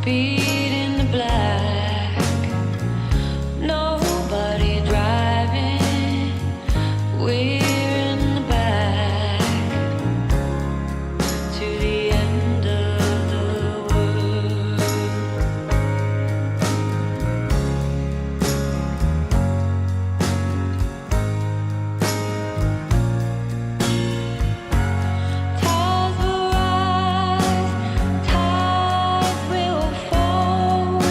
speed in the black. Nobody driving. We're in the back to the end of the world. Tides will rise, tides will fall.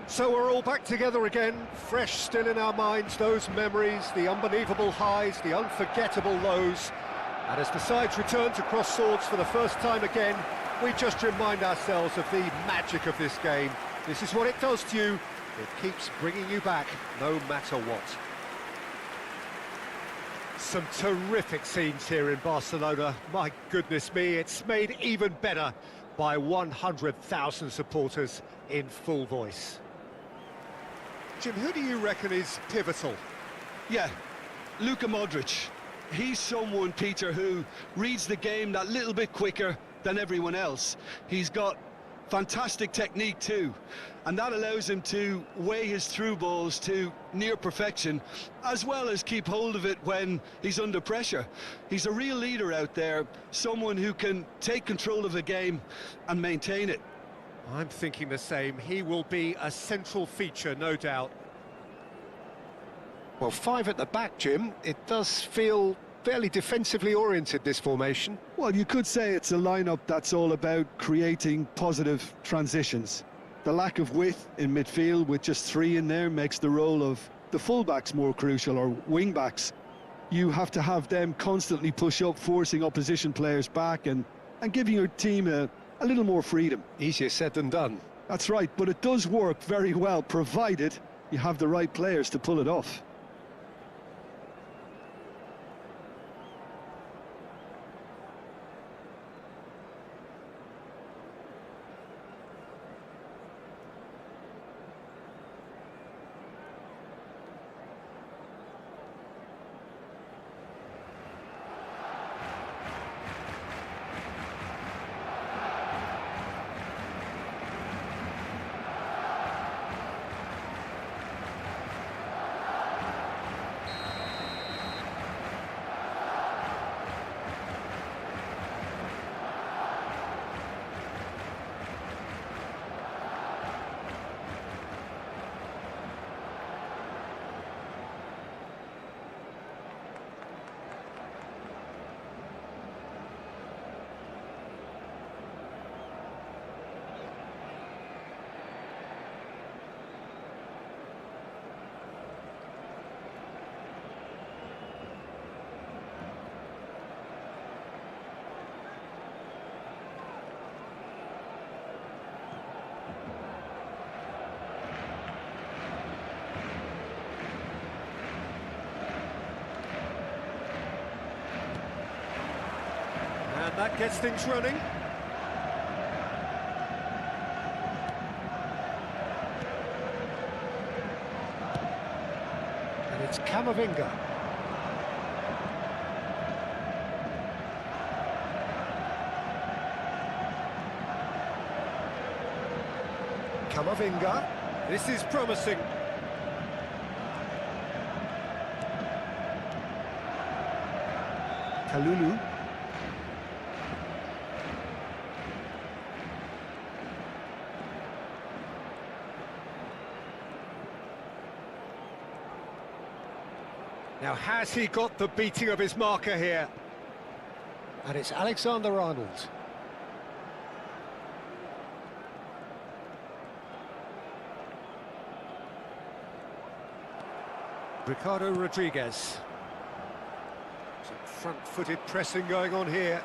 So we're all back together again, fresh still in our minds, those memories, the unbelievable highs, the unforgettable lows. And as the sides return to cross swords for the first time again, we just remind ourselves of the magic of this game. This is what it does to you. It keeps bringing you back, no matter what. Some terrific scenes here in Barcelona. My goodness me, it's made even better by 100,000 supporters in full voice. Jim, who do you reckon is pivotal? Yeah, Luka Modric. He's someone, Peter, who reads the game that little bit quicker than everyone else. He's got fantastic technique too, and that allows him to weigh his through balls to near perfection, as well as keep hold of it when he's under pressure. He's a real leader out there, someone who can take control of the game and maintain it. I'm thinking the same. He will be a central feature, no doubt. Well, five at the back, Jim. It does feel fairly defensively oriented, this formation. Well, you could say it's a lineup that's all about creating positive transitions. The lack of width in midfield with just three in there makes the role of the fullbacks more crucial, or wing-backs. You have to have them constantly push up, forcing opposition players back and giving your team a little more freedom. Easier said than done. That's right, but it does work very well, provided you have the right players to pull it off. And that gets things running. And it's Camavinga. Camavinga. This is promising. Kalulu. Now, has he got the beating of his marker here? And it's Alexander-Arnold. Ricardo Rodriguez. Some front-footed pressing going on here.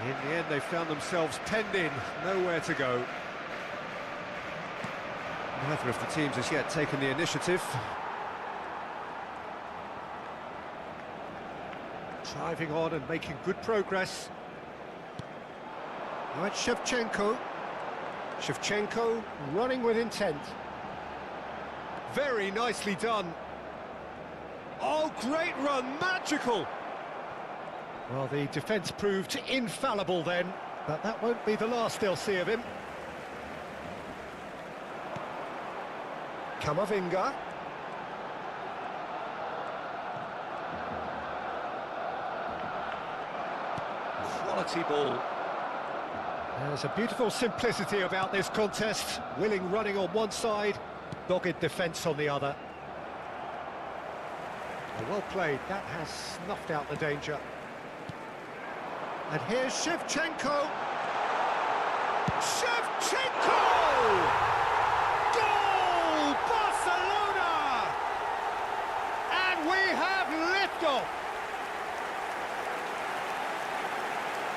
In the end, they found themselves penned in, nowhere to go. Neither of the teams has yet taken the initiative. Driving on and making good progress. Now it's Shevchenko. Shevchenko running with intent. Very nicely done. Oh, great run, magical! Well, the defence proved infallible then, but that won't be the last they'll see of him. Camavinga. Quality ball. There's a beautiful simplicity about this contest. Willing running on one side, dogged defence on the other. Well played, that has snuffed out the danger. And here's Shevchenko. Shevchenko! Goal! Barcelona! And we have liftoff.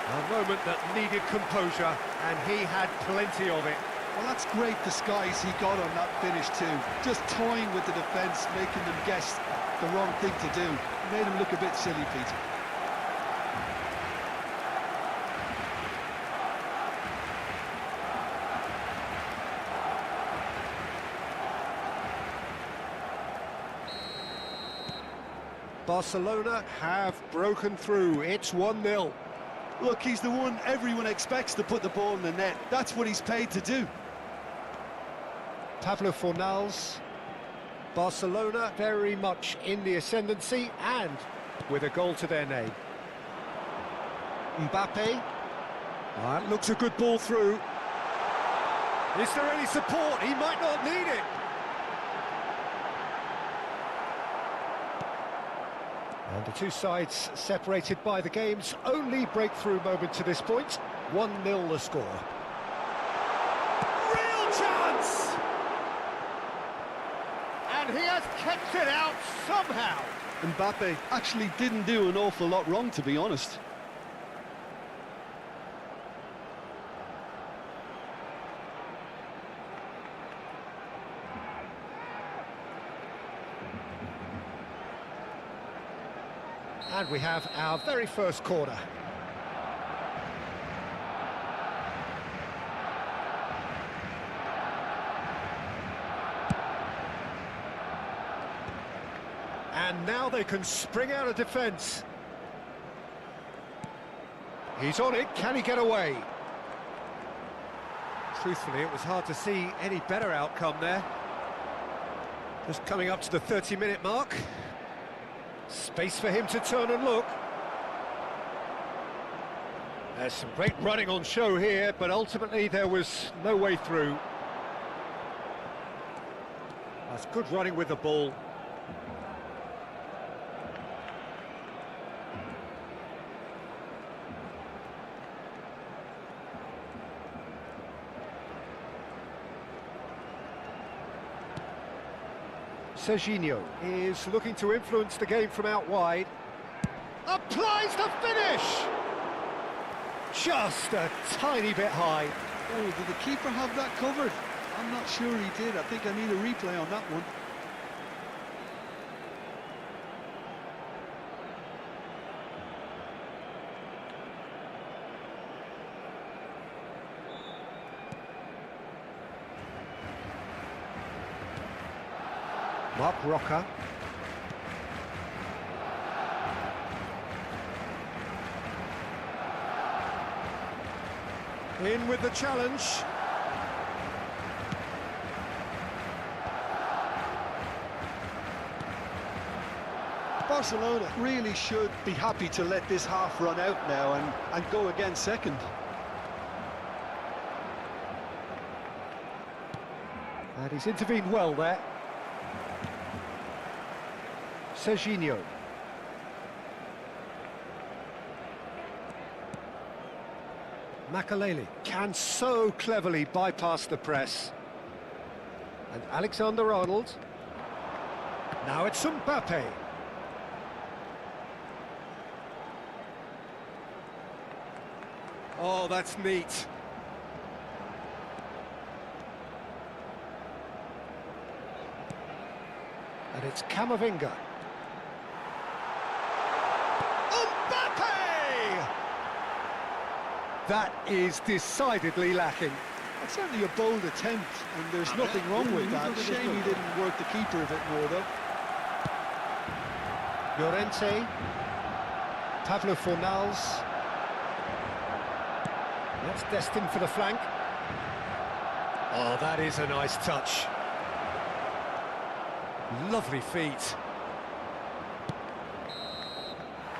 A moment that needed composure, and he had plenty of it. Well, that's great disguise he got on that finish too. Just toying with the defence, making them guess the wrong thing to do. Made him look a bit silly, Peter. Barcelona have broken through. It's 1-0. Look, he's the one everyone expects to put the ball in the net. That's what he's paid to do. Pablo Fornals. Barcelona very much in the ascendancy and with a goal to their name. Mbappe. That looks a good ball through. Is there any support? He might not need it. And the two sides separated by the game's only breakthrough moment to this point. 1-0 the score. Real chance! And he has kept it out somehow. Mbappe actually didn't do an awful lot wrong, to be honest. And we have our very first corner. And now they can spring out of defence. He's on it, can he get away? Truthfully, it was hard to see any better outcome there. Just coming up to the 30-minute mark. Space for him to turn and look. There's some great running on show here, but ultimately there was no way through. That's good running with the ball. Serginho is looking to influence the game from out wide. Applies the finish! Just a tiny bit high. Oh, did the keeper have that covered? I'm not sure he did. I think I need a replay on that one. Mark Roca. In with the challenge. Barcelona really should be happy to let this half run out now and go again second. And he's intervened well there. Serginho. Makaleli can so cleverly bypass the press. And Alexander-Arnold. Now it's Mbappe. Oh, that's neat. And it's Camavinga. That is decidedly lacking. It's certainly a bold attempt, and there's nothing wrong with that. Shame he didn't work the keeper a bit more, though. Llorente. Pablo Fornals. That's destined for the flank. Oh, that is a nice touch. Lovely feet.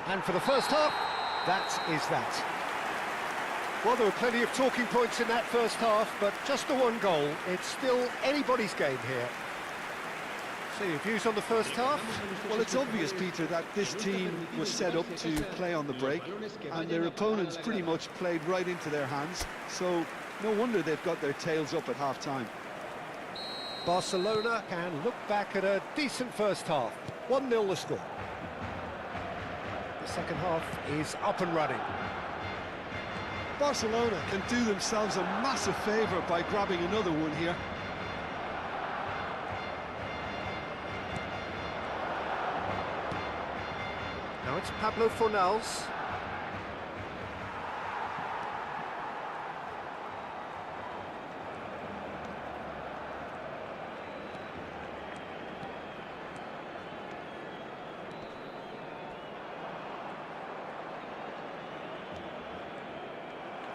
And for the first half, that is that. Well, there were plenty of talking points in that first half, but just the one goal. It's still anybody's game here. So your views on the first half? Well, it's obvious, Peter, that this team was set up to play on the break, and their opponents pretty much played right into their hands, so no wonder they've got their tails up at half-time. Barcelona can look back at a decent first half. 1-0 the score. The second half is up and running. Barcelona can do themselves a massive favour by grabbing another one here. Now it's Pablo Fornals.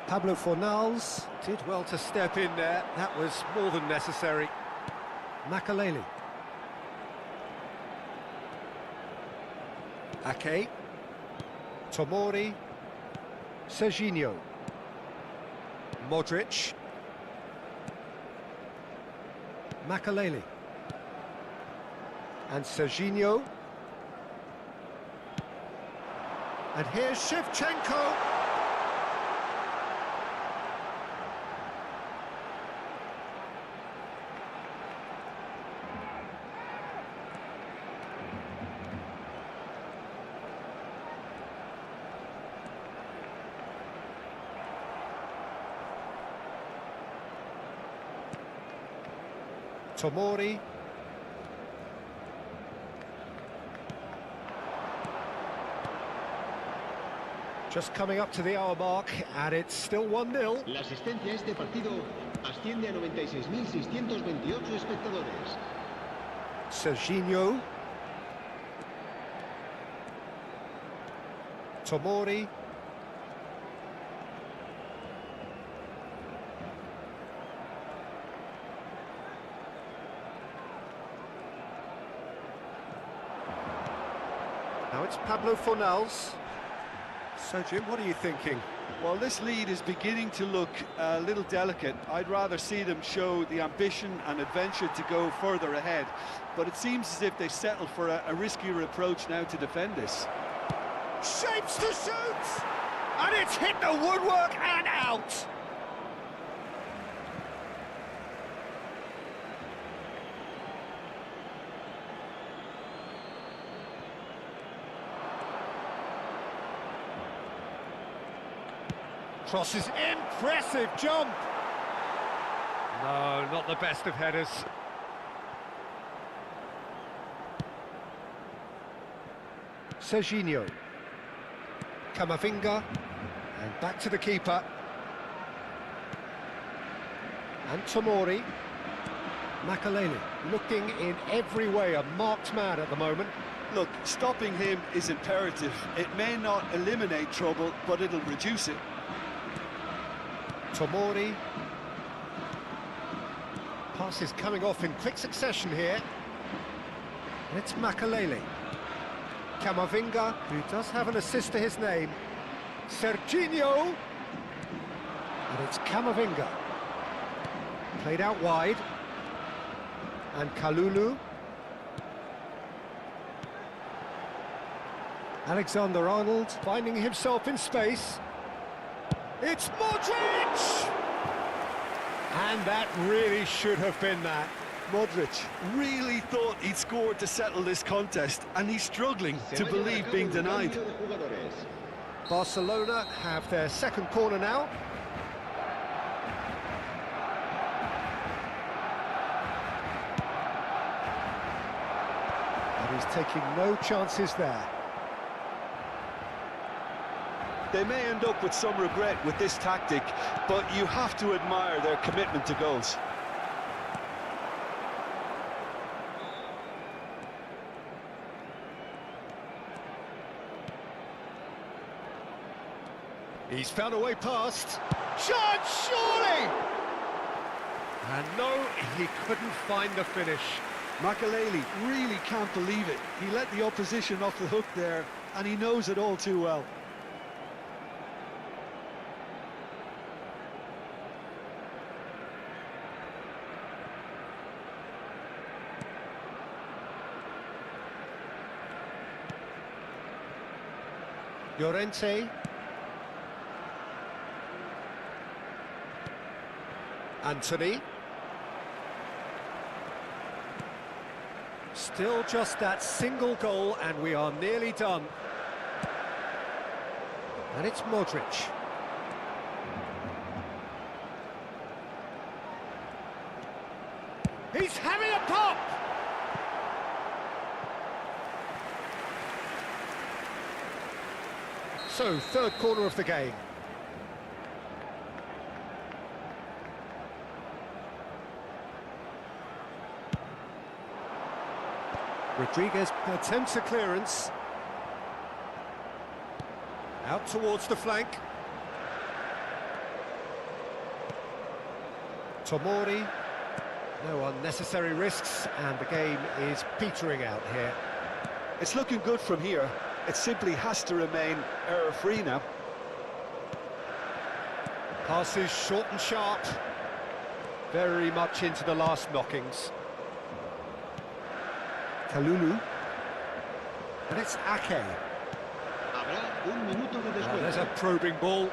Pablo Fornals did well to step in there. That was more than necessary. Makaleli. Ake. Tomori. Serginho. Modric. Makaleli. And Serginho. And here's Shevchenko. Tomori. Just coming up to the hour mark, and it's still 1-0. La asistencia a este partido asciende a 96.628 espectadores. Serginho. Tomori. Now it's Pablo Fornals. So, Jim, what are you thinking? Well, this lead is beginning to look a little delicate. I'd rather see them show the ambition and adventure to go further ahead. But it seems as if they settle for a riskier approach now to defend this. Shapes to shoot! And it's hit the woodwork and out! Crosses, impressive jump! No, not the best of headers. Serginho. Camavinga. And back to the keeper. And Tomori. Makaleli looking in every way a marked man at the moment. Look, stopping him is imperative. It may not eliminate trouble, but it'll reduce it. Tomori. Pass is coming off in quick succession here. And it's Makaleli. Camavinga, who does have an assist to his name. Serginho. And it's Camavinga. Played out wide. And Kalulu. Alexander-Arnold finding himself in space. It's Modric! And that really should have been that. Modric really thought he'd scored to settle this contest, and he's struggling to believe being denied. Barcelona have their second corner now. And he's taking no chances there. They may end up with some regret with this tactic, but you have to admire their commitment to goals. He's found a way past. Chance, surely! And no, he couldn't find the finish. Makaleli really can't believe it. He let the opposition off the hook there, and he knows it all too well. Llorente. Anthony. Still just that single goal and we are nearly done. And it's Modric. He's having a pop! So, third corner of the game. Rodriguez attempts a clearance. Out towards the flank. Tomori. No unnecessary risks, and the game is petering out here. It's looking good from here. It simply has to remain error-free now. Passes short and sharp. Very much into the last knockings. Kalulu. And it's Ake. Habrá un minuto de Oh, there's descuento. a probing ball.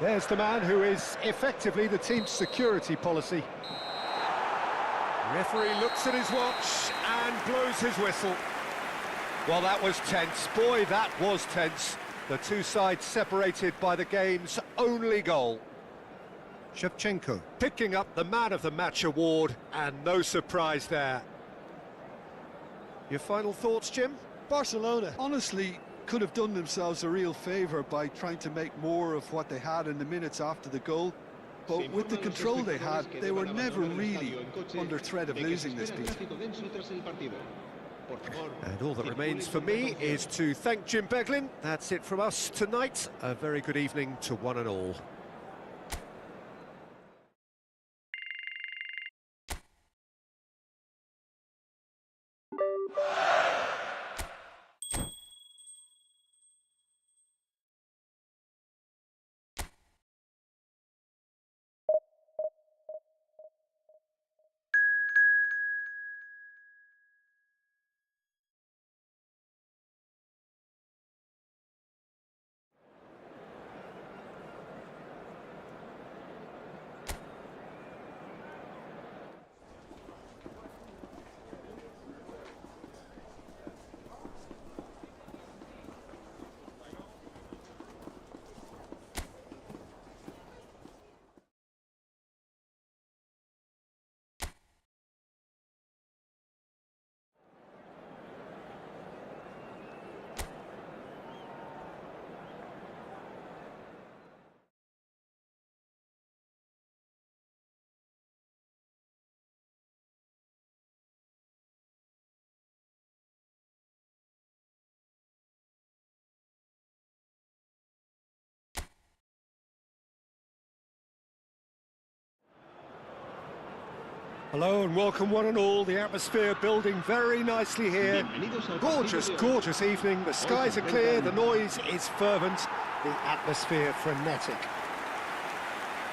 There's the man who is effectively the team's security policy. Referee looks at his watch and blows his whistle. Well, that was tense. Boy, that was tense. The two sides separated by the game's only goal. Shevchenko picking up the Man of the Match award, and no surprise there. Your final thoughts, Jim? Barcelona honestly could have done themselves a real favour by trying to make more of what they had in the minutes after the goal. But with the control they had, they were never really under threat of losing this piece. And all that remains for me is to thank Jim Beglin. That's it from us tonight. A very good evening to one and all. Hello and welcome one and all. The atmosphere building very nicely here. Gorgeous, gorgeous evening. The skies are clear, the noise is fervent, the atmosphere frenetic.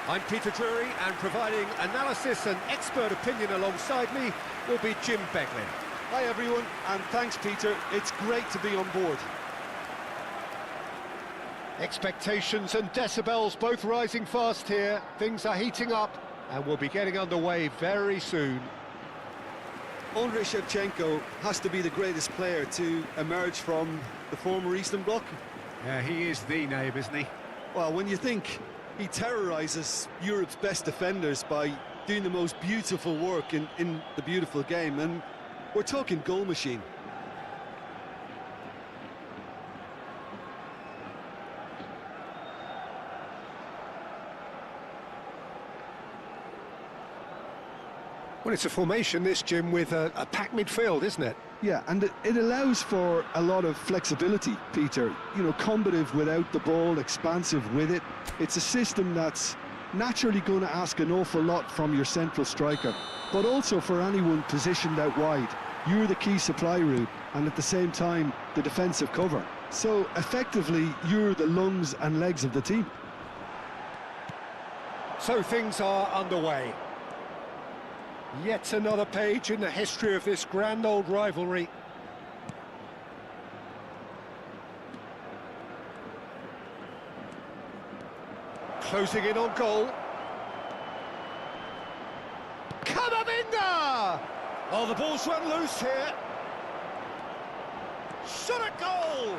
I'm Peter Drury, and providing analysis and expert opinion alongside me will be Jim Beglin. Hi everyone, and thanks Peter. It's great to be on board. Expectations and decibels both rising fast here. Things are heating up, and we'll be getting underway very soon. Andrei Shevchenko has to be the greatest player to emerge from the former Eastern Bloc. Yeah, he is the name, isn't he? Well, when you think he terrorises Europe's best defenders by doing the most beautiful work in the beautiful game, and we're talking goal machine. Well, it's a formation, this, Jim, with a packed midfield, isn't it? Yeah, and it allows for a lot of flexibility, Peter. You know, combative without the ball, expansive with it. It's a system that's naturally going to ask an awful lot from your central striker, but also for anyone positioned out wide. You're the key supply route, and at the same time, the defensive cover. So, effectively, you're the lungs and legs of the team. So things are underway. Yet another page in the history of this grand old rivalry. Closing in on goal. Camavinga! Oh, the ball's run loose here. Shot at goal!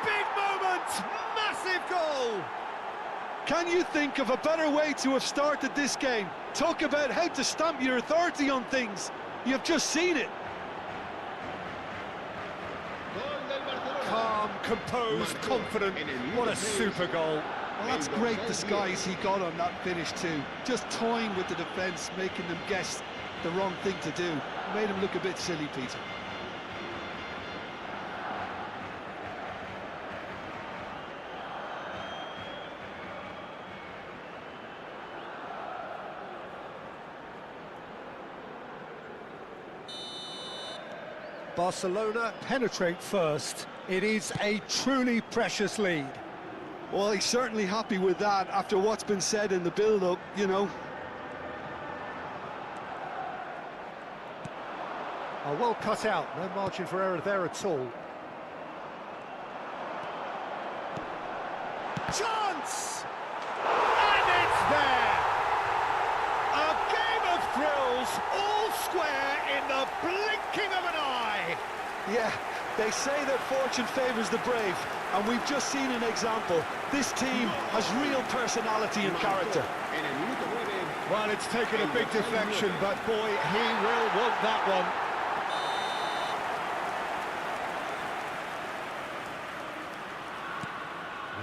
Big moment! Massive goal! Can you think of a better way to have started this game? Talk about how to stamp your authority on things. You've just seen it. Calm, composed, confident. What a super goal. Well, that's great disguise he got on that finish too. Just toying with the defence, making them guess the wrong thing to do. Made him look a bit silly, Peter. Barcelona penetrate first. It is a truly precious lead. Well, he's certainly happy with that after what's been said in the build-up, you know. Oh, well cut out, no margin for error there at all. Chance! And it's there! A game of thrills, all square in the blinking of an eye! Yeah, they say that fortune favours the brave, and we've just seen an example. This team has real personality and character. Well, it's taken a big deflection, but boy, he will want that one.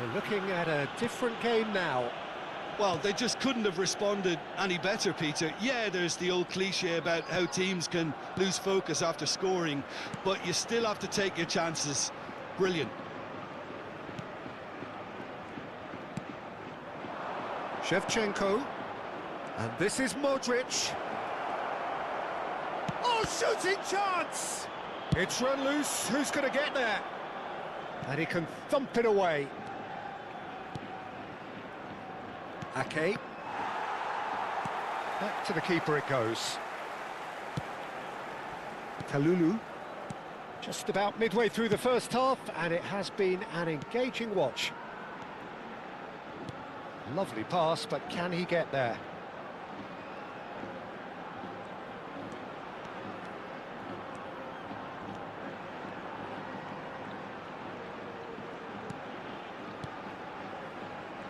We're looking at a different game now. Well, they just couldn't have responded any better, Peter. Yeah, there's the old cliche about how teams can lose focus after scoring, but you still have to take your chances. Brilliant. Shevchenko, and this is Modric. Oh, shooting chance! It's run loose, who's going to get there? And he can thump it away. Ake. Back to the keeper it goes. Kalulu. Just about midway through the first half, and it has been an engaging watch. Lovely pass, but can he get there?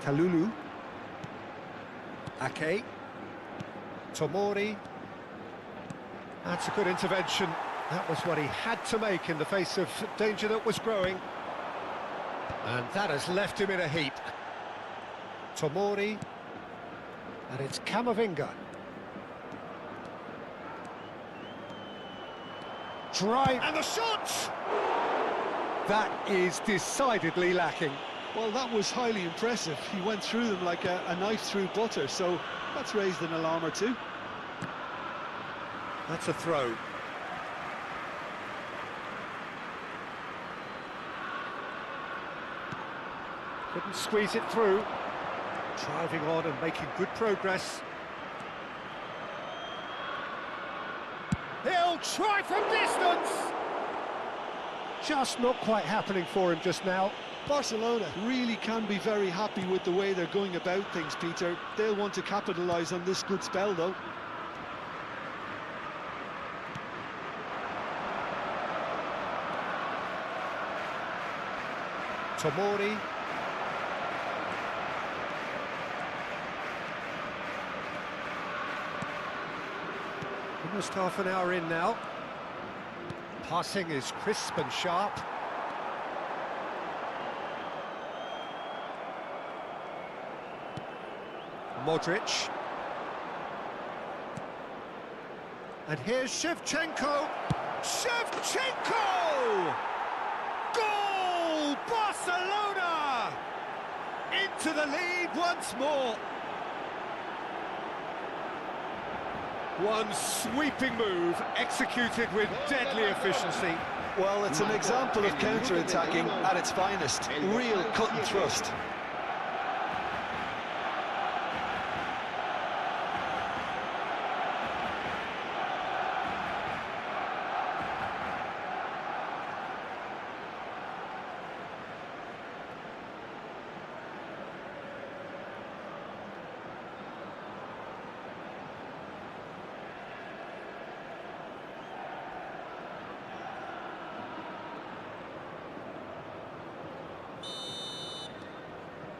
Kalulu. Ake. Tomori. That's a good intervention. That was what he had to make in the face of danger that was growing. And that has left him in a heap. Tomori. And it's Camavinga. Drive. And the shot! That is decidedly lacking. Well, that was highly impressive. He went through them like a knife through butter, so that's raised an alarm or two. That's a throw. Couldn't squeeze it through. Driving on and making good progress. He'll try from distance! Just not quite happening for him just now. Barcelona really can be very happy with the way they're going about things, Peter. They'll want to capitalise on this good spell, though. Tomori. Almost half an hour in now. Passing is crisp and sharp. Modric. And here's Shevchenko. Shevchenko! Goal! Barcelona! Into the lead once more. One sweeping move, executed with deadly efficiency. Well, it's an example of counter-attacking at its finest. Real cut and thrust.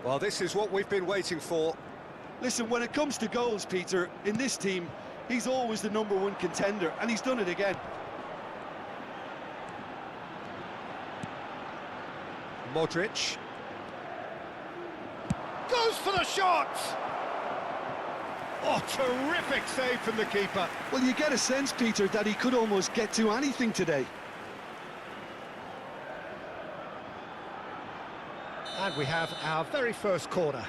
Well, this is what we've been waiting for. Listen, when it comes to goals, Peter, in this team, he's always the #1 contender, and he's done it again. Modric. Goes for the shot! Oh, terrific save from the keeper. Well, you get a sense, Peter, that he could almost get to anything today. And we have our very first corner.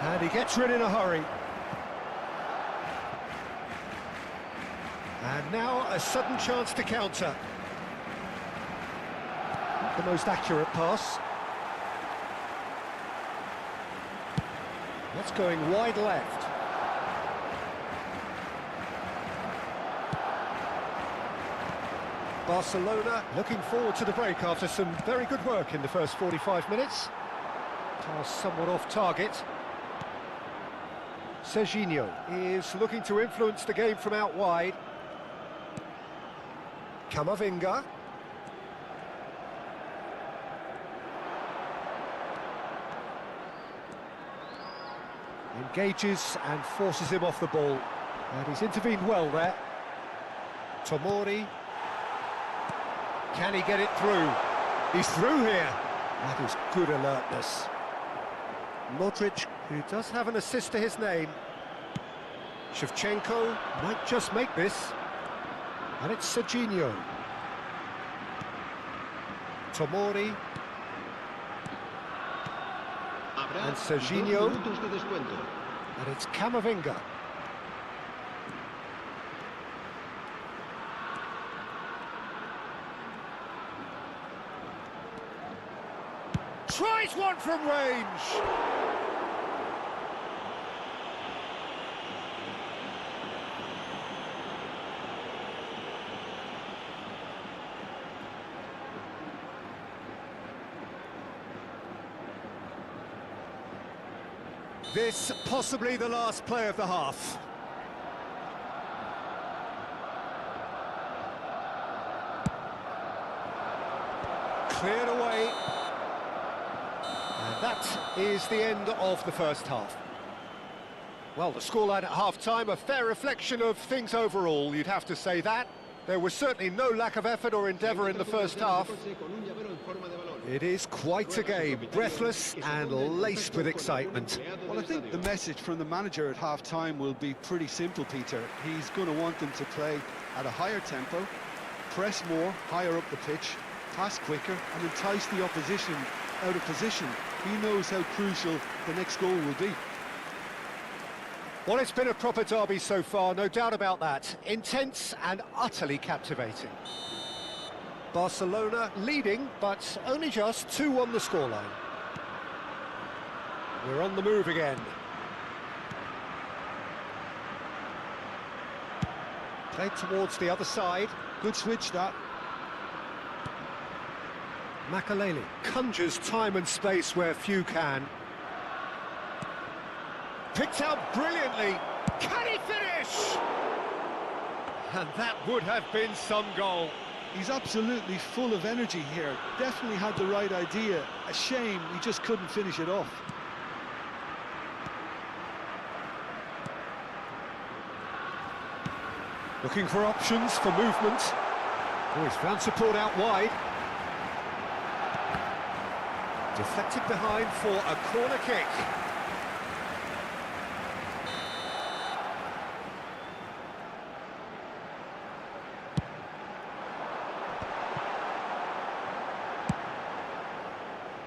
And he gets rid in a hurry. And now a sudden chance to counter. The most accurate pass. That's going wide left. Barcelona looking forward to the break after some very good work in the first 45 minutes. Pass somewhat off target. Serginho is looking to influence the game from out wide. Camavinga. Engages and forces him off the ball. And he's intervened well there. Tomori. Can he get it through? He's through here. That is good alertness. Modric, who does have an assist to his name. Shevchenko might just make this. And it's Serginho. Tomori. And Serginho. And it's Camavinga. Tries one from range. This possibly the last play of the half. Cleared away. And that is the end of the first half. Well, the scoreline at half-time, a fair reflection of things overall, you'd have to say that. There was certainly no lack of effort or endeavour in the first half. It is quite a game, breathless and laced with excitement. Well, I think the message from the manager at half-time will be pretty simple, Peter. He's going to want them to play at a higher tempo, press more, higher up the pitch, pass quicker and entice the opposition out of position. He knows how crucial the next goal will be. Well, it's been a proper derby so far, no doubt about that. Intense and utterly captivating. Barcelona leading, but only just 2 on the scoreline. We're on the move again. Played towards the other side. Good switch, that. Makaleli conjures time and space where few can. Picked out brilliantly. Can he finish? And that would have been some goal. He's absolutely full of energy here. Definitely had the right idea. A shame he just couldn't finish it off. Looking for options for movement. Oh, he's found support out wide. Deflected behind for a corner kick.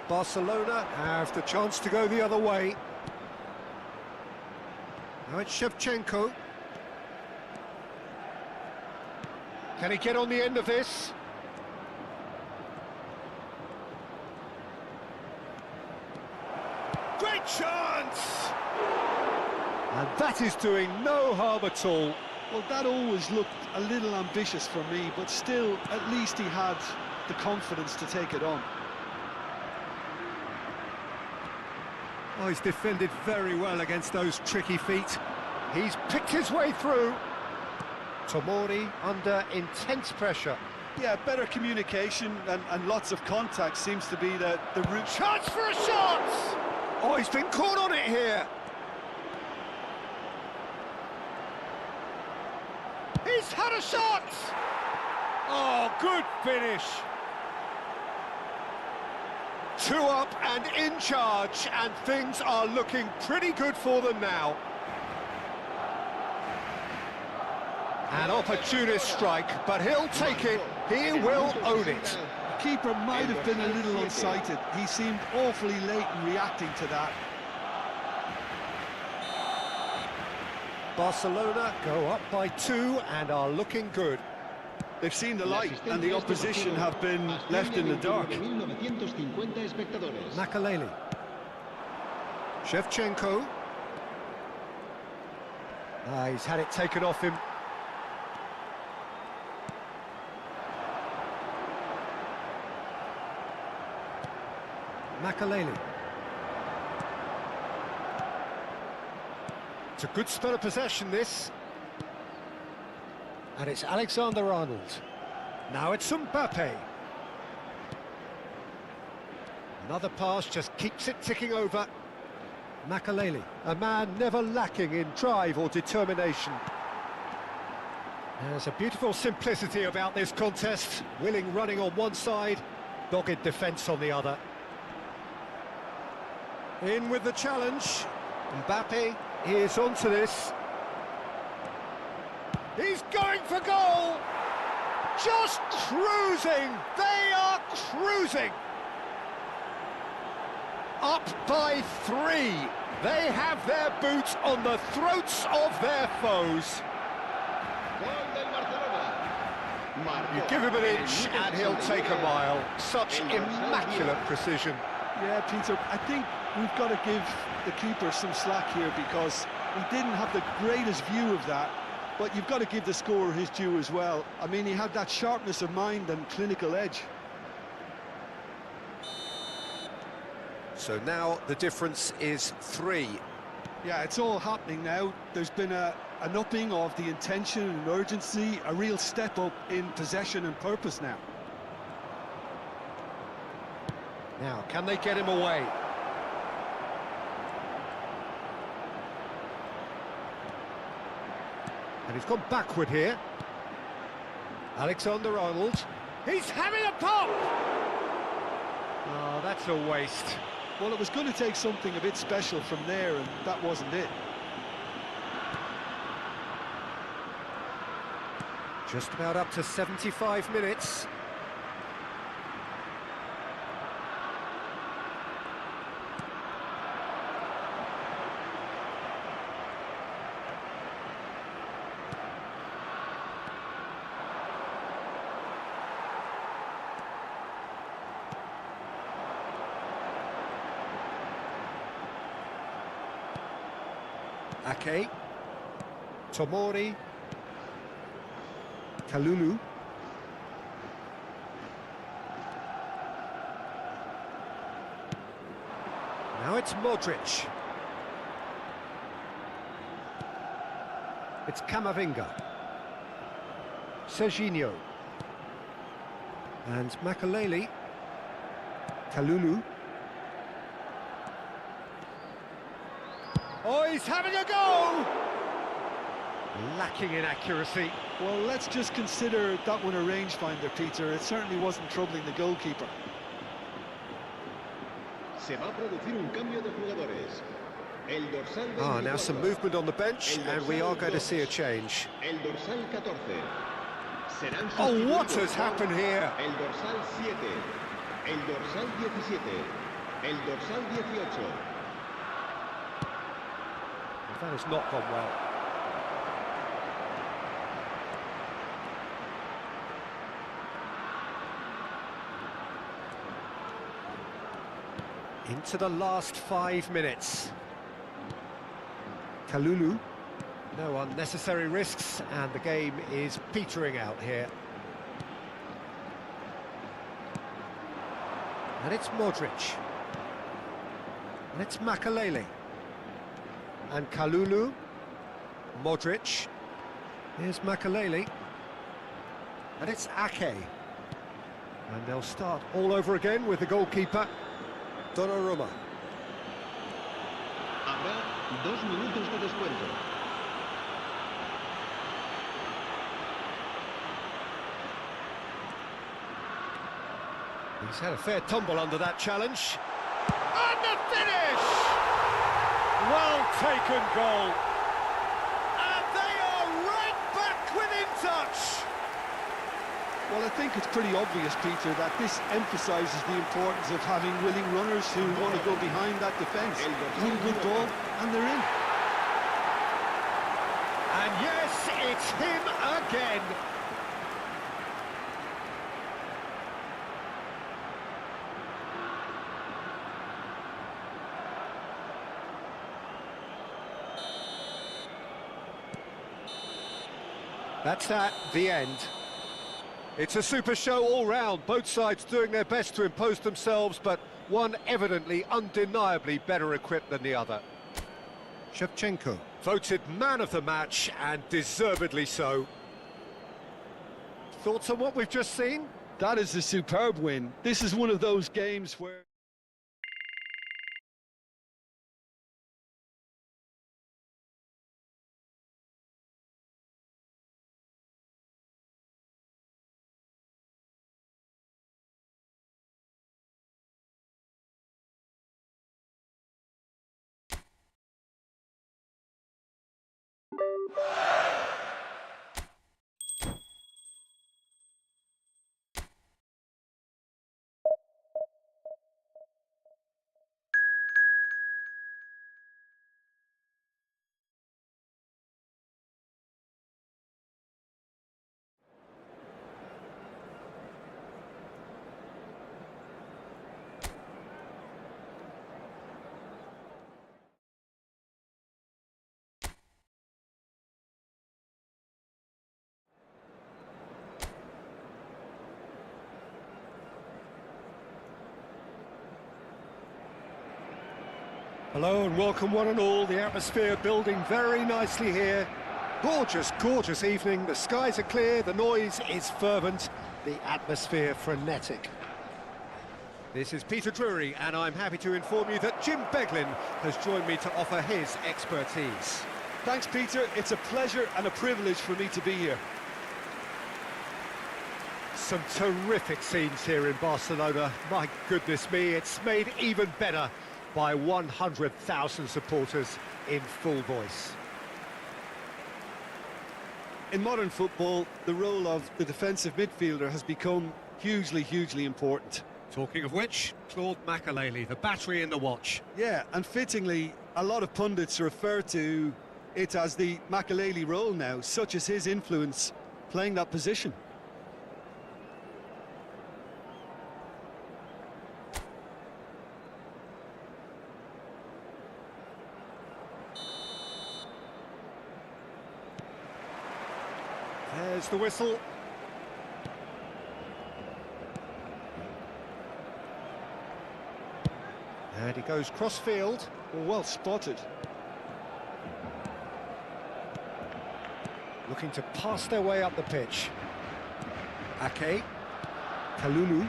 Barcelona have the chance to go the other way. Now it's Shevchenko. Can he get on the end of this? Great chance! And that is doing no harm at all. Well, that always looked a little ambitious for me, but still, at least he had the confidence to take it on. Oh, he's defended very well against those tricky feet. He's picked his way through. Tomori under intense pressure. Yeah, better communication and lots of contact seems to be the route. Chance for a shot! Oh, he's been caught on it here. He's had a shot! Oh, good finish. 2 up and in charge, and things are looking pretty good for them now. An opportunist strike, but he'll take it. He will own it. The keeper might have been a little unsighted. He seemed awfully late in reacting to that. Barcelona go up by 2 and are looking good. They've seen the light, and the opposition have been left in the dark. Makaleli. Shevchenko. He's had it taken off him. Makaleli. It's a good spell of possession, this. And it's Alexander-Arnold. Now it's Mbappe. Another pass just keeps it ticking over. Makaleli, a man never lacking in drive or determination. There's a beautiful simplicity about this contest. Willing running on one side, dogged defence on the other. In with the challenge. Mbappe is onto this. He's going for goal! Just cruising! They are cruising! Up by 3. They have their boots on the throats of their foes. You give him an inch and he'll take a mile. Such immaculate precision. Yeah, Peter, I think we've got to give the keeper some slack here because he didn't have the greatest view of that. But you've got to give the scorer his due as well. I mean, he had that sharpness of mind and clinical edge. So now the difference is 3. Yeah, it's all happening now. There's been an upping of the intention and urgency, a real step up in possession and purpose now. Now, can they get him away? And he's gone backward here. Alexander-Arnold. He's having a pop! Oh, that's a waste. Well, it was going to take something a bit special from there, and that wasn't it. Just about up to 75 minutes. Ake, Tomori, Kalulu. Now it's Modric. It's Camavinga. Serginho. And Makaleli. Kalulu. Oh, he's having a go! Lacking in accuracy. Well, let's just consider that one a rangefinder, Peter. It certainly wasn't troubling the goalkeeper. Now some movement on the bench, and we are going to see a change. Oh, what has happened here? El dorsal 7, el dorsal 17, el dorsal 18. That has not gone well. Into the last 5 minutes. Kalulu. No unnecessary risks, and the game is petering out here. And it's Modric. And it's Makaleli. And Kalulu, Modric, here's Makaleli, and it's Ake. And they'll start all over again with the goalkeeper, Donnarumma. Habrá 2 minutos de descuento. He's had a fair tumble under that challenge. And the finish! Well taken goal. And they are right back within touch. Well, I think it's pretty obvious, Peter, that this emphasises the importance of having willing runners who want to go behind that defence. One good ball, and they're in. And yes, it's him again. That's the end. It's a super show all round, both sides doing their best to impose themselves, but one evidently, undeniably better equipped than the other. Shevchenko, voted man of the match, and deservedly so. Thoughts on what we've just seen? That is a superb win. This is one of those games where... Hello and welcome one and all. The atmosphere building very nicely here. Gorgeous, gorgeous evening. The skies are clear, the noise is fervent, the atmosphere frenetic. This is Peter Drury, and I'm happy to inform you that Jim Beglin has joined me to offer his expertise. Thanks, Peter. It's a pleasure and a privilege for me to be here. Some terrific scenes here in Barcelona. My goodness me, it's made even better by 100,000 supporters in full voice. In modern football, the role of the defensive midfielder has become hugely important. Talking of which, Claude Makelele, the battery in the watch. Yeah, and fittingly, a lot of pundits refer to it as the Makelele role now, such as his influence playing that position. There's the whistle. And he goes cross-field. Well spotted. Looking to pass their way up the pitch. Ake. Kalulu.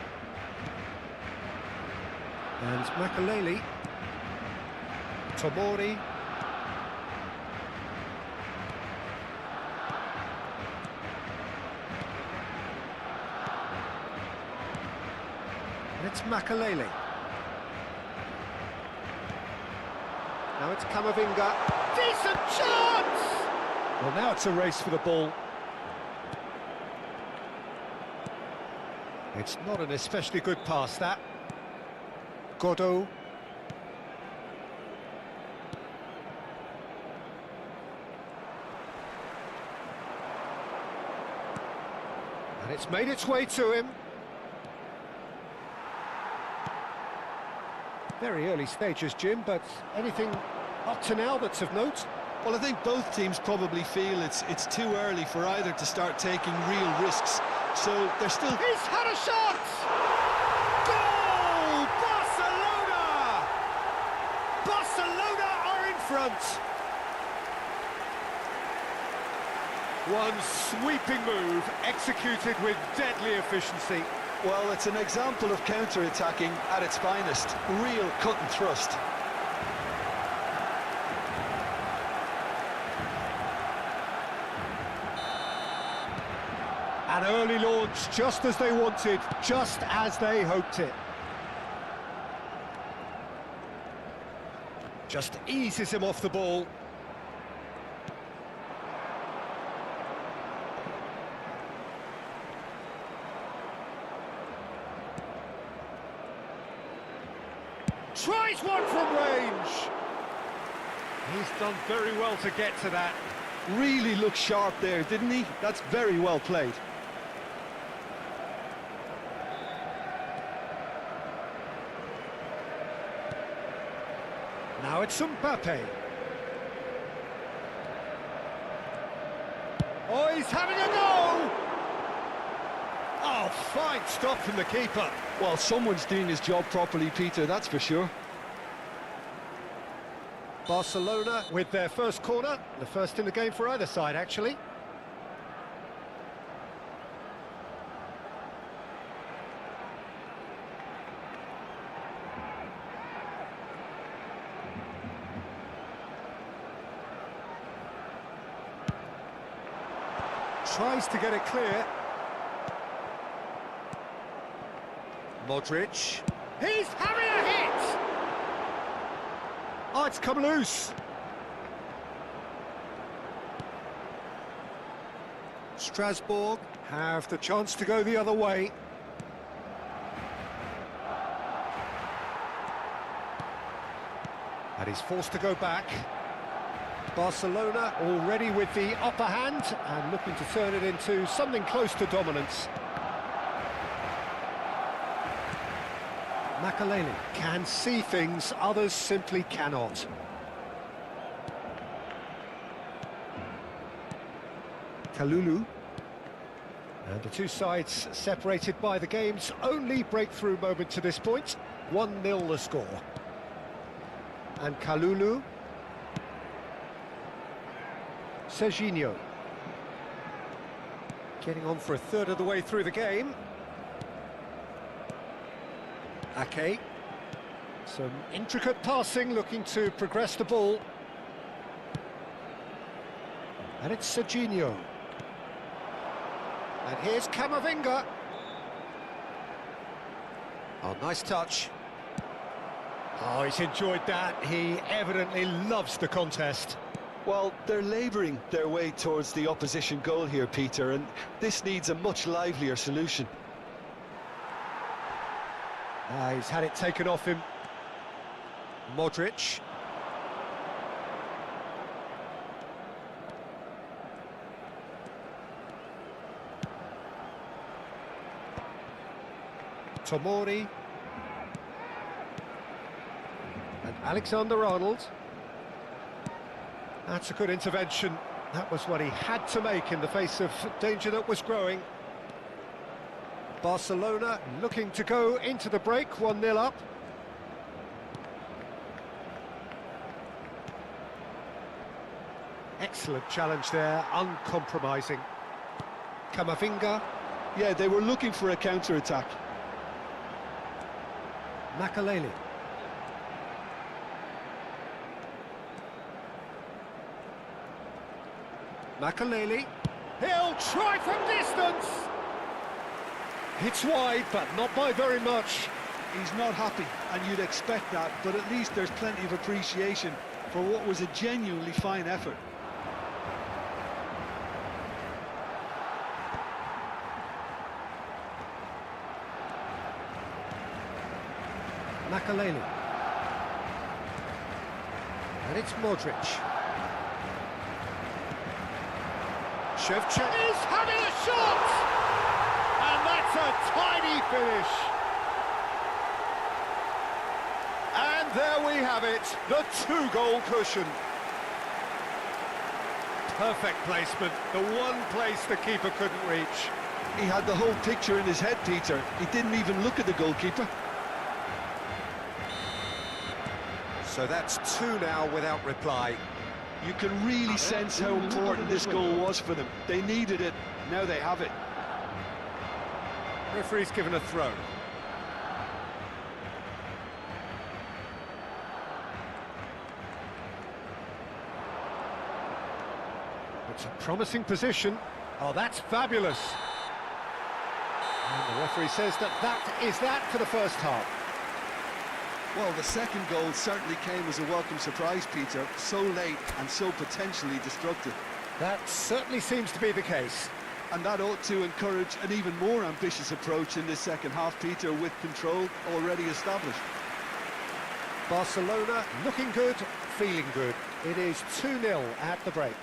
And Makelele. Tomori. And it's Makelele. Now it's Camavinga. Decent chance! Well, now it's a race for the ball. It's not an especially good pass, that. Godot. And it's made its way to him. Very early stages, Jim, but anything up to now that's of note? Well, I think both teams probably feel it's too early for either to start taking real risks. So they're still... He's had a shot! Goal! Barcelona! Barcelona are in front. One sweeping move executed with deadly efficiency. Well, it's an example of counter-attacking at its finest. Real cut and thrust. An early launch, just as they wanted, just as they hoped it. Just eases him off the ball. Tries one from range. He's done very well to get to that. Really looked sharp there, didn't he? That's very well played. Now it's Mbappe. Oh, he's having a go! Oh, fine stop from the keeper. Well, someone's doing his job properly, Peter, that's for sure. Barcelona with their first corner, the first in the game for either side, actually. Tries to get it clear. Modric. He's having a hit! Oh, it's come loose. Strasbourg have the chance to go the other way. And he's forced to go back. Barcelona already with the upper hand and looking to turn it into something close to dominance. Makaleli can see things others simply cannot. Kalulu. And the two sides separated by the game's only breakthrough moment to this point. 1-0 the score. And Kalulu. Serginho. Getting on for a third of the way through the game. Ake. Some intricate passing, looking to progress the ball. And it's Serginho. And here's Camavinga. Oh, nice touch. Oh, he's enjoyed that. He evidently loves the contest. Well, they're labouring their way towards the opposition goal here, Peter, and this needs a much livelier solution. He's had it taken off him. Modric. Tomori. And Alexander-Arnold. That's a good intervention. That was what he had to make in the face of danger that was growing. Barcelona looking to go into the break, 1-0 up. Excellent challenge there, uncompromising. Camavinga. Yeah, they were looking for a counter-attack. Makaleli. Makaleli. He'll try from distance. It's wide, but not by very much. He's not happy, and you'd expect that, but at least there's plenty of appreciation for what was a genuinely fine effort. Makaleli. And it's Modric. Shevchenko is having a shot! And that's a tiny finish. And there we have it, the two-goal cushion. Perfect placement, the one place the keeper couldn't reach. He had the whole picture in his head, Peter. He didn't even look at the goalkeeper. So that's two now without reply. You can really sense how important this goal was for them. They needed it, now they have it. Referee's given a throw. It's a promising position. Oh, that's fabulous. And the referee says that is that for the first half. Well, the second goal certainly came as a welcome surprise, Peter. So late and so potentially destructive. That certainly seems to be the case. And that ought to encourage an even more ambitious approach in this second half, Peter, with control already established. Barcelona looking good, feeling good. It is 2-0 at the break.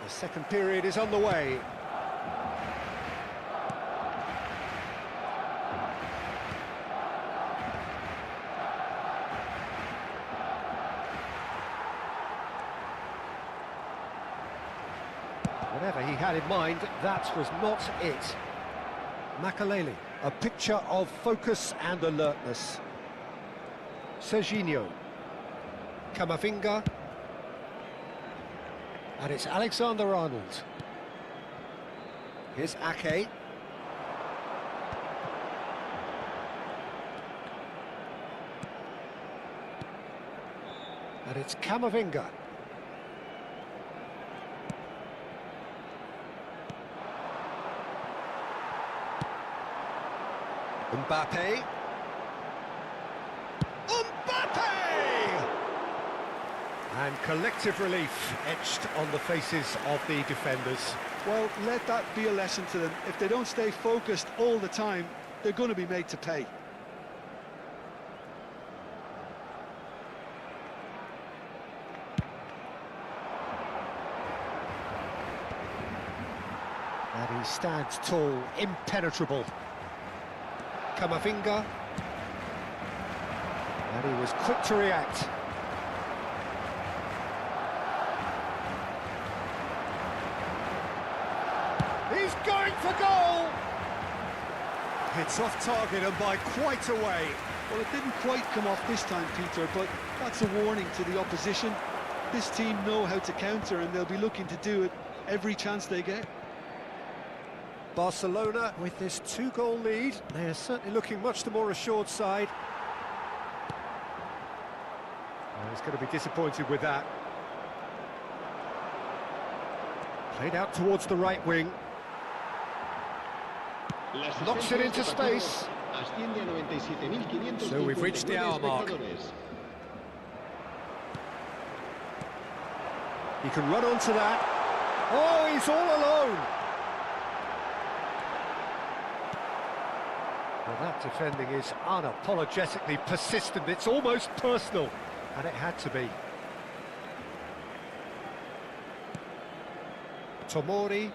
The second period is on the way. Whatever he had in mind, that was not it. Makaleli, a picture of focus and alertness. Serginho. Camavinga. And it's Alexander-Arnold. Here's Ake. And it's Camavinga. Mbappe. And collective relief etched on the faces of the defenders. Well, let that be a lesson to them. If they don't stay focused all the time, they're going to be made to pay. And he stands tall, impenetrable. Camavinga. And he was quick to react. He's going for goal! It's off target and by quite a way. Well, it didn't quite come off this time, Peter, but that's a warning to the opposition. This team know how to counter and they'll be looking to do it every chance they get. Barcelona with this 2-goal lead. They're certainly looking much the more assured side. Well, he's going to be disappointed with that. Played out towards the right wing. Knocks it into space. So we've reached the hour mark. He can run onto that. Oh, he's all alone. Well, that defending is unapologetically persistent. It's almost personal, and it had to be. Tomori.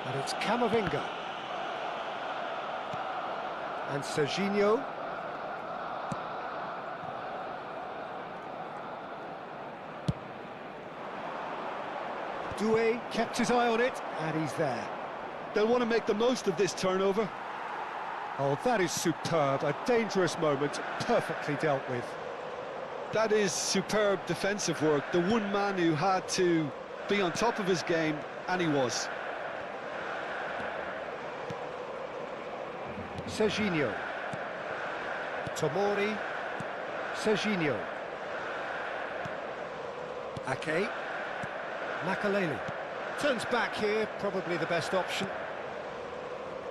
And it's Camavinga. And Serginho. Doué kept his eye on it, and he's there. They'll want to make the most of this turnover. Oh, that is superb. A dangerous moment, perfectly dealt with. That is superb defensive work. The one man who had to be on top of his game, and he was. Serginho. Tomori. Serginho. Ake. Makaleli. Turns back here, probably the best option.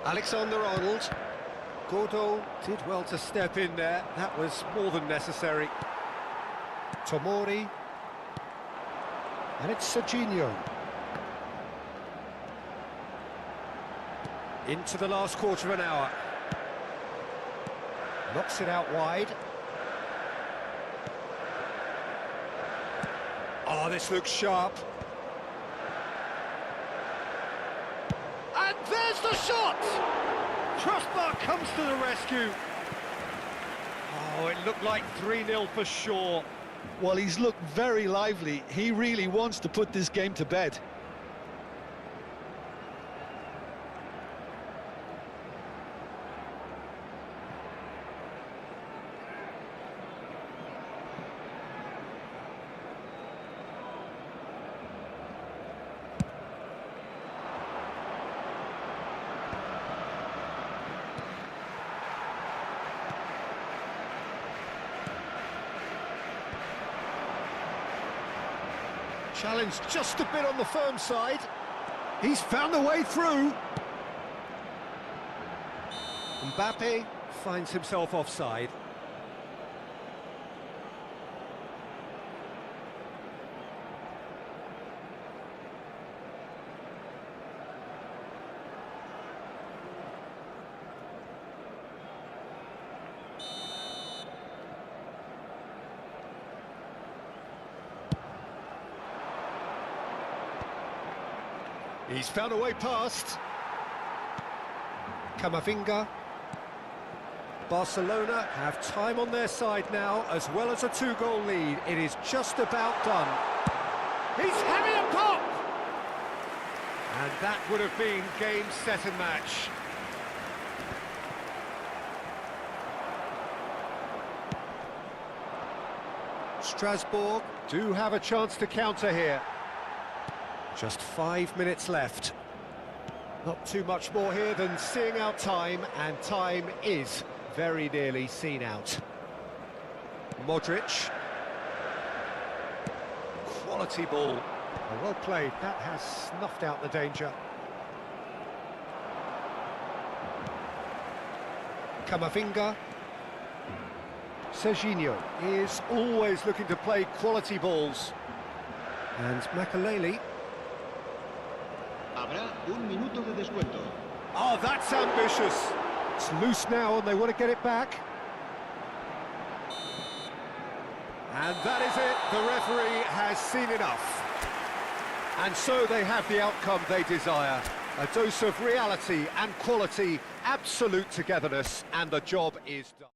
Alexander-Arnold. Gordo did well to step in there. That was more than necessary. Tomori. And it's Serginho. Into the last quarter of an hour. Knocks it out wide. Oh, this looks sharp. And there's the shot! Crossbar comes to the rescue. Oh, it looked like 3-0 for sure. Well, he's looked very lively. He really wants to put this game to bed. Challenge just a bit on the firm side. He's found a way through. Mbappe finds himself offside. He's found a way past. Camavinga. Barcelona have time on their side now, as well as a two-goal lead. It is just about done. He's having a pop! And that would have been game, set and match. Strasbourg do have a chance to counter here. Just 5 minutes left. Not too much more here than seeing out time, and time is very nearly seen out. Modric. Quality ball. Oh, well played. That has snuffed out the danger. Camavinga. Serginho is always looking to play quality balls. And Makaleli. Habrá un minuto de descuento. Oh, that's ambitious. It's loose now and they want to get it back. And that is it. The referee has seen enough. And so they have the outcome they desire. A dose of reality and quality, absolute togetherness, and the job is done.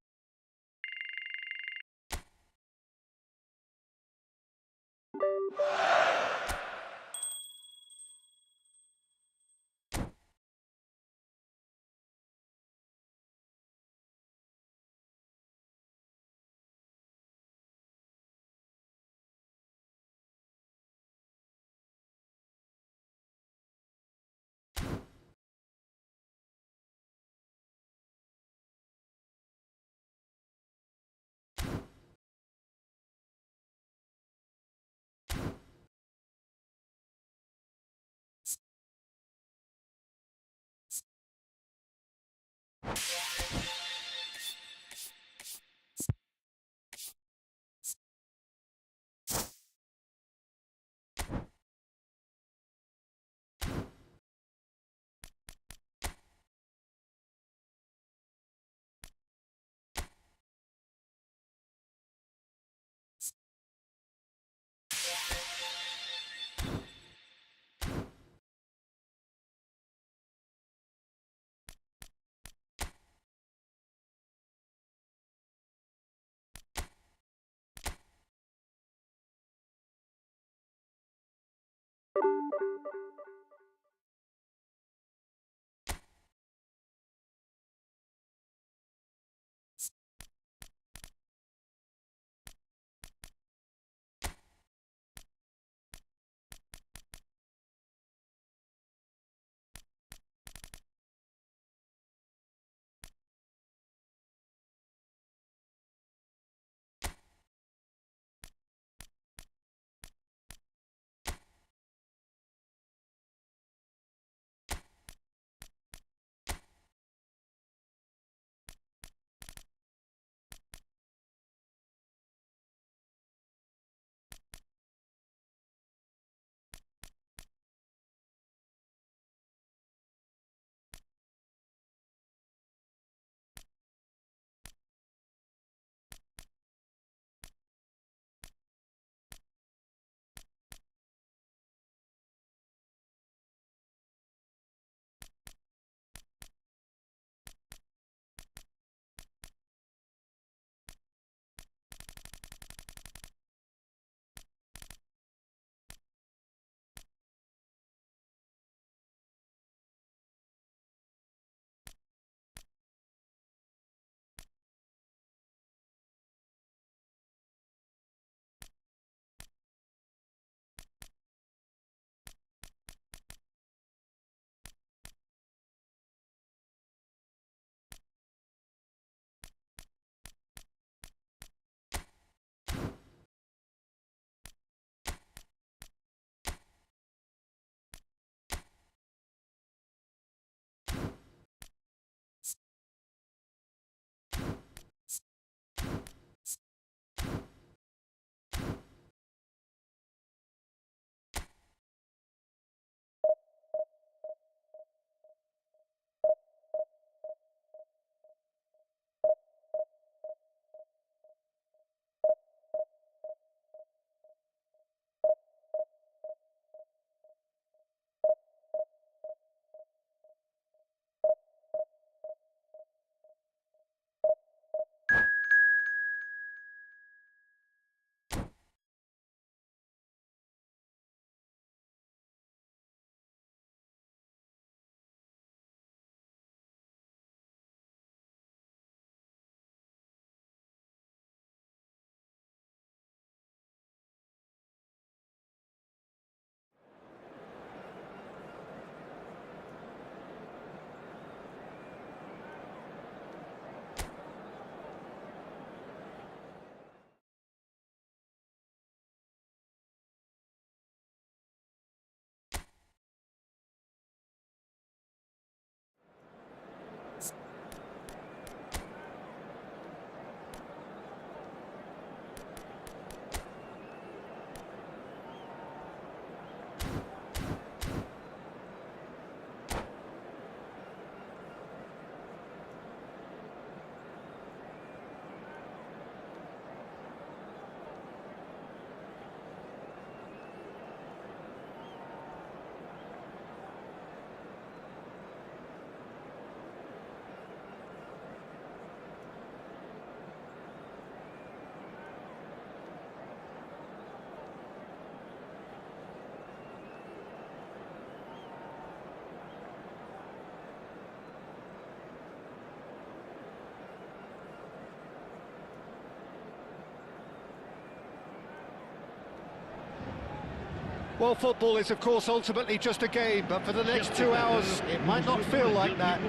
Well, football is, of course, ultimately just a game, but for the next 2 hours, it might not feel like that.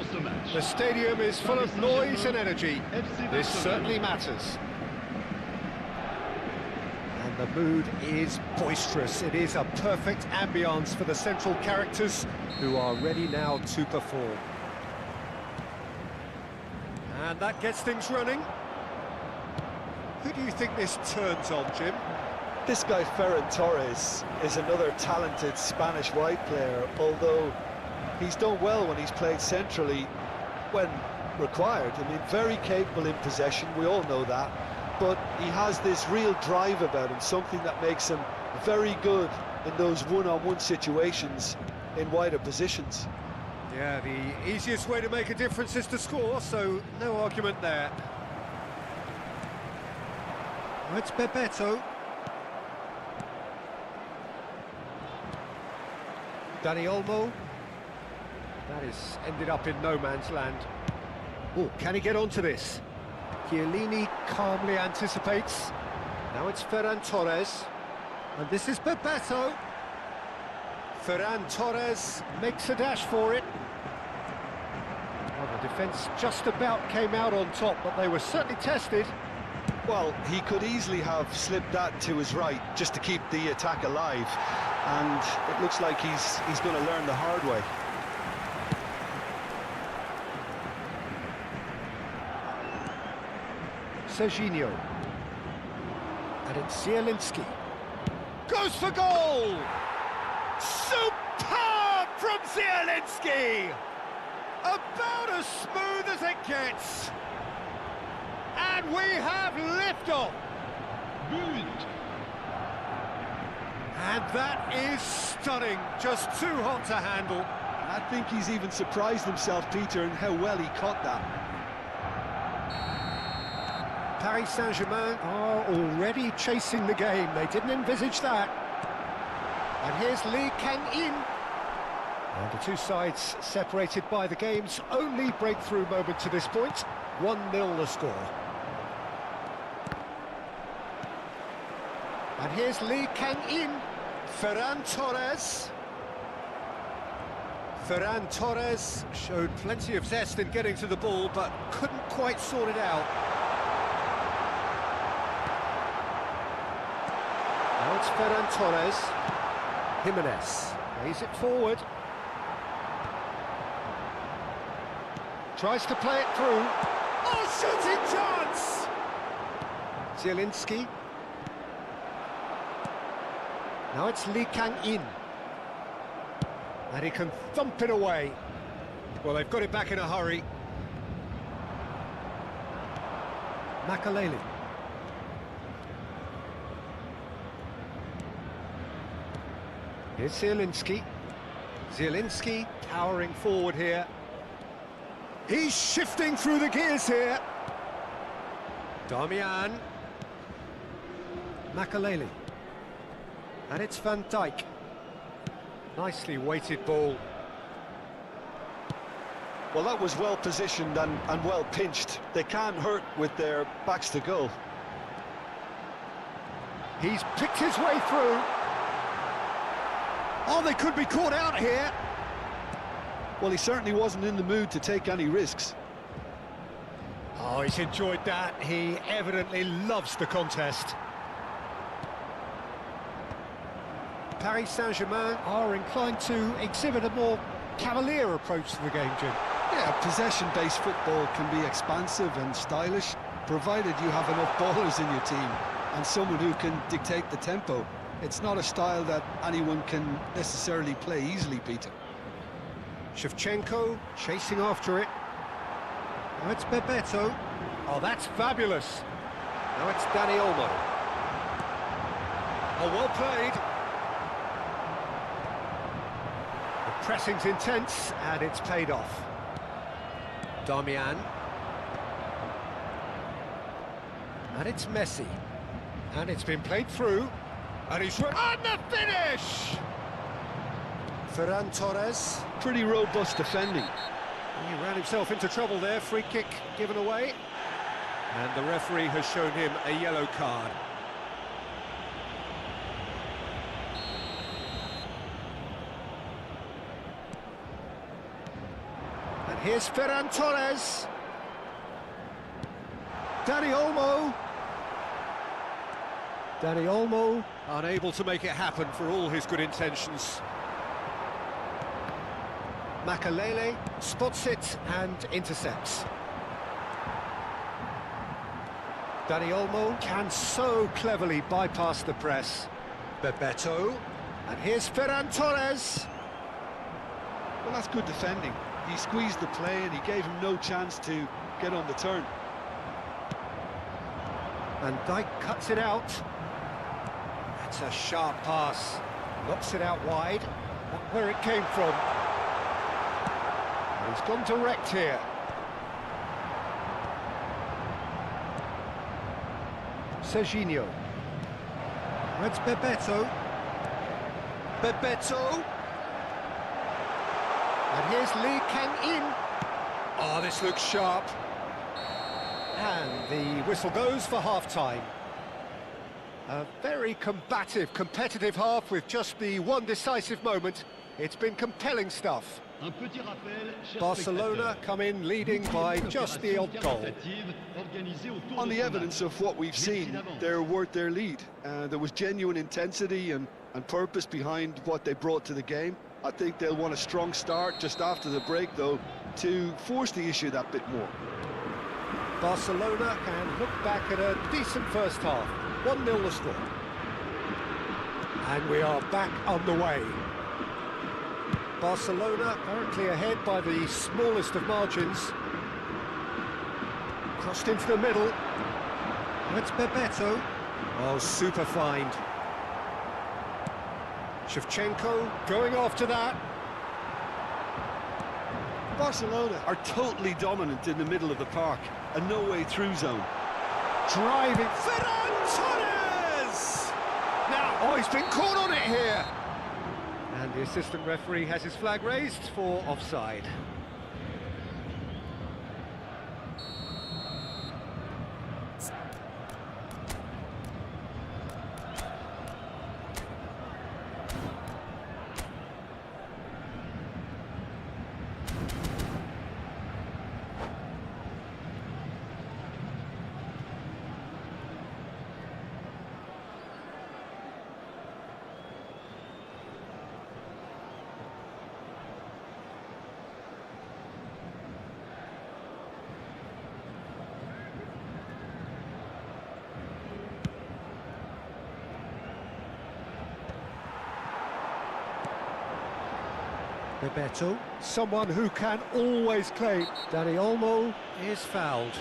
The stadium is full of noise and energy. This certainly matters. And the mood is boisterous. It is a perfect ambience for the central characters, who are ready now to perform. And that gets things running. Who do you think this turns on, Jim? This guy Ferran Torres is another talented Spanish wide player, although he's done well when he's played centrally when required. I mean, very capable in possession, we all know that, but he has this real drive about him, something that makes him very good in those one-on-one situations in wider positions. Yeah, the easiest way to make a difference is to score, so no argument there. Oh, it's Bebeto. Dani Olmo. That is ended up in no man's land. Oh, can he get onto this? Chiellini calmly anticipates. Now it's Ferran Torres. And this is Bebeto. Ferran Torres makes a dash for it. Well, the defence just about came out on top, but they were certainly tested. Well, he could easily have slipped that to his right just to keep the attack alive, and it looks like he's going to learn the hard way. Serginho. And it's Zielinski. Goes for goal! Superb from Zielinski! About as smooth as it gets. And we have liftoff. And that is stunning, just too hot to handle. I think he's even surprised himself, Peter, in how well he caught that. Paris Saint-Germain are already chasing the game. They didn't envisage that. And here's Lee Kang-in. And the two sides separated by the game's only breakthrough moment to this point. 1-0 the score. And here's Lee Kang-in. Ferran Torres. Ferran Torres showed plenty of zest in getting to the ball, but couldn't quite sort it out. Now it's Ferran Torres. Jimenez lays it forward. Tries to play it through. Oh, shooting chance! Zielinski. Now it's Lee Kang-in. And he can thump it away. Well, they've got it back in a hurry. Makaleli. Here's Zielinski. Zielinski powering forward here. He's shifting through the gears here. Darmian. Makaleli. And it's Van Dijk. Nicely weighted ball. Well, that was well positioned and well pinched. They can't hurt with their backs to goal. He's picked his way through. Oh, they could be caught out here. Well, he certainly wasn't in the mood to take any risks. Oh, he's enjoyed that. He evidently loves the contest. Paris Saint-Germain are inclined to exhibit a more cavalier approach to the game, Jim. Yeah, possession-based football can be expansive and stylish, provided you have enough ballers in your team and someone who can dictate the tempo. It's not a style that anyone can necessarily play easily, Peter. Shevchenko chasing after it. Now it's Bebeto. Oh, that's fabulous. Now it's Dani Olmo. Oh, well played. The pressing's intense, and it's paid off. Darmian. And it's Messi. And it's been played through. And he's on the finish! Ferran Torres. Pretty robust defending. He ran himself into trouble there, free kick given away. And the referee has shown him a yellow card. Here's Ferran Torres. Dani Olmo. Dani Olmo, unable to make it happen for all his good intentions. Makalele spots it and intercepts. Dani Olmo can so cleverly bypass the press. Bebeto, and here's Ferran Torres. Well, that's good defending. He squeezed the play and he gave him no chance to get on the turn. And Dijk cuts it out. That's a sharp pass. Knocks it out wide. Not where it came from. And he's gone direct here. Serginho. That's Bebeto. Bebeto. And here's Lee Kang-in. Oh, this looks sharp. And the whistle goes for half-time. A very combative, competitive half with just the one decisive moment. It's been compelling stuff. Barcelona come in leading by just the odd goal. On the evidence of what we've seen, they're worth their lead. There was genuine intensity and purpose behind what they brought to the game. I think they'll want a strong start just after the break, though, to force the issue that bit more. Barcelona can look back at a decent first half. 1-0 the score. And we are back on the way. Barcelona currently ahead by the smallest of margins. Crossed into the middle. That's Bebeto. Oh, super find. Shevchenko going after that. Barcelona are totally dominant in the middle of the park. A no-way through zone. Driving. Ferran Torres! Now, oh, he's been caught on it here. And the assistant referee has his flag raised for offside. Bebeto, someone who can always claim. Dani Olmo is fouled.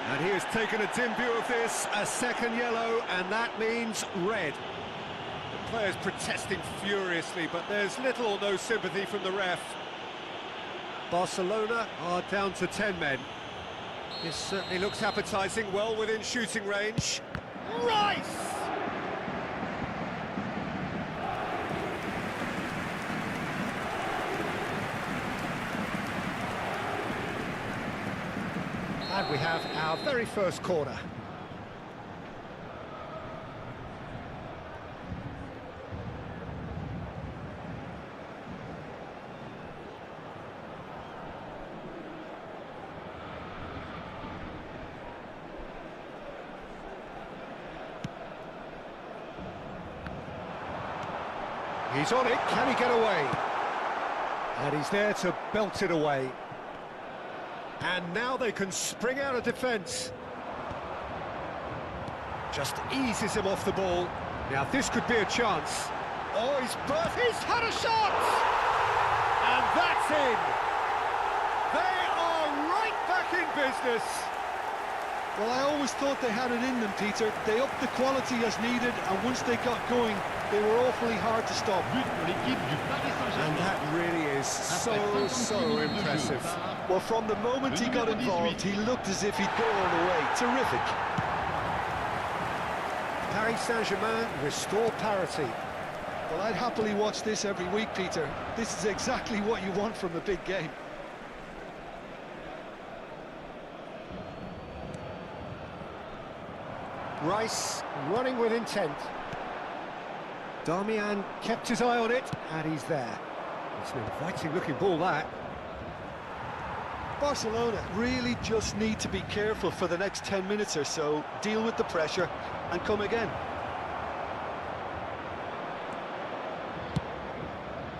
And he has taken a dim view of this, a second yellow, and that means red. The players protesting furiously, but there's little or no sympathy from the ref. Barcelona are down to 10 men. This certainly looks appetising, well within shooting range. Rice! And we have our very first corner. He's on it, can he get away? And he's there to belt it away. And now they can spring out of defence. Just eases him off the ball. Now this could be a chance. Oh, he's had a shot! And that's in! They are right back in business. Well, I always thought they had it in them, Peter. They upped the quality as needed, and once they got going, they were awfully hard to stop. And that really is so impressive. Well, from the moment he got involved, he looked as if he'd go all the way. Terrific. Paris Saint-Germain restore parity. Well, I'd happily watch this every week, Peter. This is exactly what you want from a big game. Rice running with intent. Darmian kept his eye on it, and he's there. It's an inviting looking ball, that. Barcelona really just need to be careful for the next 10 minutes or so, deal with the pressure and come again.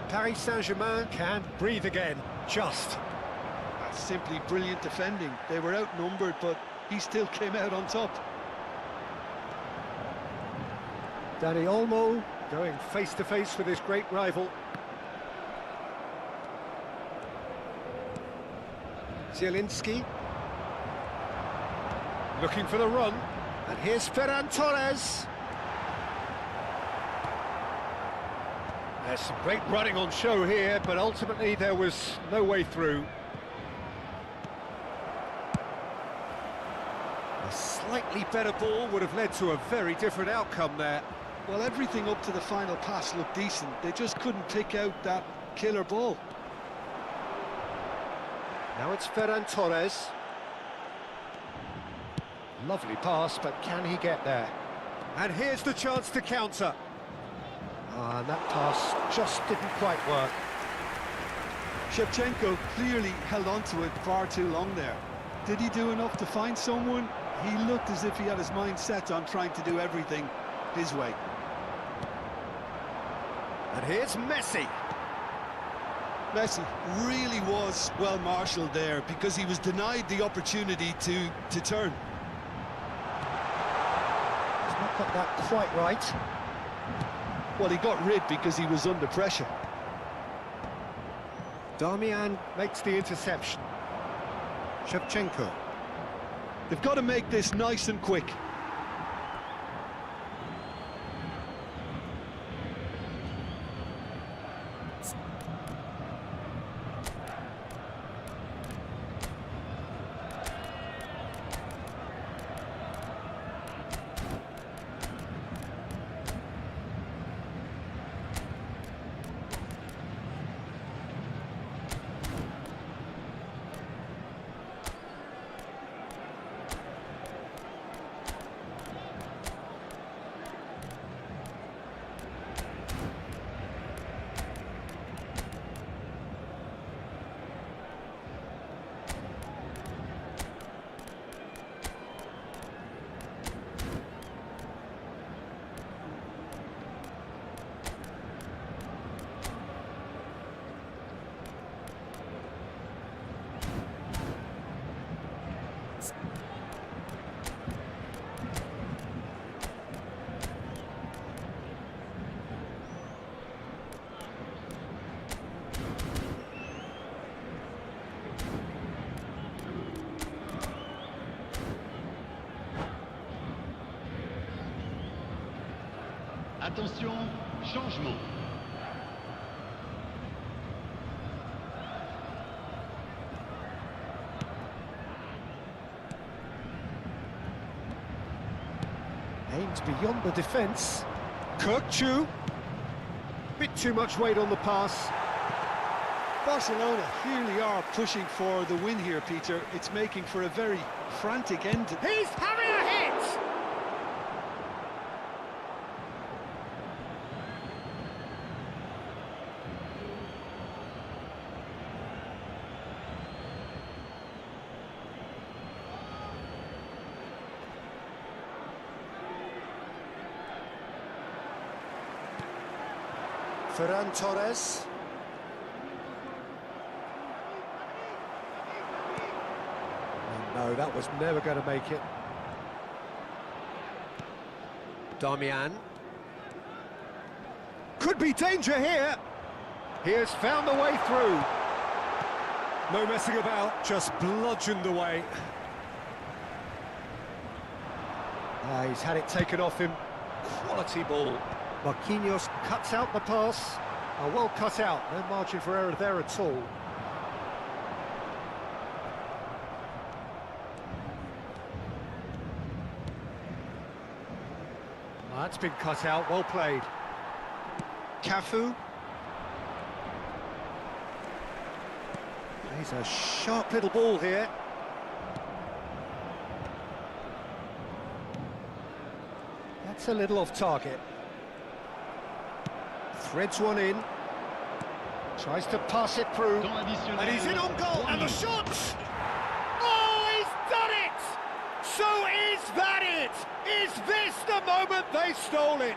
Paris Saint-Germain can breathe again, just. That's simply brilliant defending. They were outnumbered, but he still came out on top. Dani Olmo going face-to-face with his great rival. Zielinski. Looking for the run. And here's Ferran Torres. There's some great running on show here, but ultimately there was no way through. A slightly better ball would have led to a very different outcome there. Well, everything up to the final pass looked decent. They just couldn't pick out that killer ball. Now it's Ferran Torres. Lovely pass, but can he get there? And here's the chance to counter. And that pass just didn't quite work. Shevchenko clearly held on to it far too long there. Did he do enough to find someone? He looked as if he had his mind set on trying to do everything his way. And here's Messi. Messi really was well marshalled there because he was denied the opportunity to turn. He's not got that quite right. Well, he got rid because he was under pressure. Darmian makes the interception. Shevchenko. They've got to make this nice and quick. Attention, changement. Aims beyond the defence. Kirkchu. Bit too much weight on the pass. Barcelona really are pushing for the win here, Peter. It's making for a very frantic end. He's having a hit! Ferran Torres. Oh, no, that was never going to make it. Darmian. Could be danger here. He has found the way through. No messing about, just bludgeoned away. He's had it taken off him. Quality ball. Marquinhos cuts out the pass. Well cut out, no margin for error there at all. That's been cut out, well played. Cafu. He's a sharp little ball here. That's a little off target. Threads one in. Tries to pass it through, and he's in on goal, and the shot! Oh, he's done it! So is that it? Is this the moment they stole it?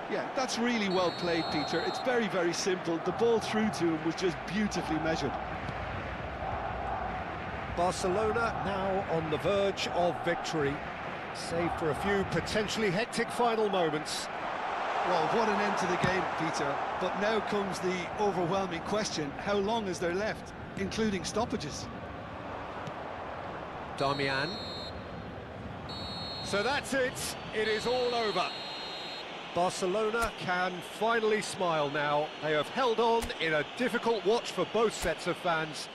Yeah, that's really well played, Peter. It's very, very simple. The ball through to him was just beautifully measured. Barcelona now on the verge of victory, save for a few potentially hectic final moments. Well, what an end to the game, Peter. But now comes the overwhelming question: how long is there left, including stoppages? Damian. So that's it. It is all over. Barcelona can finally smile now. They have held on in a difficult watch for both sets of fans.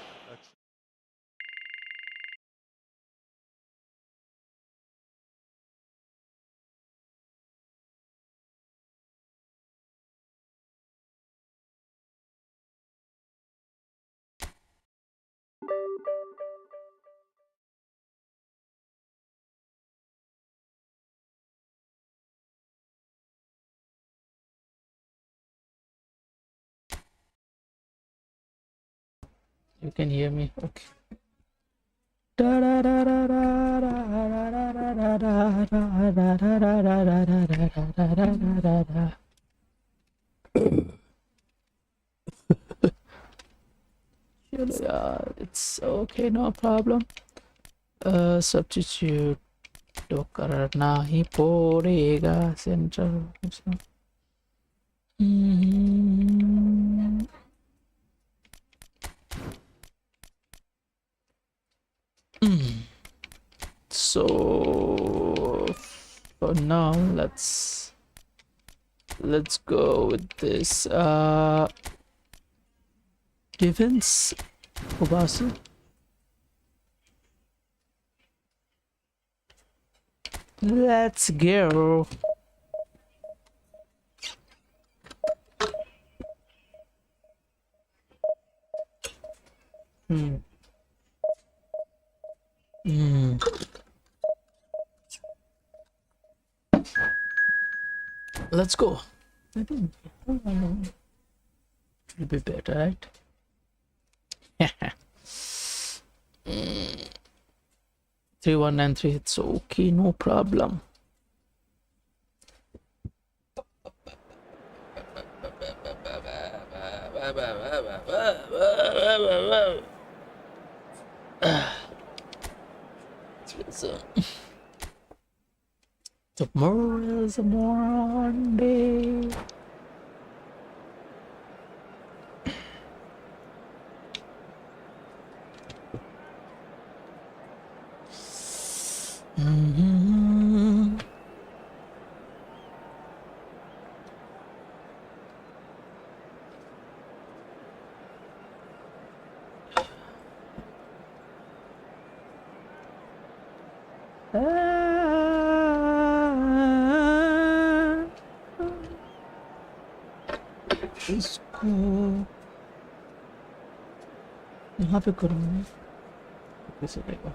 You can hear me, okay. Yeah, it's okay, no problem. Substitute तो करना ही पड़ेगा centre. So for now, let's go with this defense for Barca. Let's go. Let's go. I think it'll be better, right? 3-1-9-3, it's okay, no problem. Tomorrow is a Monday. इसको यहाँ पे करूँगा कैसे रहेगा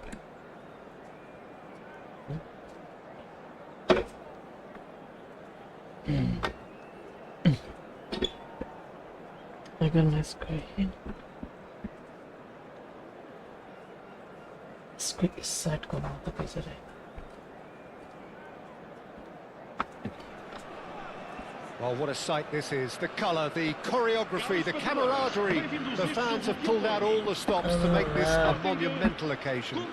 अगर मैं इसको इस साइड को ना तो कैसे रहेगा. Well, what a sight this is. The colour, the choreography, the camaraderie. The fans have pulled out all the stops to make this a monumental occasion.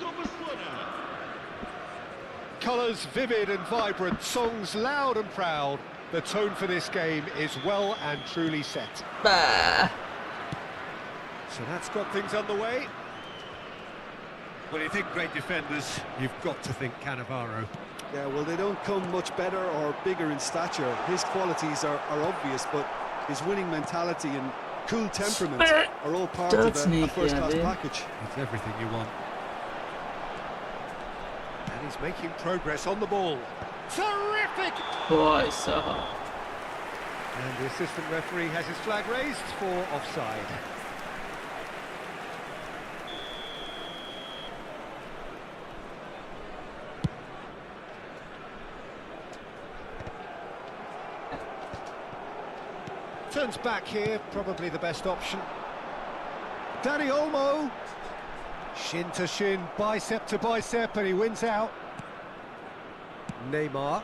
Colours vivid and vibrant, songs loud and proud. The tone for this game is well and truly set. Bah. So that's got things underway. When you think great defenders, you've got to think Cannavaro. Yeah, well, they don't come much better or bigger in stature. His qualities are obvious, but his winning mentality and cool temperament are all part of a first-class package. It's everything you want. And he's making progress on the ball. Terrific! Boy, And the assistant referee has his flag raised for offside. Turns back here, probably the best option. Dani Olmo. Shin to shin, bicep to bicep, and he wins out. Neymar.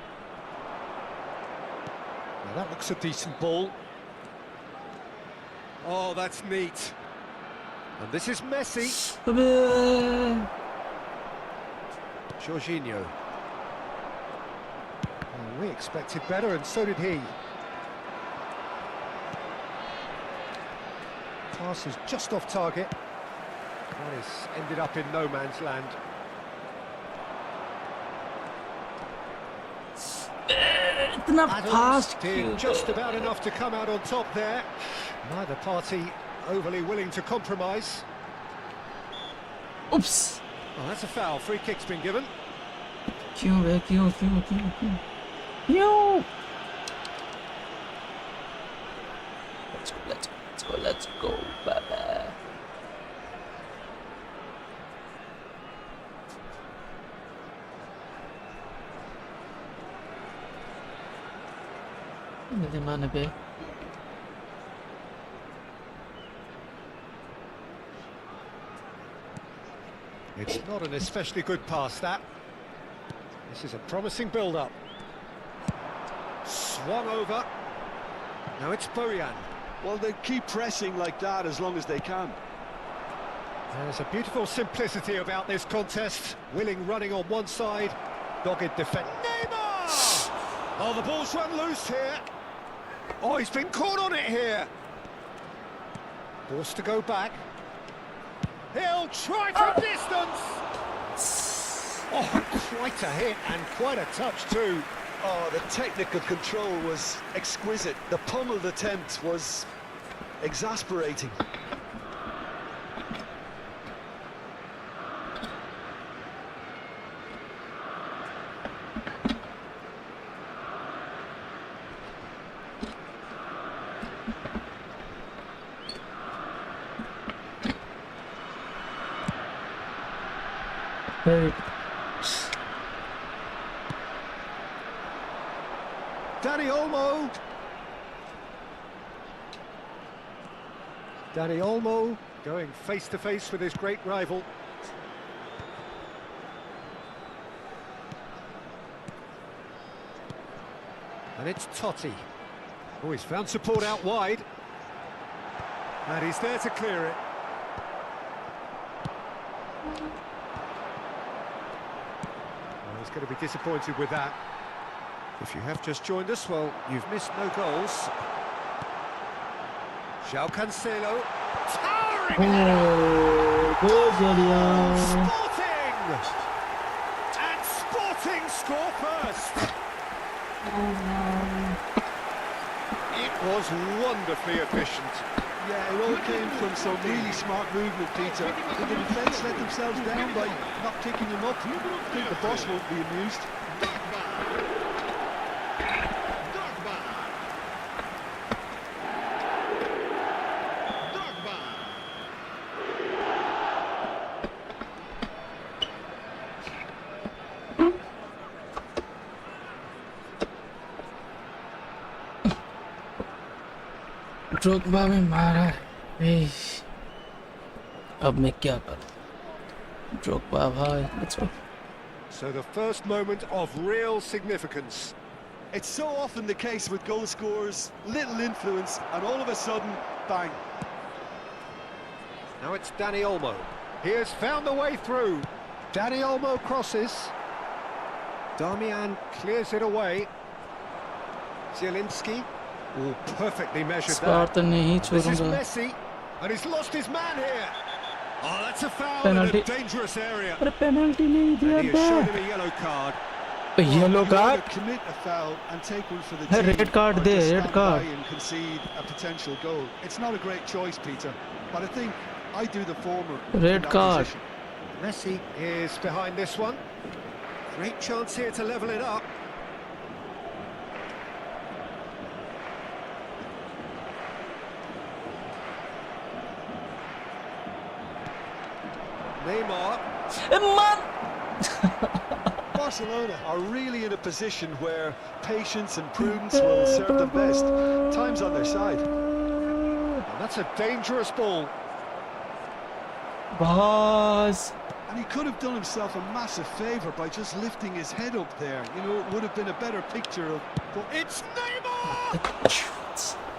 Now that looks a decent ball. Oh, that's neat. And this is Messi. Jorginho. Well, we expected better, and so did he. Pass is just off target. That is ended up in no man's land. इतना Adams fast did just about enough to come out on top there. Neither party overly willing to compromise. Oops. Oh, that's a foul. Free kick's been given. क्यों बे क्यों क्यों क्यों क्यों क्यों let's go baby. Hindi mana be. It's not an especially good pass, that. This is a promising build-up. Swung over. Now it's Bojan. Well, they keep pressing like that as long as they can. There's a beautiful simplicity about this contest. Willing running on one side, dogged defence. Neymar! Oh, the ball's run loose here. Oh, he's been caught on it here. Forced to go back. He'll try from distance. Oh, quite a hit and quite a touch too. Oh, the technical control was exquisite. The pummeled attempt was exasperating. Hey. Dani Olmo. Dani Olmo going face to face with his great rival. And it's Totti. Oh, he's found support out wide. And he's there to clear it. Well, he's going to be disappointed with that. If you have just joined us, well, you've missed no goals. João Cancelo. Towering header! Sporting! And Sporting score first! It was wonderfully efficient. Yeah, it all came from some really smart movement, Peter. Did the defence let themselves down by not kicking them up? I think the boss won't be amused. Drogba में मारा है अब मैं क्या करूं Drogba भाई let's go. So the first moment of real significance. It's so often the case with goal scorers, little influence, and all of a sudden, bang. Now it's Dani Olmo. He has found the way through. Dani Olmo crosses. Darmian clears it away. Zielinski. Oh, perfectly measured that. This is Messi, and he's lost his man here. Oh, that's a foul Penalty. in a dangerous area. अरे penalty नहीं दिया And he has shown him a yellow card. yellow card Commit a foul and take one for the Hey, team. red card or there, just red stand card. by and concede a potential goal. It's not a great choice, Peter, but I think I do the former. Red in that card. position. Messi is behind this one. Great chance here to level it up. Neymar. Barcelona are really in a position where patience and prudence will serve them best. Time's on their side. That's a dangerous ball. बस And he could have done himself a massive favour by just lifting his head up there. You know, it would have been a better picture of... It's Neymar!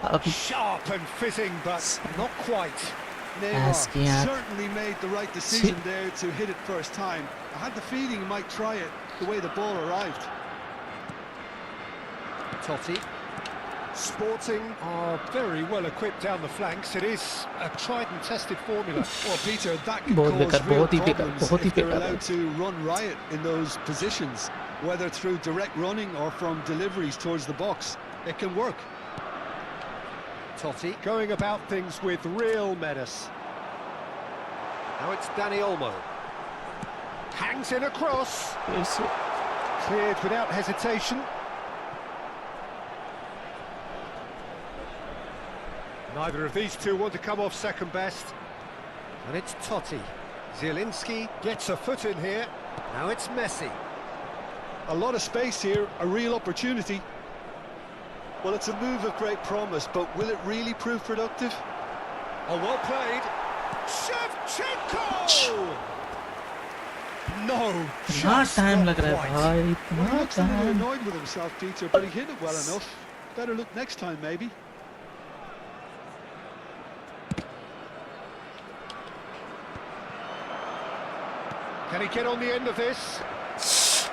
अभी Sharp and fizzing, but not quite. Ask Neymar yeah. certainly made the right decision there to hit it first time. I had the feeling he might try it the way the ball arrived. Totti. Sporting are very well equipped down the flanks. It is a tried and tested formula. Well, Peter, that could बहुत cause बेकार, real बहुत ही बेकार, problems बहुत ही if they're बेकार। allowed to run riot in those positions, whether through direct running or from deliveries towards the box. It can work. Totti going about things with real menace. Now it's Dani Olmo. Hangs in a cross. Yes. Cleared without hesitation. Neither of these two want to come off second best. And it's Totti. Zielinski gets a foot in here. Now it's Messi. A lot of space here, a real opportunity. Well, it's a move of great promise, but will it really prove productive? Oh, well played. Shevchenko! No, इतना just time not लग रहा है quite. भाई, Well, he इतना looks a little time. annoyed with himself, Peter, but he hit it well enough. Better look next time, maybe. Can he get on the end of this?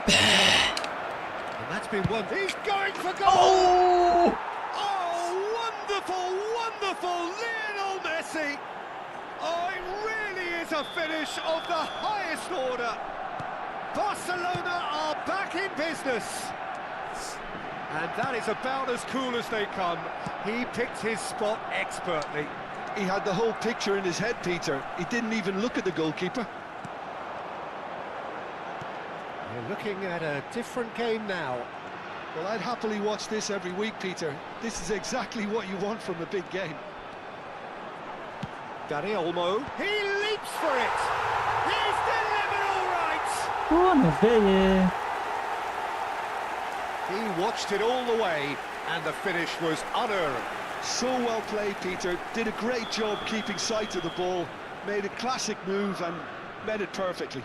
And that's been one. He's going for goal! Oh! Oh, wonderful, wonderful Lionel Messi! Oh, it really is a finish of the highest order. Barcelona are back in business. And that is about as cool as they come. He picked his spot expertly. He had the whole picture in his head, Peter. He didn't even look at the goalkeeper. We're looking at a different game now. Well, I'd happily watch this every week, Peter. This is exactly what you want from a big game. Dani Olmo. He leaps for it. He's delivered all right. कौन है ये? He watched it all the way, and the finish was unearned. So well played, Peter. Did a great job keeping sight of the ball. Made a classic move and met it perfectly.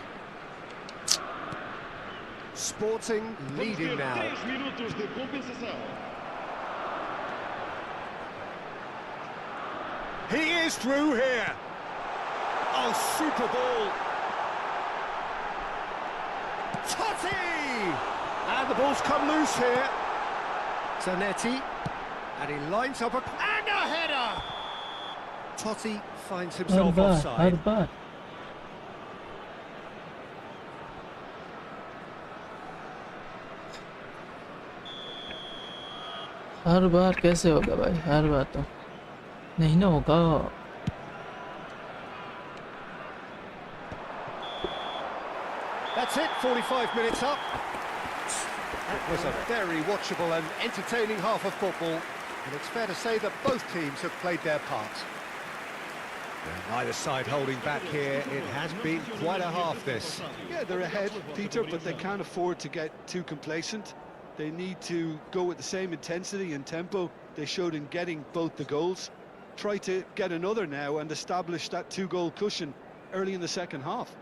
Sporting leading now. minutos de compensação. He is through here. Oh, super ball. Totti! And the ball's come loose here. Zanetti. And he lines up and a header! Totti finds her himself bar, offside. हर बार। हर बार कैसे होगा भाई, हर बार तो नहीं ना होगा। That's it, 45 minutes up. That was a very watchable and entertaining half of football, and it's fair to say that both teams have played their part. And neither side holding back here. It has been quite a half, this. Yeah, they're ahead, Peter, but they can't afford to get too complacent. They need to go with the same intensity and tempo they showed in getting both the goals. Try to get another now and establish that two-goal cushion early in the second half.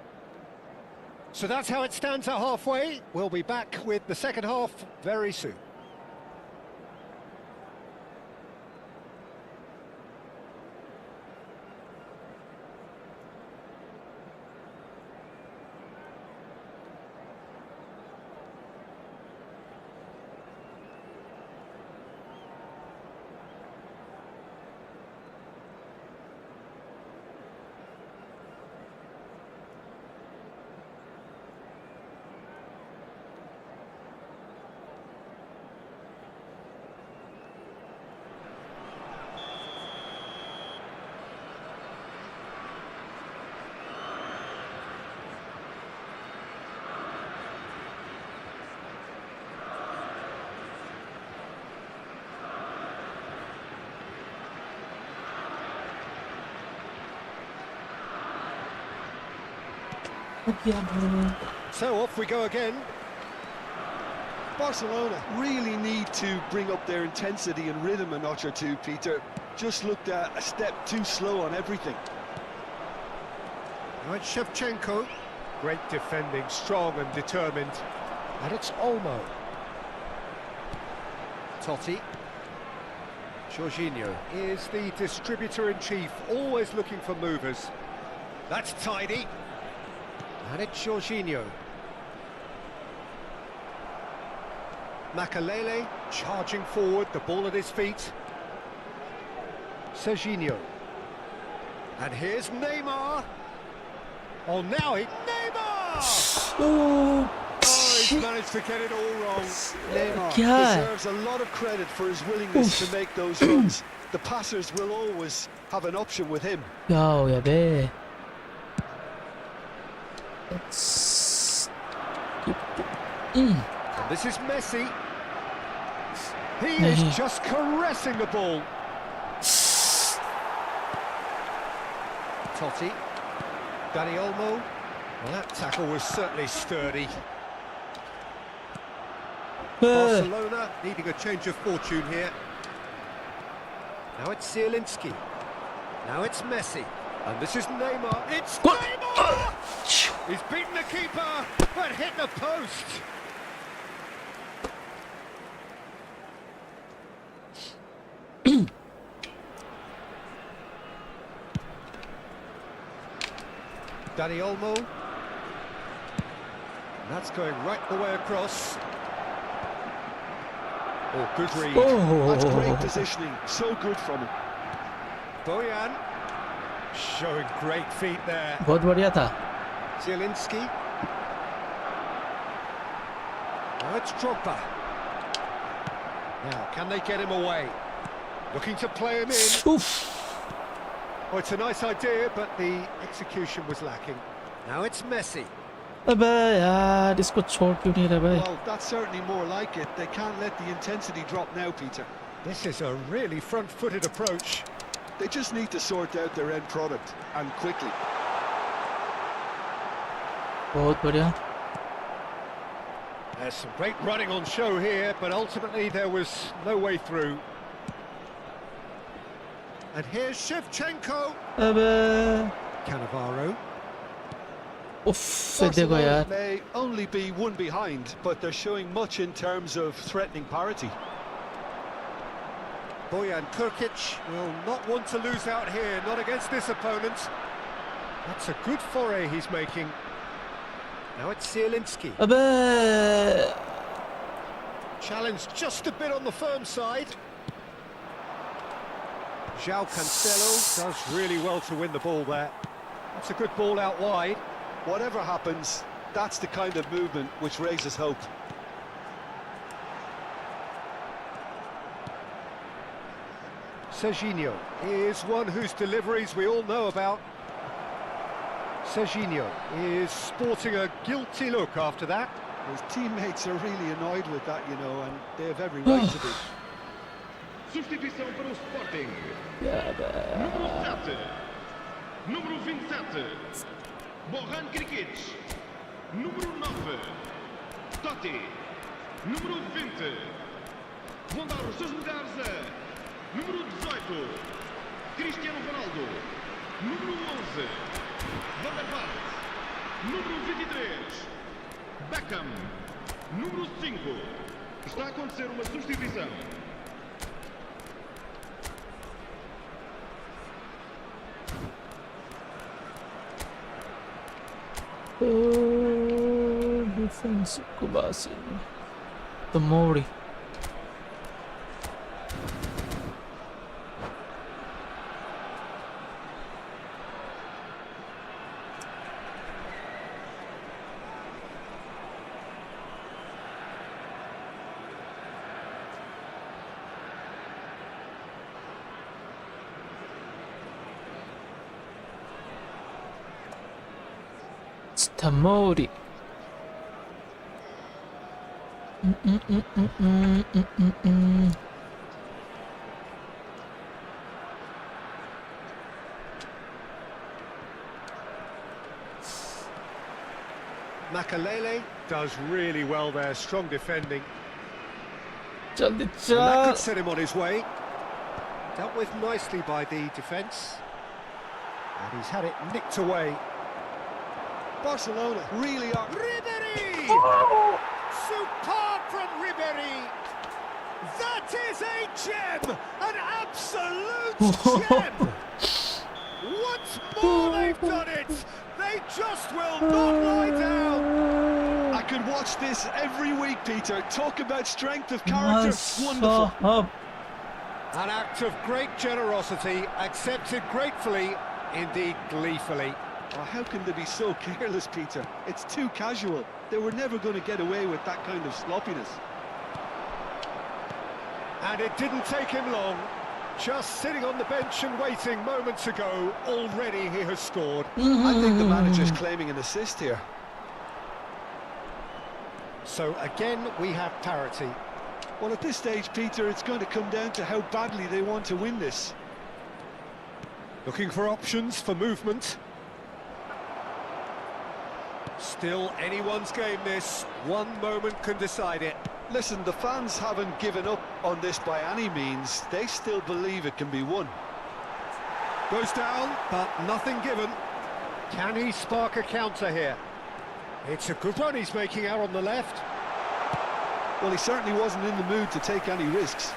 So that's how it stands at halfway. We'll be back with the second half very soon. So off we go again. Barcelona really need to bring up their intensity and rhythm a notch or two, Peter. Just looked a step too slow on everything. Now it's Shevchenko. Great defending, strong and determined. And it's Olmo. Totti. Jorginho is the distributor-in-chief, always looking for movers. That's tidy. And it's Jorginho. Makalele charging forward, the ball at his feet. Serginho. And here's Neymar. Oh, now Neymar! Oh, Oh, he's managed to get it all wrong. Neymar God. deserves a lot of credit for his willingness to make those runs. The passers will always have an option with him. 야, 야, 배. It's... And this is Messi. He is just caressing the ball. Totti. Dani Olmo. Well, that tackle was certainly sturdy. Barcelona needing a change of fortune here. Now it's Zielinski. Now it's Messi. And this is Neymar. It's Neymar! He's beaten the keeper, but hit the post. Dani Olmo. That's going right the way across. Oh, good read. That's great positioning. So good from him. Bojan. Showing great feet there. बहुत बढ़िया था. Zielinski. Now it's Drogba. Now, can they get him away? Looking to play him in. Oof. Oh, it's a nice idea, but the execution was lacking. Now it's Messi. अबे यार इसको छोड़ क्यों नहीं रहा भाई? Well, that's certainly more like it. They can't let the intensity drop now, Peter. This is a really front-footed approach. They just need to sort out their end product, and quickly. बहुत बढ़िया. There's some great running on show here, but ultimately there was no way through. And here's Shevchenko. अबे. Cannavaro. उफ, देखो Barcelona यार. may only be one behind, but they're showing much in terms of threatening parity. Bojan Krkic will not want to lose out here, not against this opponent. That's a good foray he's making. Now it's Zielinski. अबे. Challenged just a bit on the firm side. João Cancelo does really well to win the ball there. That's a good ball out wide. Whatever happens, that's the kind of movement which raises hope. Serginho is one whose deliveries we all know about. Serginho is sporting a guilty look after that. His teammates are really annoyed with that, you know, and they have every right to be. Substituição para o Sporting. Ya be. Número 7. Número 27. Bojan Krkic. Número 9. Totti. Número 20. Vão dar os seus lugares a número 18. Cristiano Ronaldo. Número 11. Van der Vaart. Número 23. Beckham. Número 5. Está a acontecer uma substituição. Oh, defense को बस. The Mori. Tamori. Makalele does really well there, strong defending. जल्दी And that चल could set him on his way. Dealt with nicely by the defence. And he's had it nicked away. Barcelona really are... Ribéry! Superb from Ribéry! That is a gem! An absolute gem! Once more they've done it! They just will not lie down! I could watch this every week, Peter. Talk about strength of character. Wonderful. Up. An act of great generosity, accepted gratefully, indeed gleefully. Oh, how can they be so careless, Peter? It's too casual. They were never going to get away with that kind of sloppiness. And it didn't take him long. Just sitting on the bench and waiting moments ago, already he has scored. I think the manager's claiming an assist here. So again, we have parity. Well, at this stage, Peter, it's going to come down to how badly they want to win this. Looking for options for movement. Still anyone's game this. One moment can decide it. Listen, the fans haven't given up on this by any means. They still believe it can be won. Goes down, but nothing given. Can he spark a counter here? It's a good run he's making out on the left. Well, he certainly wasn't in the mood to take any risks.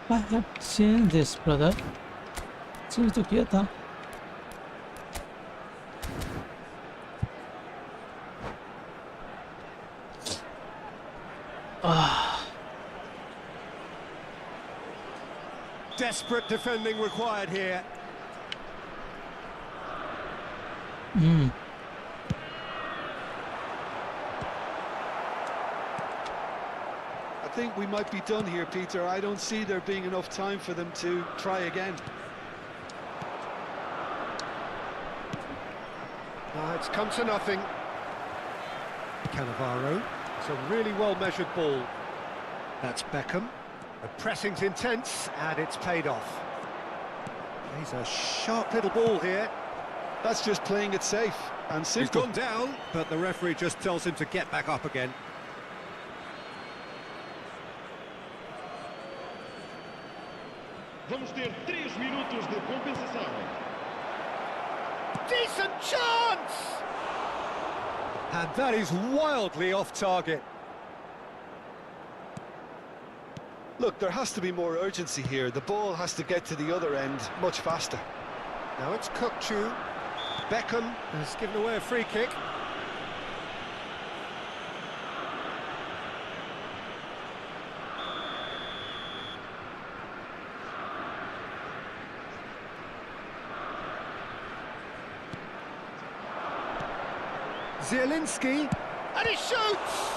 I have changed this, brother. Change तो किया था. Desperate defending required here. I think we might be done here, Peter. I don't see there being enough time for them to try again. It's come to nothing. Cannavaro. It's a really well-measured ball. That's Beckham. The pressing's intense, and it's paid off. He's a sharp little ball here. That's just playing it safe and He's simple. gone down, but the referee just tells him to get back up again. Vamos ter 3 minutos de compensação. Decent chance! And that is wildly off target. Look, there has to be more urgency here. The ball has to get to the other end much faster. Now it's Kukçu. Beckham has given away a free kick. Zielinski, and he shoots!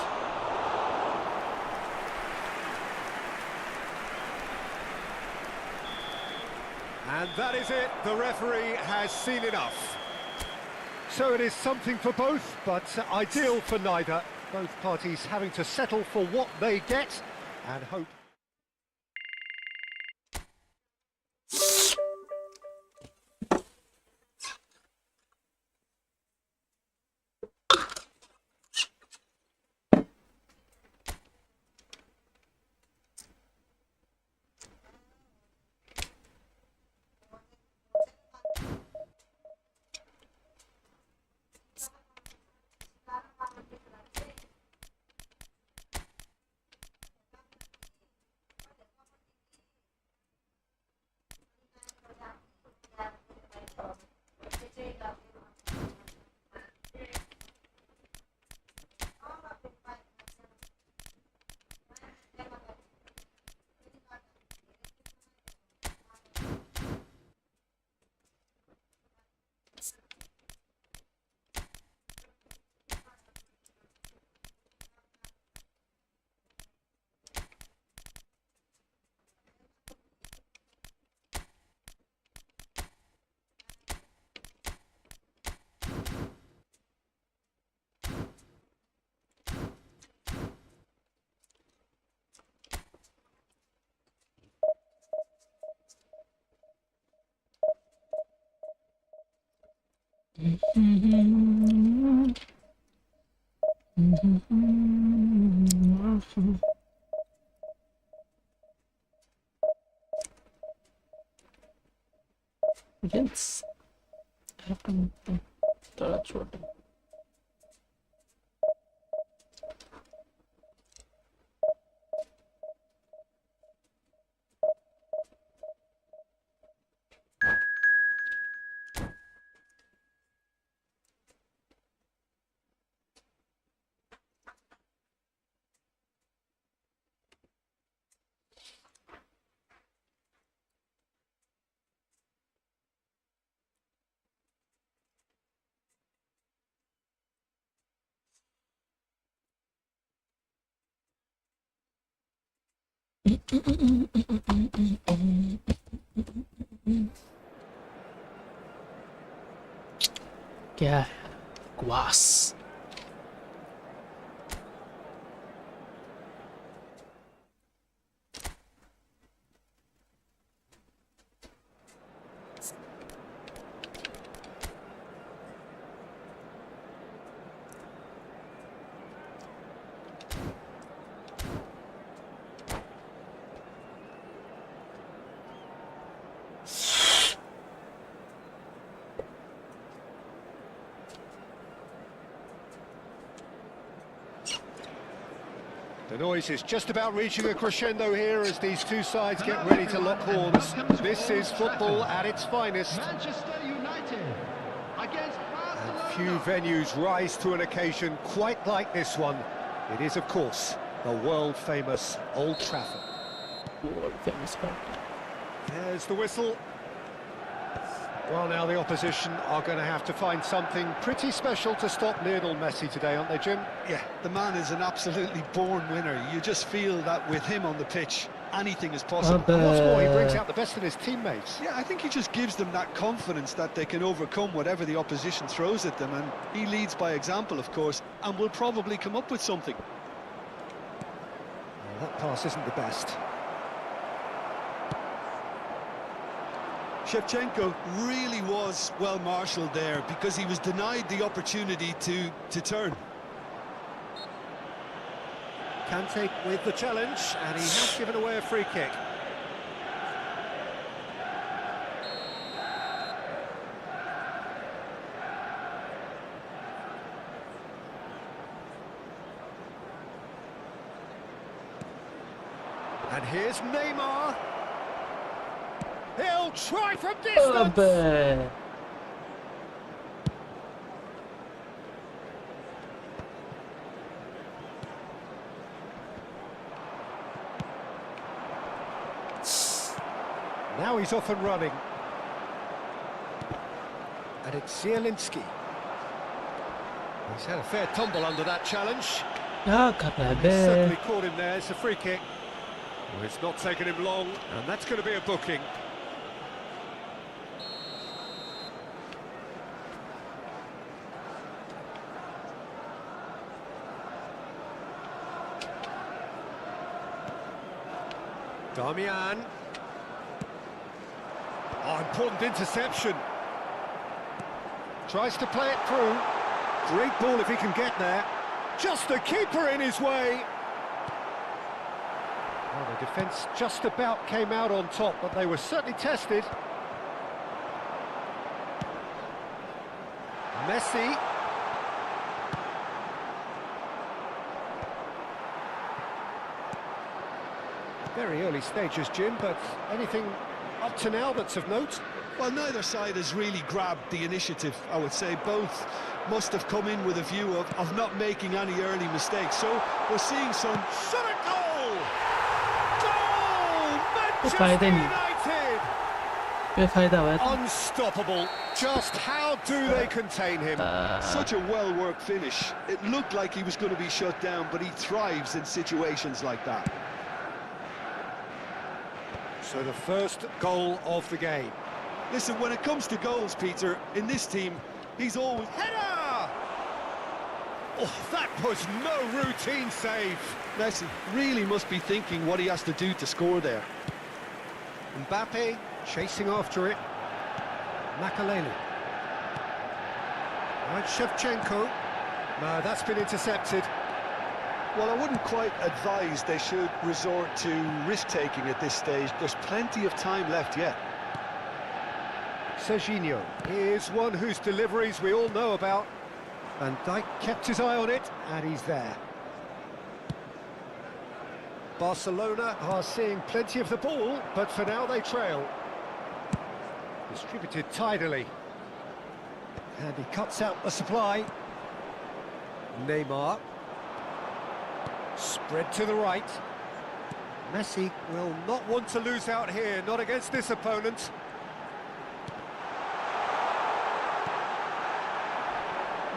And that is it, the referee has seen enough. So it is something for both, but ideal for neither. Both parties having to settle for what they get and hope. Więc teraz człowiek. Quer guas. The noise is just about reaching a crescendo here as these two sides get ready to lock horns. This is football at its finest. Manchester United against And Barcelona. few venues rise to an occasion quite like this one. It is, of course, the world-famous Old Trafford. There's the whistle. Well, now the opposition are going to have to find something pretty special to stop Lionel Messi today, aren't they, Jim? Yeah, the man is an absolutely born winner. You just feel that with him on the pitch, anything is possible. And what's more, he brings out the best in his teammates. Yeah, I think he just gives them that confidence that they can overcome whatever the opposition throws at them, and he leads by example, of course, and will probably come up with something. Well, that pass isn't the best. Shevchenko really was well marshalled there because he was denied the opportunity to turn. Kante with the challenge, and he has given away a free kick. And here's Neymar. He'll try from distance. Obe. Now he's off and running. And it's Zielinski. He's had a fair tumble under that challenge. Ya He's certainly KPB. caught him there. It's a free kick. Well, it's not taken him long, and that's going to be a booking. Damian. Oh, important interception. Tries to play it through. Great ball if he can get there. Just the keeper in his way. Well, the defence just about came out on top, but they were certainly tested. Messi. Very early stages, Jim, but anything up to now that's of note? Well, neither side has really grabbed the initiative, I would say. Both must have come in with a view of not making any early mistakes. So we're seeing some... Shot a goal! Goal! Manchester फायदे नहीं। United! बेफायदा हुआ था। Unstoppable. Just how do they contain him? Such a well-worked finish. It looked like he was going to be shut down, but he thrives in situations like that. So the first goal of the game. Listen, when it comes to goals, Peter, in this team, he's always... Header! Oh, that was no routine save. Messi really must be thinking what he has to do to score there. Mbappe chasing after it. Makaleli. Right, Shevchenko. No, that's been intercepted. Well, I wouldn't quite advise they should resort to risk-taking at this stage. There's plenty of time left yet. Serginho is one whose deliveries we all know about. Van Dijk kept his eye on it, and he's there. Barcelona are seeing plenty of the ball, but for now they trail. Distributed tidily. And he cuts out the supply. Neymar. Spread to the right. Messi will not want to lose out here, not against this opponent.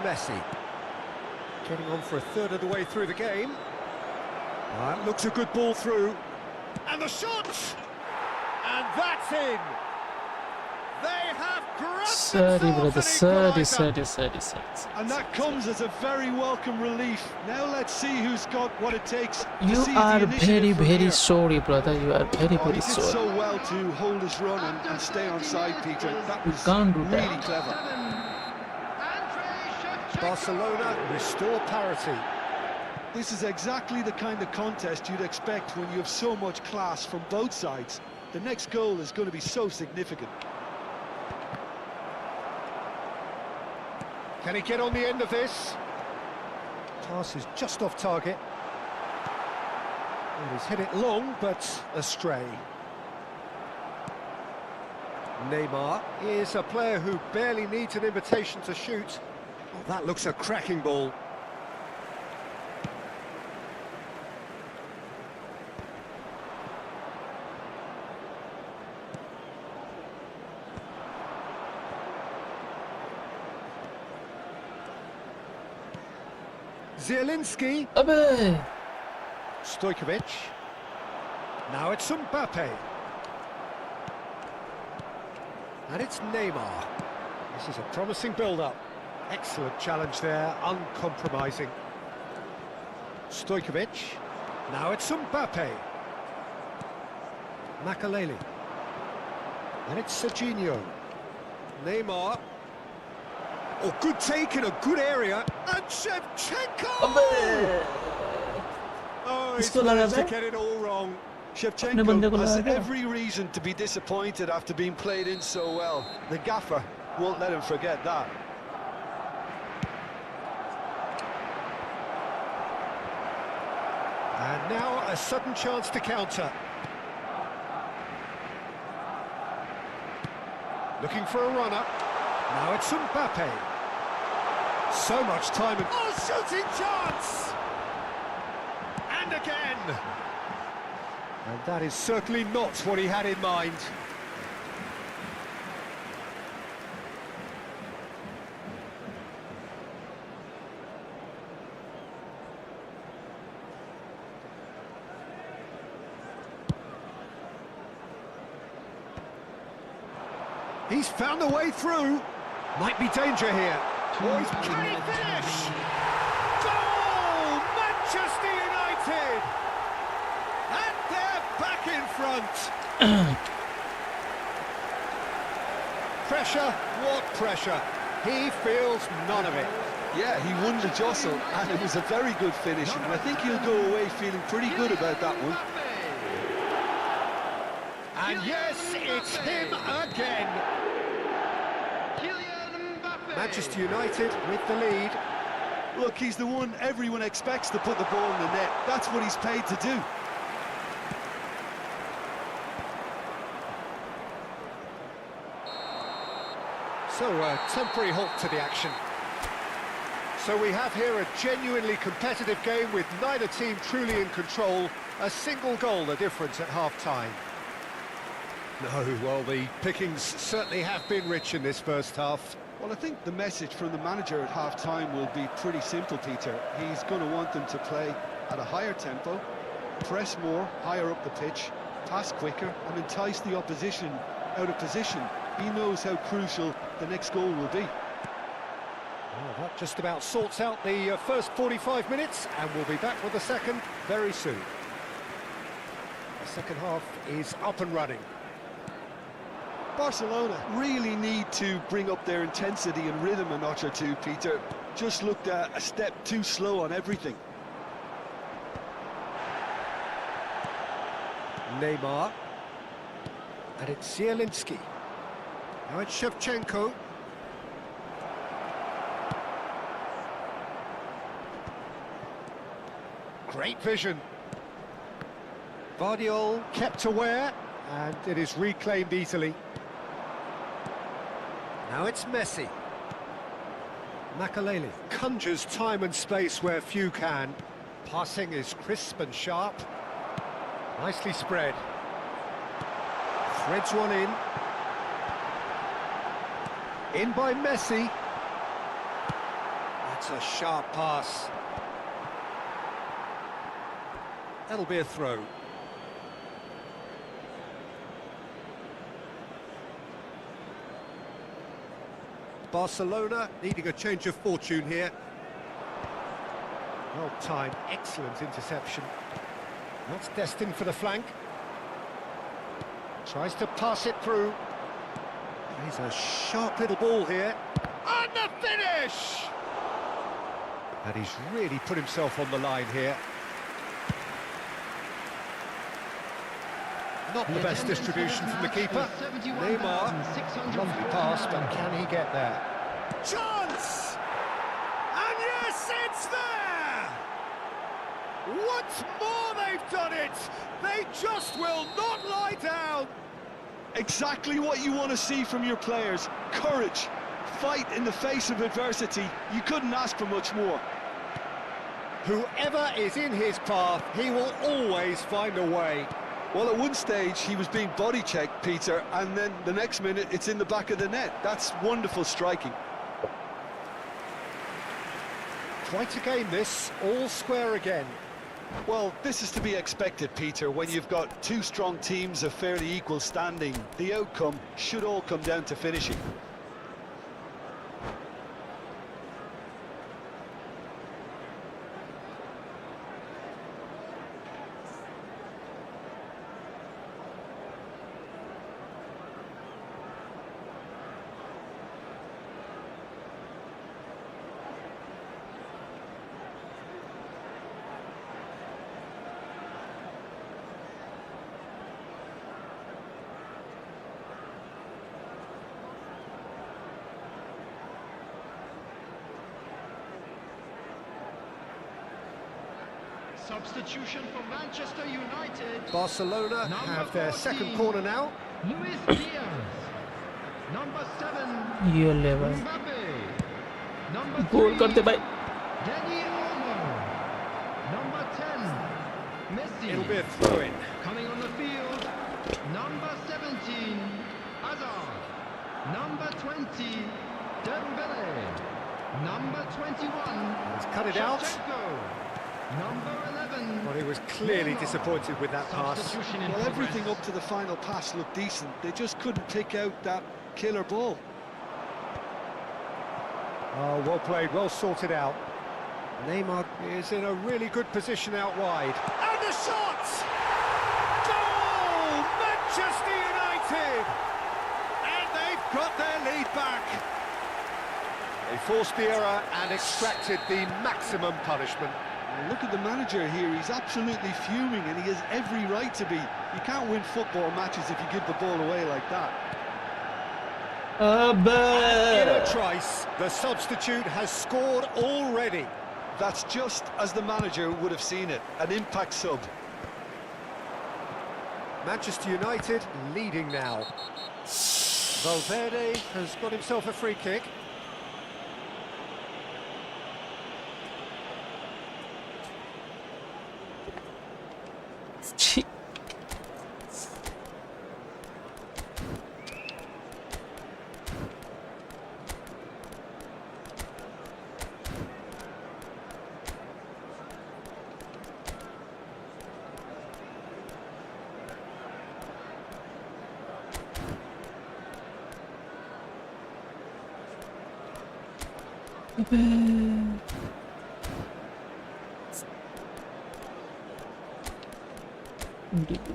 Messi. Getting on for a third of the way through the game. That looks a good ball through. And the shot! And that's in! They have grabbed Sorry, brother. themselves an Sorry. equaliser. And that comes as a very welcome relief. Now let's see who's got what it takes to You seize the are initiative from very here. sorry, brother. You are very Oh, he did sorry. so well to hold his run and stay on side, Peter. That You was can't do that. really clever. Barcelona restore parity. This is exactly the kind of contest you'd expect when you have so much class from both sides. The next goal is going to be so significant. Can he get on the end of this? Pass is just off target. And he's hit it long, but astray. Neymar is a player who barely needs an invitation to shoot. Oh, that looks a cracking ball. Zielinski. Abe! Stojkovic. Now it's Mbappe. And it's Neymar. This is a promising build-up. Excellent challenge there, uncompromising. Stojkovic. Now it's Mbappe. Makaleli. And it's Serginho. Neymar. Oh, good take in a good area. And Shevchenko! Abe! Oh, he's Isko managed to lagabe? get it all wrong. Apne bande Shevchenko ko has laga. every reason to be disappointed after being played in so well. The gaffer won't let him forget that. And now a sudden chance to counter. Looking for a runner. Now it's Mbappe. So much time. Oh, shooting chance! And again! And that is certainly not what he had in mind. He's found a way through. Might be danger here. Oh, can he finish? Goal! Manchester United! And they're back in front. Pressure? What pressure? He feels none of it. Yeah, he won the jostle, and it was a very good finish, and I think he'll go away feeling pretty good about that one. And yes, it's him again. Manchester United with the lead. Look, he's the one everyone expects to put the ball in the net. That's what he's paid to do. So a temporary halt to the action. So we have here a genuinely competitive game with neither team truly in control. A single goal the difference at half-time. No, well, the pickings certainly have been rich in this first half. Well, I think the message from the manager at half-time will be pretty simple, Peter. He's going to want them to play at a higher tempo, press more, higher up the pitch, pass quicker, and entice the opposition out of position. He knows how crucial the next goal will be. Well, that just about sorts out the first 45 minutes, and we'll be back with the second very soon. The second half is up and running. Barcelona really need to bring up their intensity and rhythm a notch or two, Peter. Just looked a step too slow on everything. Neymar. And it's Zielinski. Now it's Shevchenko. Great vision. Vardiol kept aware, and it is reclaimed easily. Now it's Messi. Makaleli conjures time and space where few can. Passing is crisp and sharp. Nicely spread. Threads one in. In by Messi. That's a sharp pass. That'll be a throw. Barcelona needing a change of fortune here. Well timed, excellent interception. Not destined for the flank. Tries to pass it through. He's a sharp little ball here. And the finish! And he's really put himself on the line here. Not the best distribution from the keeper. Neymar, lovely pass, but can he get there? Chance! And yes, it's there! Once more they've done it! They just will not lie down! Exactly what you want to see from your players. Courage, fight in the face of adversity. You couldn't ask for much more. Whoever is in his path, he will always find a way. Well, at one stage, he was being body-checked, Peter, and then the next minute, it's in the back of the net. That's wonderful striking. Quite a game, this. All square again. Well, this is to be expected, Peter. When you've got two strong teams of fairly equal standing, the outcome should all come down to finishing. Substitution for Manchester United. Barcelona have their second corner now. Luis Diaz. Number 7. ये ले भाई Mbappe. Number 3. गोल करते भाई Dani Olmo. Number 10. Messi. It'll be a throw-in. Coming on the field. Number 17. Hazard. Number 20. Dembele. Number 21. He's cut it out. Shevchenko. Number 11. Well, he was clearly disappointed with that pass. Substitution in Well, progress. everything up to the final pass looked decent. They just couldn't pick out that killer ball. Oh, well played, well sorted out. Neymar is in a really good position out wide. And the shot! Goal! Manchester United! And they've got their lead back. They forced the error and extracted the maximum punishment. Look at the manager here, he's absolutely fuming and he has every right to be. You can't win football matches if you give the ball away like that. In a trice, the substitute has scored already. That's just as the manager would have seen it, an impact sub. Manchester United leading now. Valverde has got himself a free kick.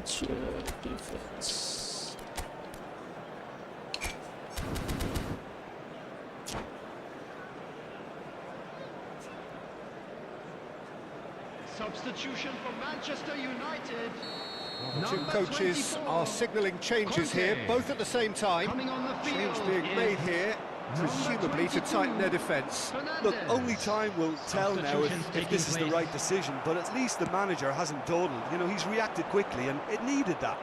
छी defense substitution for Manchester United. The two coaches are signalling changes here, both at the same time. Coming on the field Change being made here, presumably to tighten their defence. Look, only time will tell now if this is the right decision, but at least the manager hasn't dawdled. You know, he's reacted quickly, and it needed that.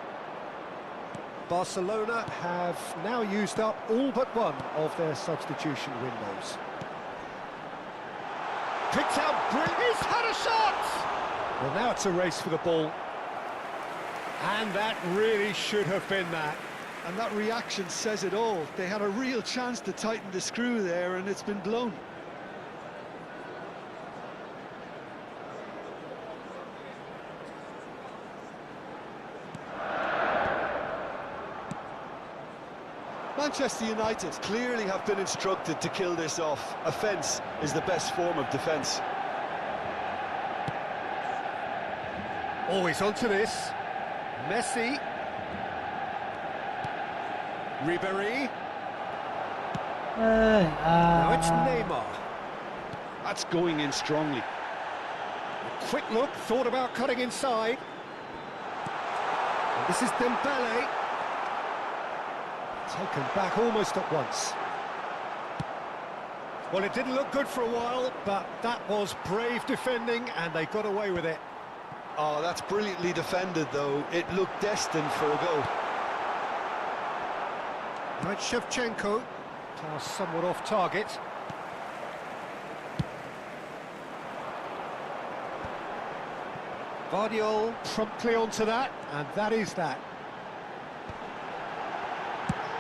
Barcelona have now used up all but one of their substitution windows. Picked out brilliant. He's had a shot! Well, now it's a race for the ball. And that really should have been that. And that reaction says it all. They had a real chance to tighten the screw there, and it's been blown. Manchester United clearly have been instructed to kill this off. Offence is the best form of defence. Always onto this. Messi. Ribéry. Now it's Neymar. That's going in strongly. Quick look, thought about cutting inside. And this is Dembele. Taken back almost at once. Well, it didn't look good for a while, but that was brave defending, and they got away with it. Oh, that's brilliantly defended, though. It looked destined for a goal. Right, Shevchenko, pass somewhat off target. Guardiola promptly onto that, and that is that.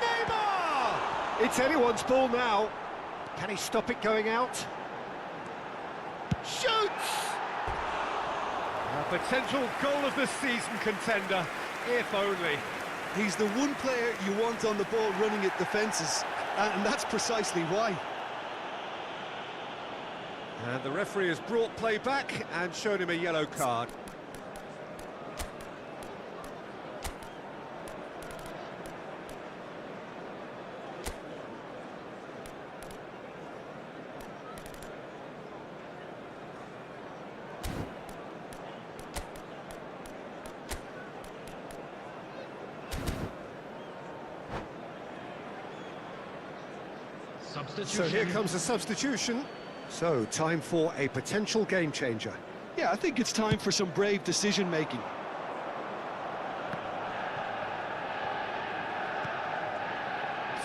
Neymar! It's anyone's ball now. Can he stop it going out? Shoots! A potential goal of the season contender, if only. He's the one player you want on the ball running at defences, and that's precisely why. And the referee has brought play back and shown him a yellow card. So here comes a substitution. So, time for a potential game changer. Yeah, I think it's time for some brave decision-making.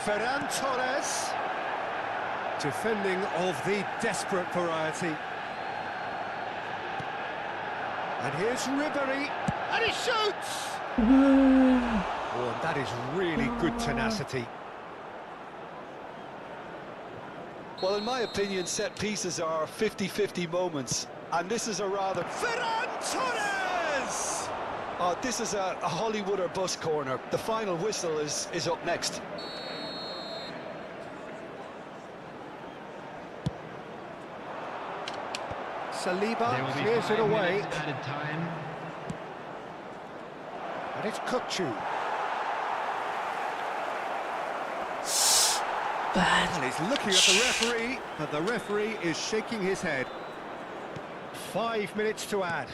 Ferran Torres. Defending of the desperate variety. And here's Ribéry. And he shoots! Oh, and that is really good tenacity. Well, in my opinion, set pieces are 50-50 moments, and this is a rather... Ferran Torres! Oh, this is a Hollywood or bust corner. The final whistle is up next. Saliba clears it away. And it's Kukçu. Well, he's looking at the referee, but the referee is shaking his head. 5 minutes to add.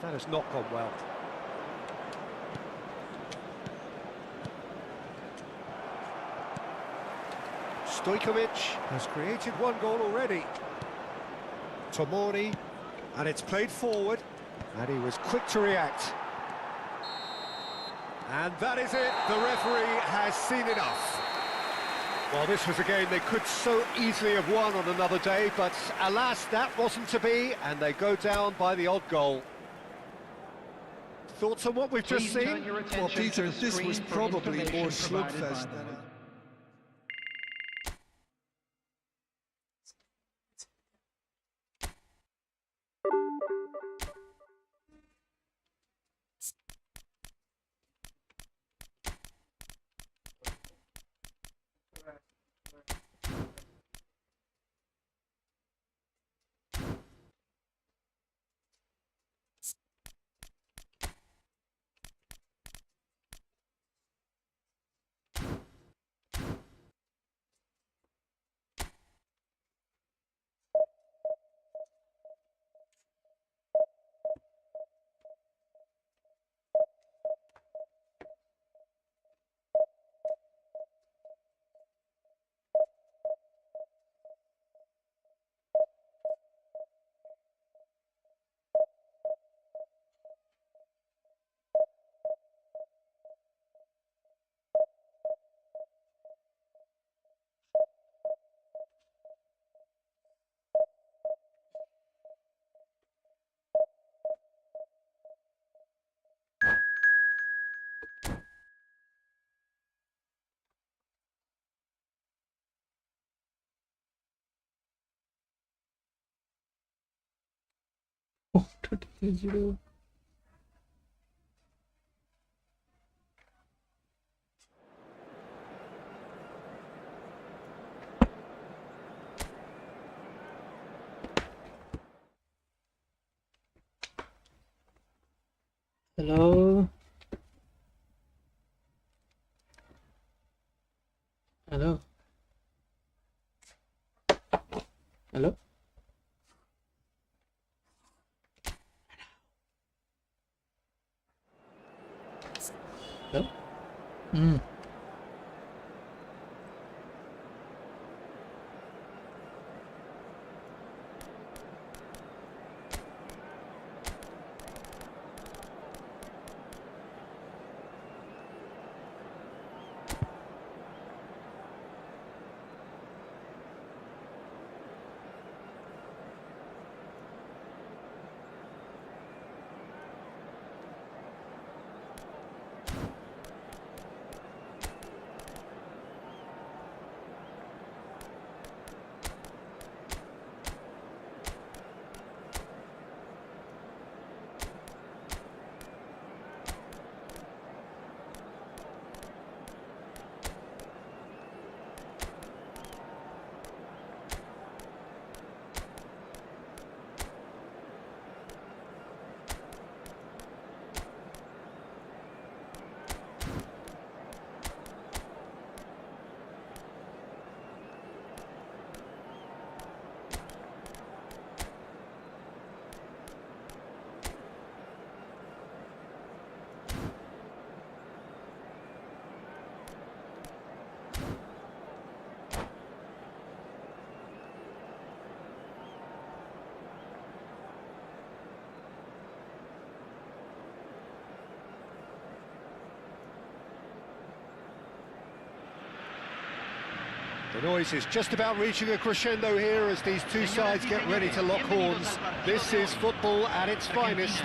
That has not gone well. Stojkovic has created one goal already. Tomori, and it's played forward, and he was quick to react. And that is it, the referee has seen enough. Well, this was a game they could so easily have won on another day, but alas, that wasn't to be, and they go down by the odd goal. Thoughts on what we've just seen? Well, Peter, this was probably more slugfest than... 33-0. Hello. Hello. Hello. Hello. The noise is just about reaching a crescendo here as these two sides get ready to lock horns. This is football at its finest.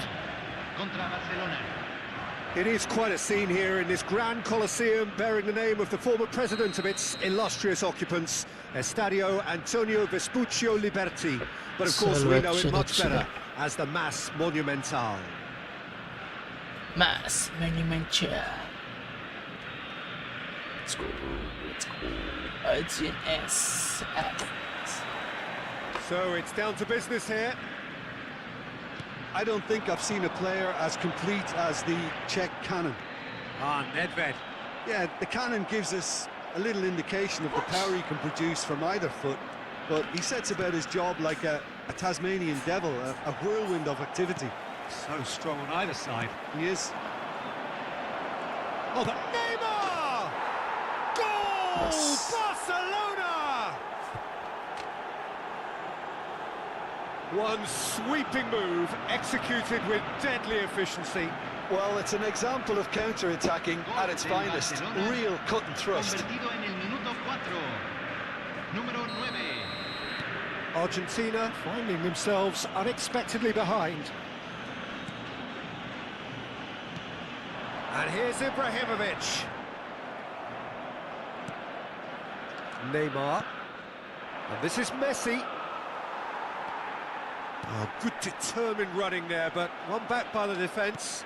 It is quite a scene here in this grand Colosseum, bearing the name of the former president of its illustrious occupants, Estadio Antonio Vespuccio Liberti. But of course we know it much better as the Mas Monumental. Mas Monumental. Let's go. Let's go. So it's down to business here. I don't think I've seen a player as complete as the Czech cannon. Ah, Nedved. Yeah, the cannon gives us a little indication of the power he can produce from either foot, but he sets about his job like a Tasmanian devil, a whirlwind of activity. So strong on either side. He is. Oh, the Neymar! Goal! Yes. Barcelona! One sweeping move, executed with deadly efficiency. Well, it's an example of counter-attacking at its finest. Real cut and thrust. Argentina finding themselves unexpectedly behind. And here's Ibrahimovic. Neymar. And this is Messi. Oh, good determined running there, but one back by the defence.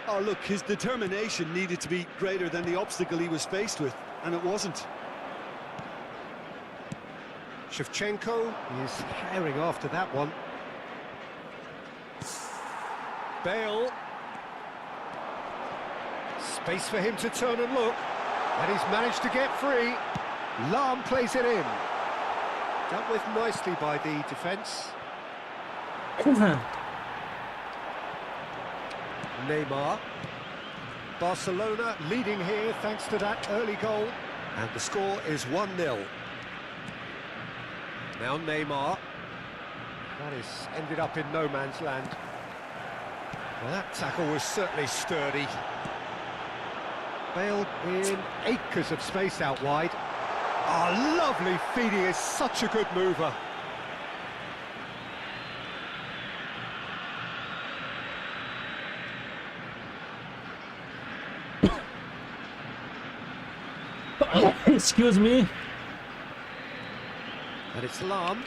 Oh, look, his determination needed to be greater than the obstacle he was faced with, and it wasn't. Shevchenko is herring after that one. Bale. Space for him to turn and look. And he's managed to get free. Lahm plays it in. Dealt with nicely by the defence. Neymar. Barcelona leading here thanks to that early goal. And the score is 1-0. Now Neymar. That is ended up in no man's land. Well, that tackle was certainly sturdy. Bale in acres of space out wide. Oh, lovely feeding, is such a good mover. Excuse me. And it's Lahm.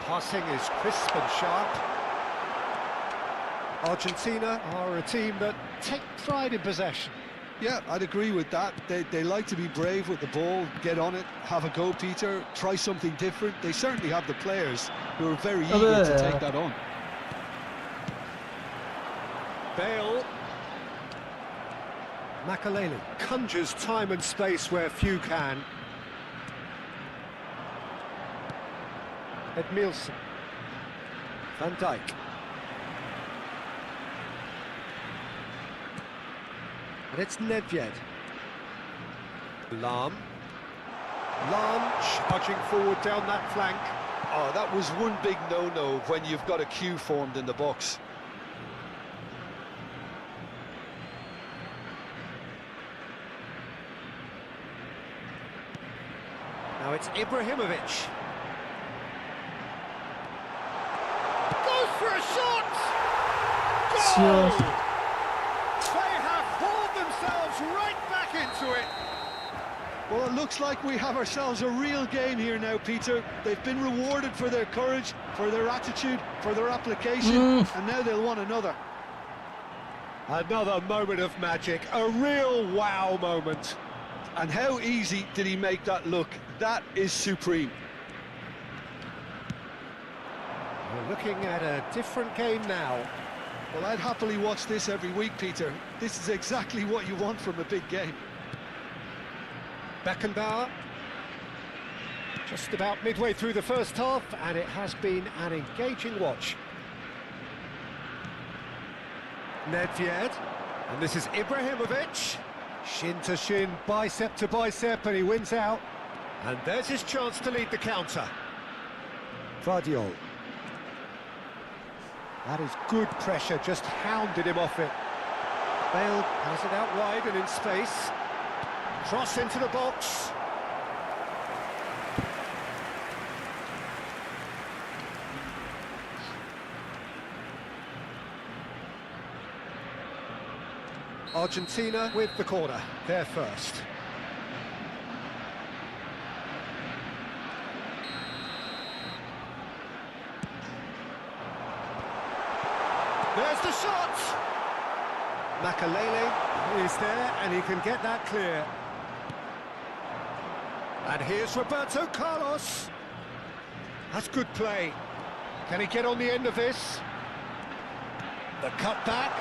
Passing is crisp and sharp. Argentina are a team that take pride in possession. Yeah, I'd agree with that. They like to be brave with the ball, get on it, have a go, Peter, try something different. They certainly have the players who are very eager to take that on. Bale. Makalele conjures time and space where few can. Edmilson. Van Dijk. And it's Nedved. Lahm charging forward down that flank. Oh, that was one big no-no when you've got a queue formed in the box. Now it's Ibrahimovic. Goes for a shot! Goal! They have hauled themselves right back into it. Well, it looks like we have ourselves a real game here now, Peter. They've been rewarded for their courage, for their attitude, for their application, and now they'll want another. Another moment of magic, a real wow moment. And how easy did he make that look? That is supreme. We're looking at a different game now. Well, I'd happily watch this every week, Peter. This is exactly what you want from a big game. Beckenbauer, just about midway through the first half, and it has been an engaging watch. Nedved, and this is Ibrahimovic. Shin to shin, bicep to bicep, and he wins out. And there's his chance to lead the counter. Vardiol. That is good pressure, just hounded him off it. Bale has it out wide and in space. Cross into the box. Argentina with the corner, they're first. There's the shot! Makalele is there and he can get that clear. And here's Roberto Carlos. That's good play. Can he get on the end of this? The cut back.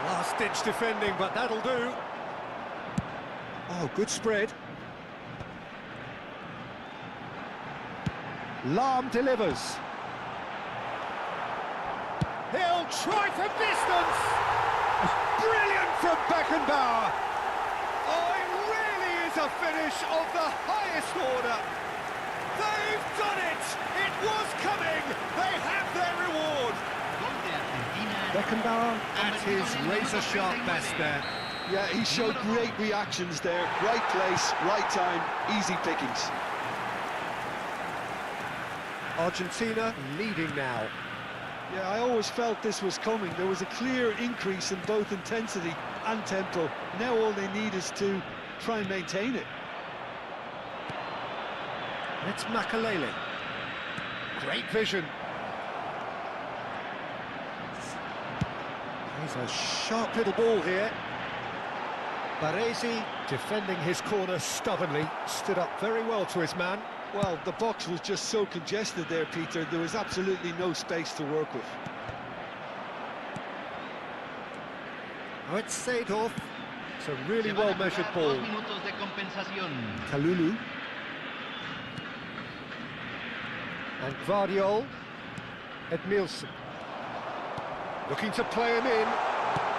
Last-ditch defending, but that'll do. Oh, good spread. Lahm delivers. He'll try from distance. Brilliant from Beckenbauer. Oh, it really is a finish of the highest order. They've done it. It was coming. They have their reward. Beckenbauer at his razor-sharp best there. Yeah, he showed great reactions there. Right place, right time, easy pickings. Argentina leading now. Yeah, I always felt this was coming. There was a clear increase in both intensity and tempo. Now all they need is to try and maintain it. It's Makalele. Great vision. He's a sharp little ball here. Baresi, defending his corner stubbornly, stood up very well to his man. Well, the box was just so congested there, Peter. There was absolutely no space to work with. Now it's Seedorf. It's a really well-measured ball. Kalulu. And Vardiol. Edmilson. Looking to play him in.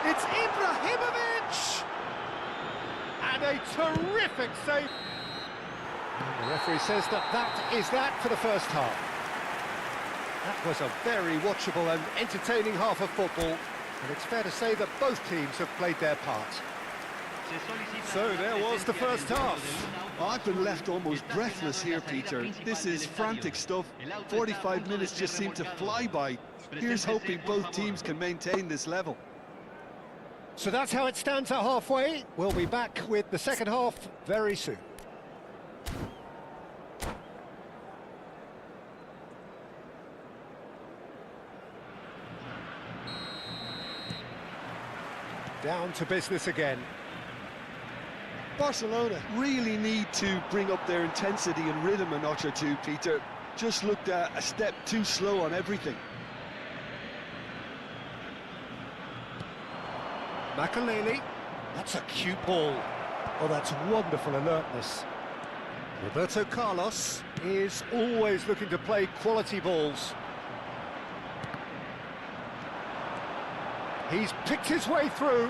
It's Ibrahimovic! And a terrific save. And the referee says that is that for the first half. That was a very watchable and entertaining half of football. And it's fair to say that both teams have played their part. So there was the first half. I've been left almost breathless here, Peter. This is frantic stuff. 45 minutes just seem to fly by. Here's hoping both teams can maintain this level. So that's how it stands at halfway. We'll be back with the second half very soon. Down to business again. Barcelona really need to bring up their intensity and rhythm a notch or two, Peter. Just looked a step too slow on everything. Makaleli, that's a cute ball. Oh, that's wonderful alertness. Roberto Carlos is always looking to play quality balls. He's picked his way through.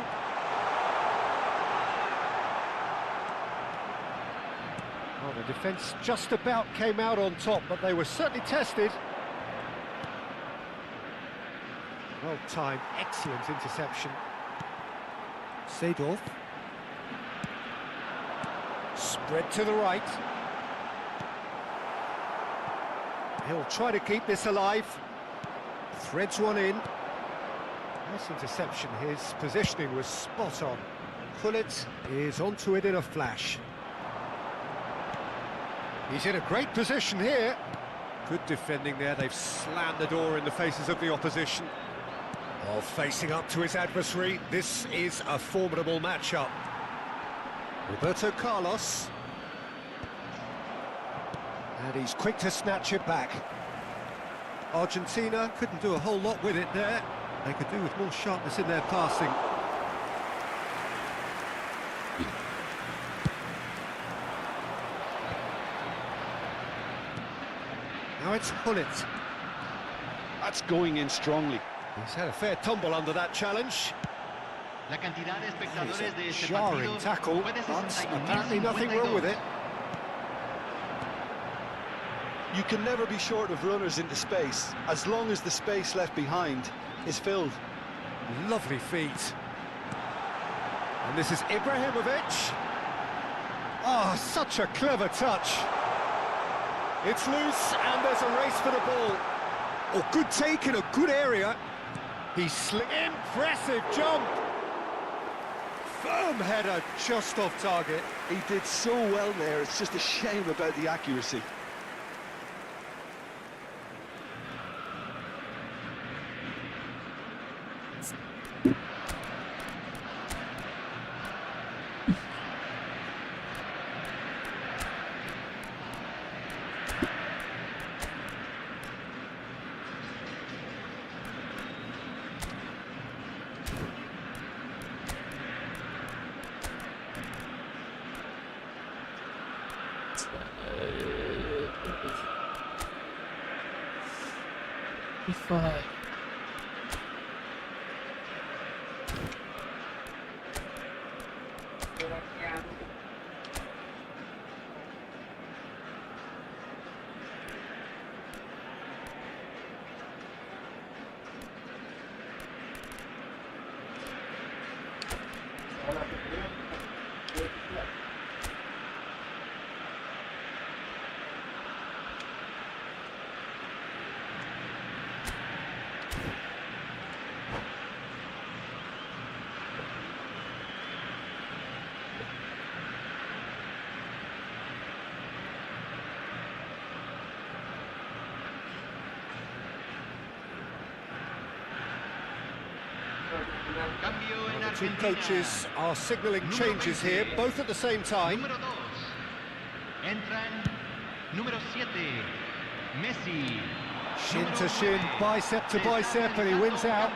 Well, the defence just about came out on top, but they were certainly tested. Well timed, excellent interception. Seedorf. Spread to the right. He'll try to keep this alive. Threads one in. Nice interception, his positioning was spot on. Gullit is onto it in a flash. He's in a great position here. Good defending there, they've slammed the door in the faces of the opposition. While facing up to his adversary, this is a formidable matchup. Roberto Carlos. And he's quick to snatch it back. Argentina couldn't do a whole lot with it there. They could do with more sharpness in their passing. Now it's Gullit. That's going in strongly. He's had a fair tumble under that challenge. La cantidad de espectadores de este Jarring partido tackle, fue de but 61.052. apparently nothing wrong with it. You can never be short of runners into space, as long as the space left behind is filled. Lovely feet. And this is Ibrahimovic. Ah, such a clever touch. It's loose, and there's a race for the ball. Oh, good take in a good area. He's impressive jump. Firm header, just off target. He did so well there, it's just a shame about the accuracy. Five. The two coaches are signalling changes here, both at the same time. Número 2. Entran número 7. Messi. Shin to shin, bicep to bicep, and he wins out.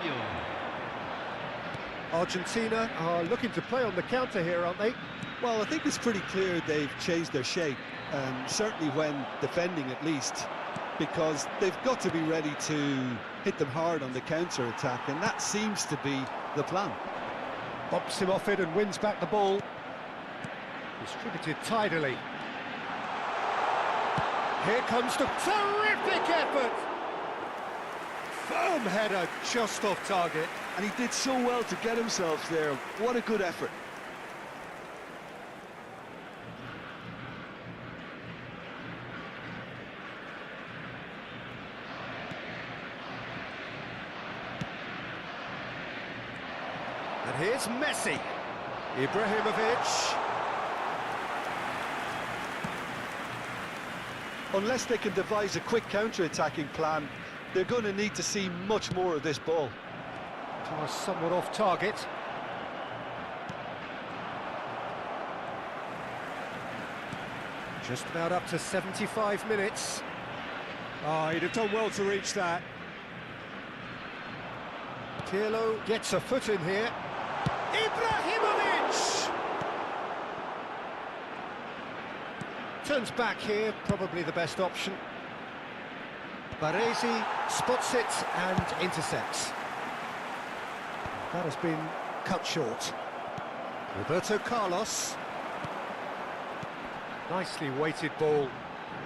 Argentina are looking to play on the counter here, aren't they? Well, I think it's pretty clear they've changed their shape, certainly when defending at least, because they've got to be ready to hit them hard on the counter-attack, and that seems to be the plan. Bumps him off it and wins back the ball. Distributed tidily. Here comes the terrific effort! Firm header, just off target. And he did so well to get himself there. What a good effort. And here's Messi. Ibrahimovic. Unless they can devise a quick counter-attacking plan, they're going to need to see much more of this ball. Somewhat off target. Just about up to 75 minutes. Oh, he'd have done well to reach that. Pirlo gets a foot in here. Ibrahimovic! Turns back here, probably the best option. Baresi spots it and intercepts. That has been cut short. Roberto Carlos. Nicely weighted ball.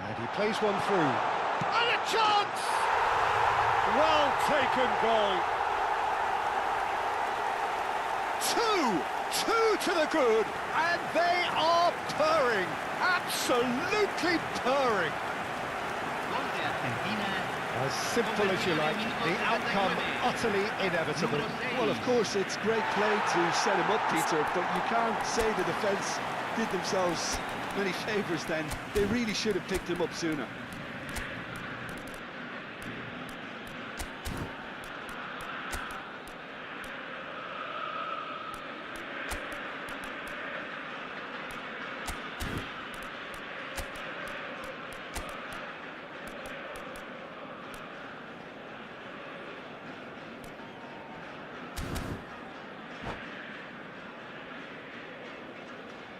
And he plays one through. And a chance! Well taken goal. Two to the good, and they are purring. Absolutely purring. Gol de Argentina. As simple as you like, the outcome utterly inevitable. Well, of course, it's great play to set him up, Peter, but you can't say the defence did themselves many favours then. They really should have picked him up sooner.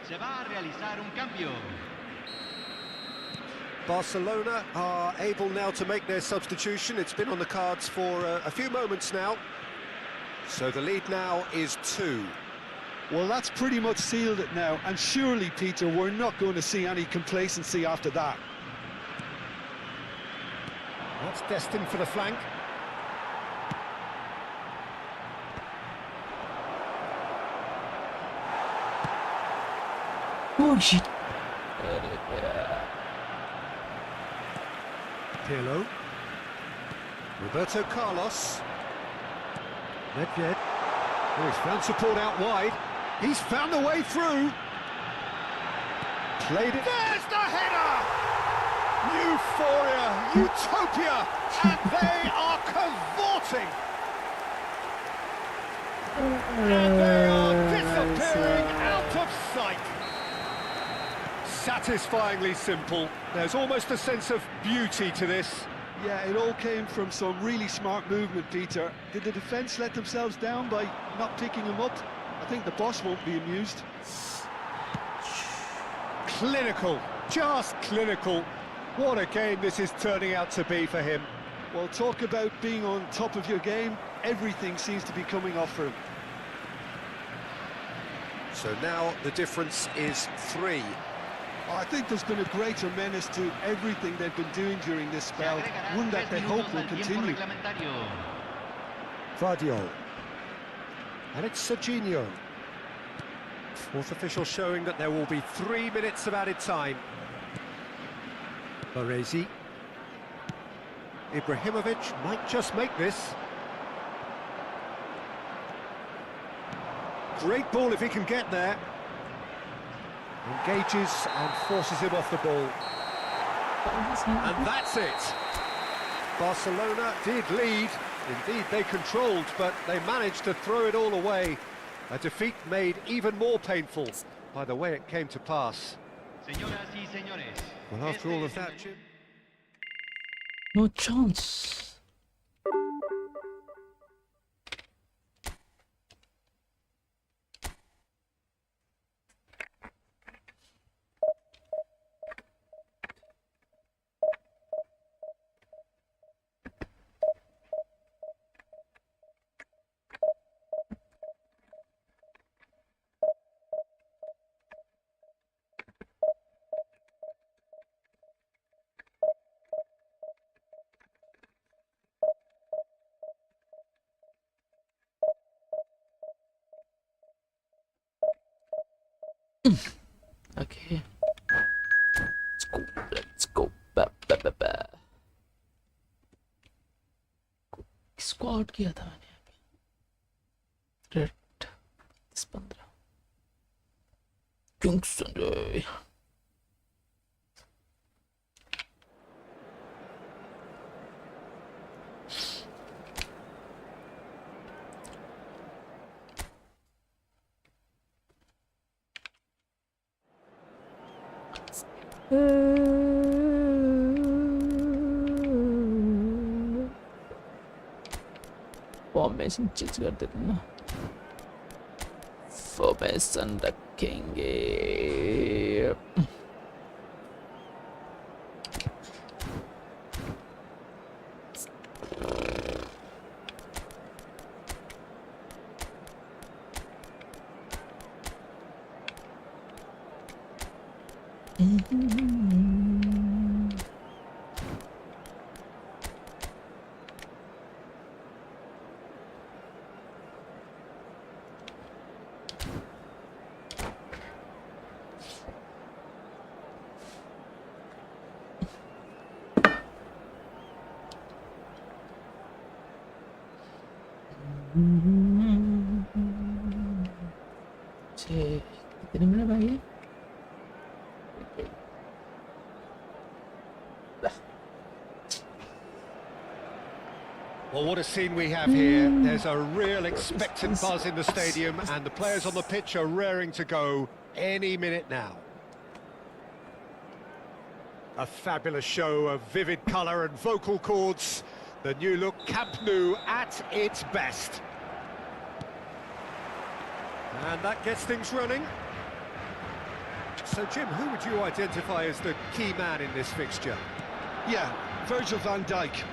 Se va a realizar un cambio. Barcelona are able now to make their substitution. It's been on the cards for a few moments now. So the lead now is 2. Well, that's pretty much sealed it now, and surely, Peter, we're not going to see any complacency after that. That's destined for the flank. Oh shit. Pirlo. Roberto Carlos. Nedved. Oh, he's found support out wide. He's found the way through. Played it. There's the header! Euphoria, utopia, and they are cavorting. And they are disappearing out of sight. Satisfyingly simple. There's almost a sense of beauty to this. Yeah, it all came from some really smart movement, Peter. Did the defence let themselves down by not picking him up? I think the boss won't be amused. Clinical, just clinical. What a game this is turning out to be for him. Well, talk about being on top of your game. Everything seems to be coming off for him. So now the difference is 3. I think there's been a greater menace to everything they've been doing during this spell, one that they hope will continue. Vardiol. And it's Serginho. Fourth official showing that there will be 3 minutes of added time. Baresi. Ibrahimovic might just make this. Great ball if he can get there. Engages and forces him off the ball. And that's it. Barcelona did lead. Indeed, they controlled, but they managed to throw it all away. A defeat made even more painful by the way it came to pass. Señoras y señores, Well, after all of that, Jim... No chance. Okay. Let's go. Let's go. Squad किया था मैंने red 15 Kingston रे formation change कर देते हैं ना, formation रखेंगे। कितने मिनट भाई? Well, what a scene we have here. There's a real expectant buzz in the stadium, and the players on the pitch are raring to go any minute now. A fabulous show of vivid colour and vocal cords. The new look Camp Nou at its best. And that gets things running. So, Jim, who would you identify as the key man in this fixture? Yeah, Virgil van Dijk.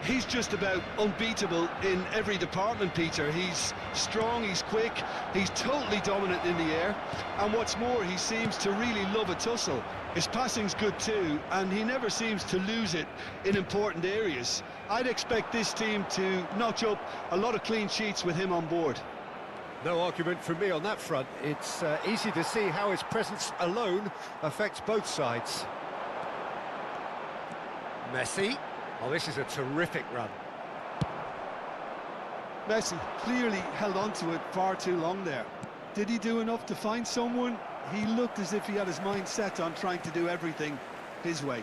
He's just about unbeatable in every department, Peter. He's strong, he's quick, he's totally dominant in the air, and what's more, he seems to really love a tussle. His passing's good too, and he never seems to lose it in important areas. I'd expect this team to notch up a lot of clean sheets with him on board. No argument from me on that front. It's easy to see how his presence alone affects both sides. Messi. Oh, this is a terrific run. Messi clearly held on to it far too long there. Did he do enough to find someone? He looked as if he had his mind set on trying to do everything his way.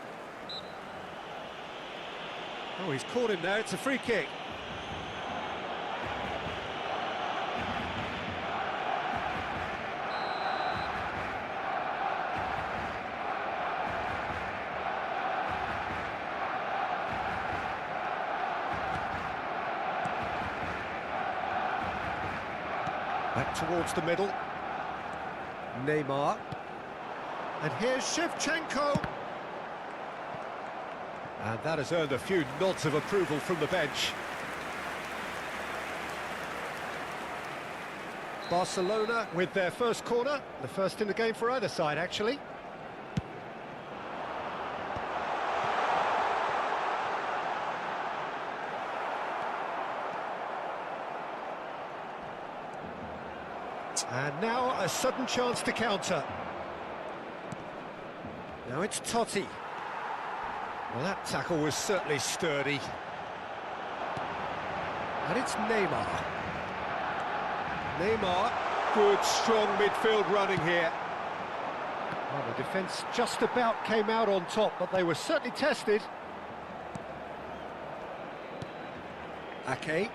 Oh, he's caught him there. It's a free kick. Back towards the middle. Neymar. And here's Shevchenko. And that has earned a few nods of approval from the bench. Barcelona with their first corner. The first in the game for either side, actually. And now a sudden chance to counter. Now it's Totti. Well, that tackle was certainly sturdy. And it's Neymar. Neymar, good, strong midfield running here. Well, the defence just about came out on top, but they were certainly tested. Ake.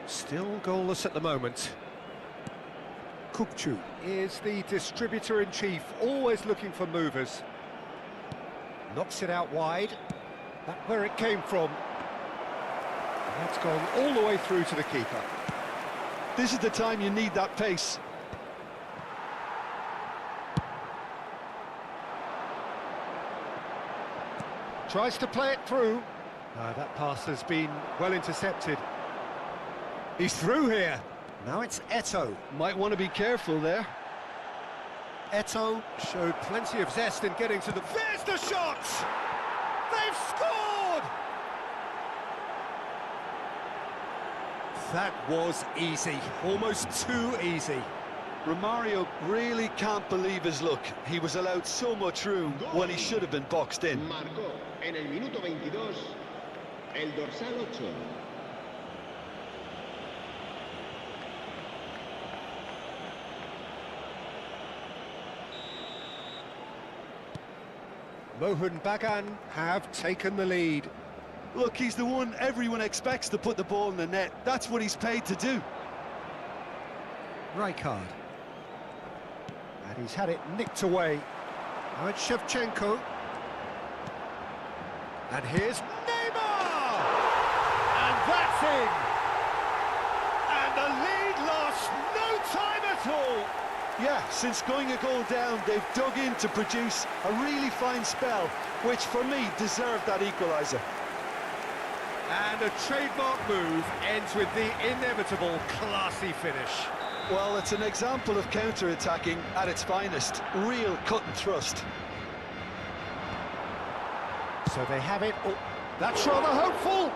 Still goalless at the moment. Kukçu is the distributor-in-chief, always looking for movers. Knocks it out wide. That's where it came from. And that's gone all the way through to the keeper. This is the time you need that pace. Tries to play it through. That pass has been well intercepted. He's through here. Now it's Eto'o. Might want to be careful there. Eto'o showed plenty of zest in getting to the... There's the shot! They've scored! That was easy, almost too easy. Romario really can't believe his luck. He was allowed so much room when he should have been boxed in. Marcó en el minuto 22 el dorsal 8. Mohun Bagan have taken the lead. Look, he's the one everyone expects to put the ball in the net. That's what he's paid to do. Rijkaard. And he's had it nicked away. Now it's Shevchenko. And here's Neymar! And that's in! And the lead lost no time at all! Yeah, since going a goal down, they've dug in to produce a really fine spell, which for me deserved that equaliser. And a trademark move ends with the inevitable classy finish. Well, it's an example of counter-attacking at its finest. Real cut and thrust. So they have it. Oh, that's rather hopeful.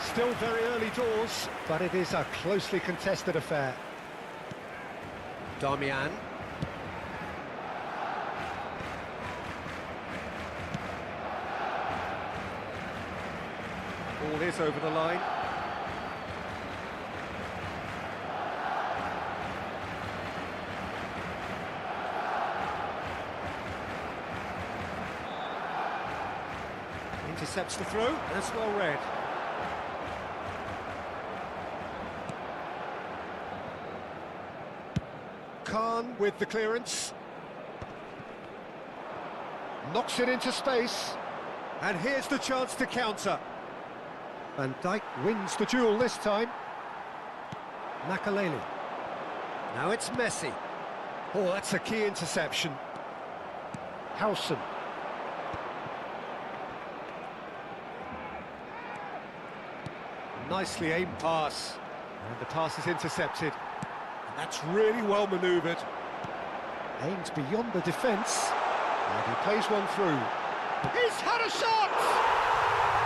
Still very early doors, but it is a closely contested affair. Darmian. Ball is over the line. Intercepts the throw, that's well read. Khan with the clearance. Knocks it into space. And here's the chance to counter. Van Dijk wins the duel this time. Makaleli. Now it's Messi. Oh, that's a key interception. Howson. Nicely aimed pass. And the pass is intercepted. And that's really well manoeuvred. Aims beyond the defence. And he plays one through. He's had a shot!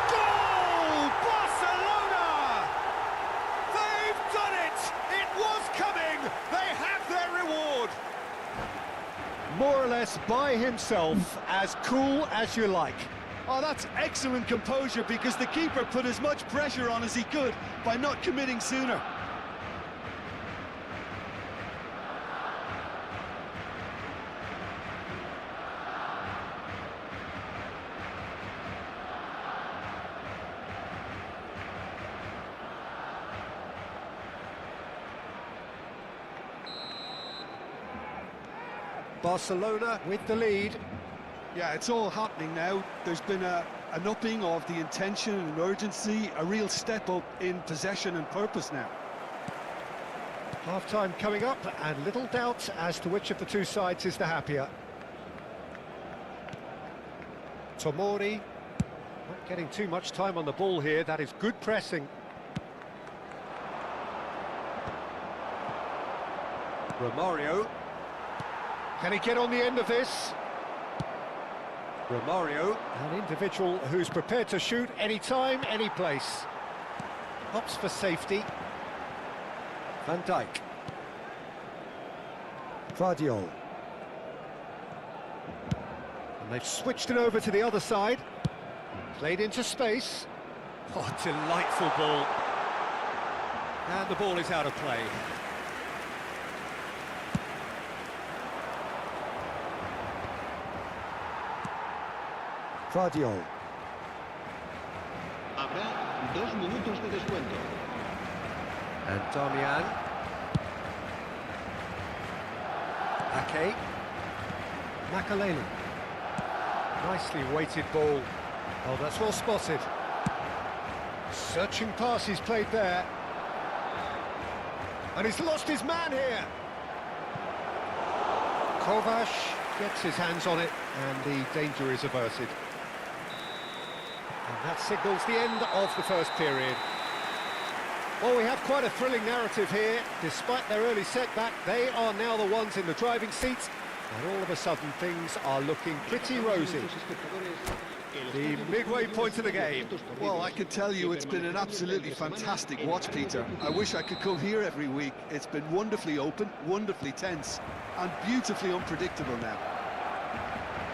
Goal! Barcelona! They've done it! It was coming! They have their reward! More or less by himself, as cool as you like. Oh, that's excellent composure, because the keeper put as much pressure on as he could by not committing sooner. Barcelona with the lead. Yeah, it's all happening now. There's been an upping of the intention and urgency, a real step up in possession and purpose now. Half-time coming up, and little doubt as to which of the two sides is the happier. Tomori, not getting too much time on the ball here, that is good pressing. Romario. Can he get on the end of this? Romario, an individual who's prepared to shoot any time, any place. Opts for safety. Van Dijk. Vardiol. And they've switched it over to the other side. Played into space. Oh, delightful ball. And the ball is out of play. Vardiol. Habrá 2 minutos de descuento. And Darmian. Ake. Makaleli. Nicely weighted ball. Oh, that's well spotted. Searching pass he's played there. And he's lost his man here. Kovac gets his hands on it, and the danger is averted. And that signals the end of the first period. Well, we have quite a thrilling narrative here. Despite their early setback, they are now the ones in the driving seat, and all of a sudden things are looking pretty rosy. The midway point of the game. Well, I can tell you it's been an absolutely fantastic watch, Peter. I wish I could come here every week. It's been wonderfully open, wonderfully tense, and beautifully unpredictable now.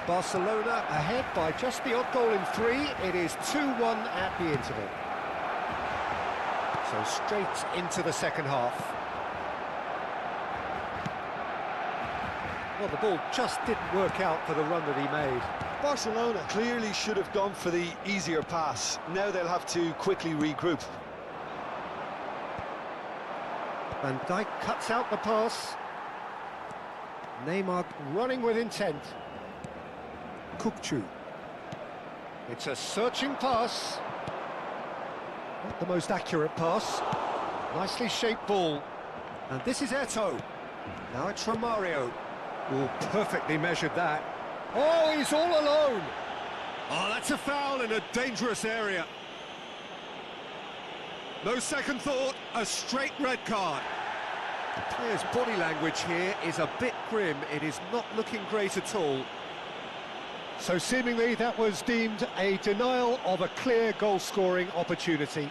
Barcelona ahead by just the odd goal in 3. It is 2-1 at the interval. So straight into the second half. Well, the ball just didn't work out for the run that he made. Barcelona clearly should have gone for the easier pass. Now they'll have to quickly regroup. Van Dijk cuts out the pass. Neymar running with intent. Kukçu. It's a searching pass. Not the most accurate pass. Nicely shaped ball. And this is Eto'o. Now it's Romario. Oh, perfectly measured that. Oh, he's all alone. Oh, that's a foul in a dangerous area. No second thought, a straight red card. The player's body language here is a bit grim. It is not looking great at all. So seemingly that was deemed a denial of a clear goal-scoring opportunity.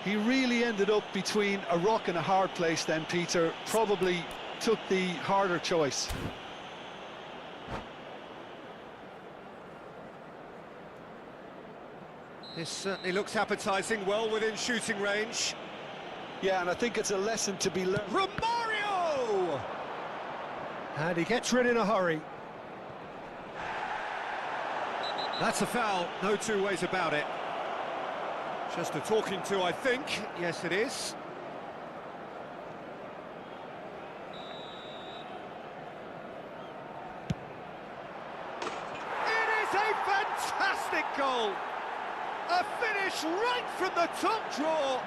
He really ended up between a rock and a hard place then, Peter. Probably took the harder choice. This certainly looks appetising, well within shooting range. Yeah, and I think it's a lesson to be learned. Romario! And he gets rid in a hurry. That's a foul, no two ways about it. Just a talking to, I think. Yes, it is. It is a fantastic goal! A finish right from the top draw!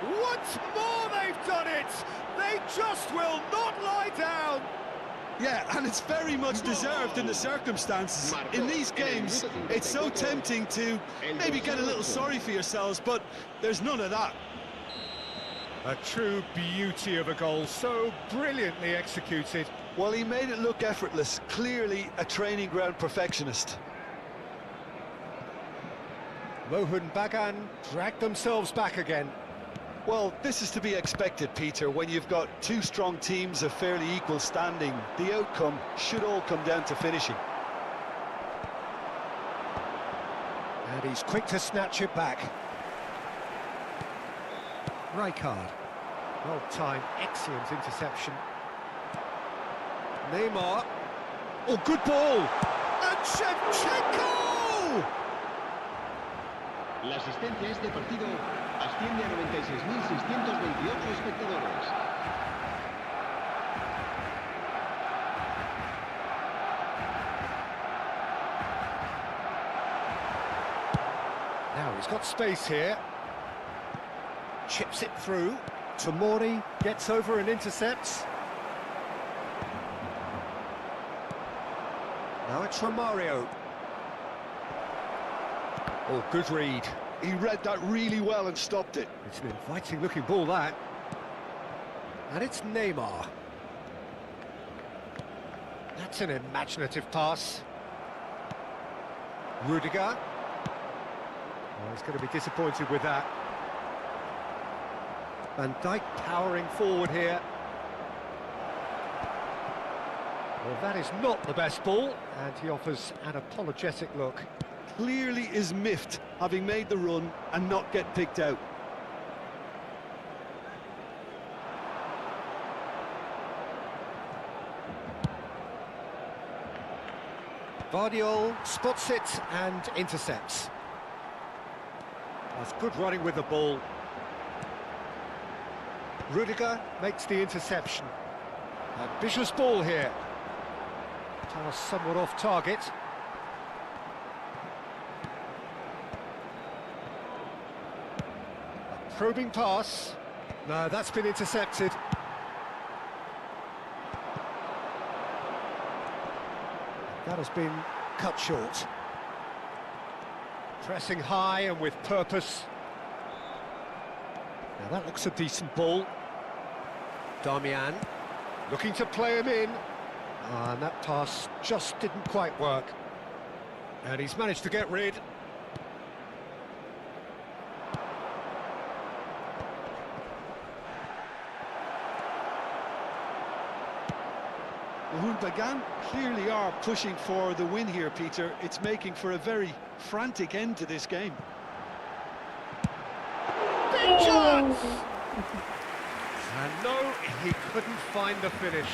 Once more they've done it! They just will not lie down! Yeah, and it's very much deserved in the circumstances. In these games, it's so tempting to maybe get a little sorry for yourselves, but there's none of that. A true beauty of a goal, so brilliantly executed. Well, he made it look effortless. Clearly a training ground perfectionist. Mohun Bagan dragged themselves back again. Well, this is to be expected, Peter. When you've got two strong teams of fairly equal standing, the outcome should all come down to finishing. And he's quick to snatch it back. Rijkaard. Well-timed, excellent interception. Neymar. Oh, good ball! And Shevchenko! La asistencia a este partido asciende a 96.628 espectadores. Now he's got space here. Chips it through. Tomori gets over and intercepts. Now it's Romario. Oh, good read. He read that really well and stopped it. It's an inviting looking ball, that. And it's Neymar. That's an imaginative pass. Rudiger. Oh, he's going to be disappointed with that. Van Dijk powering forward here. Well, that is not the best ball, and he offers an apologetic look. Clearly is miffed, having made the run and not get picked out. Vardiol spots it and intercepts. That's good running with the ball. Rudiger makes the interception. Ambitious ball here. Pass somewhat off target. A probing pass. No, that's been intercepted. That has been cut short. Pressing high and with purpose. Now that looks a decent ball. Darmian looking to play him in. And that pass just didn't quite work. And he's managed to get rid. Bagan clearly are pushing for the win here, Peter. It's making for a very frantic end to this game. Big chance! And no, he couldn't find the finish.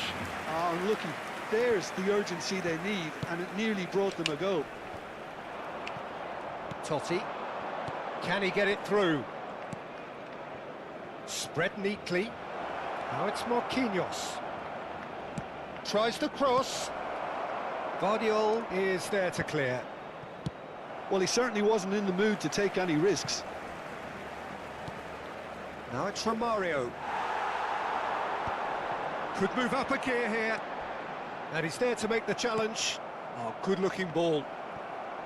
Oh, looky, there's the urgency they need, and it nearly brought them a goal. Totti. Can he get it through? Spread neatly. Now it's Marquinhos. tries the cross. Guardiola is there to clear. Well, he certainly wasn't in the mood to take any risks. Now it's Romario. Could move up a gear here. And he's there to make the challenge. Oh, good-looking ball.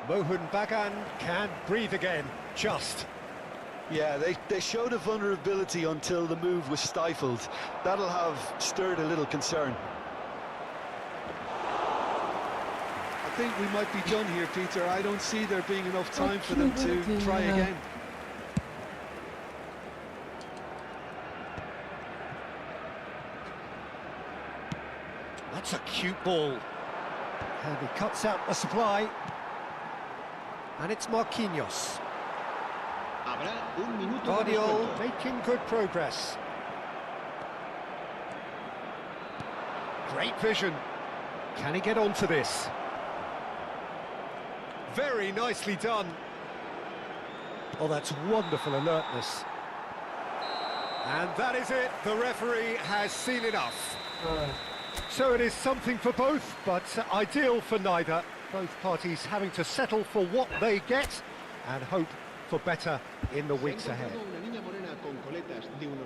Mohun Bagan can breathe again, just. Yeah, they showed a vulnerability until the move was stifled. That'll have stirred a little concern. I think we might be done here, Peter. I don't see there being enough time for them to try again. That's a cute ball. And he cuts out the supply. And it's Marquinhos. Habrá un minuto de Guardiola descuento. making good progress. Great vision. Can he get onto this? Very nicely done. Oh, that's wonderful alertness. And that is it. The referee has seen enough. So it is something for both, but ideal for neither. Both parties having to settle for what they get and hope for better in the weeks ahead.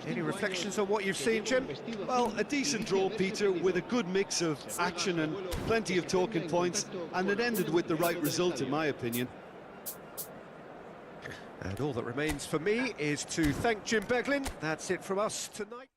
Any reflections on what you've seen, Jim? Well, a decent draw, Peter, with a good mix of action and plenty of talking points, and it ended with the right result, in my opinion. And all that remains for me is to thank Jim Beglin. That's it from us tonight.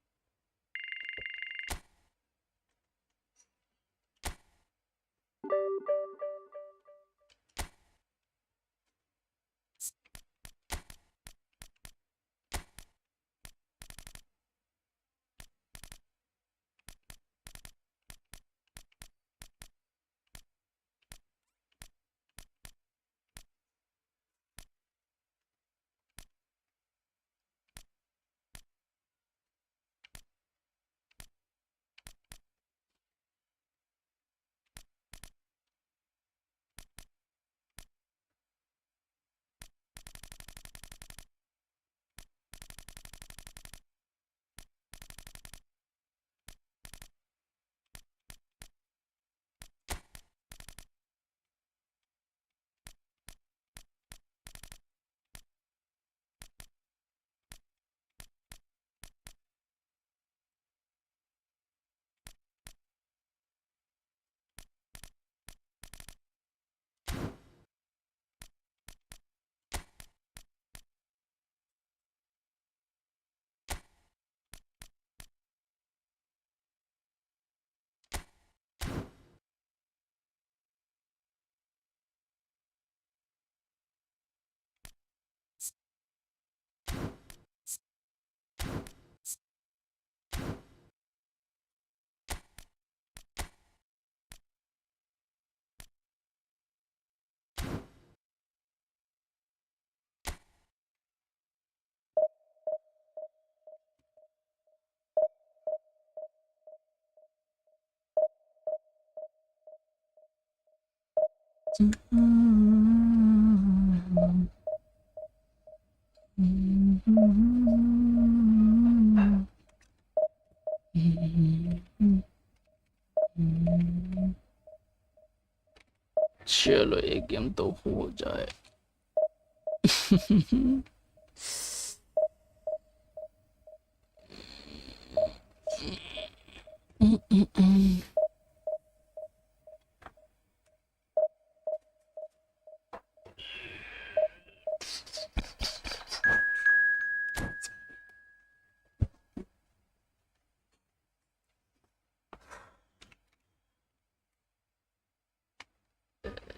चलो एक game तो हो जाए.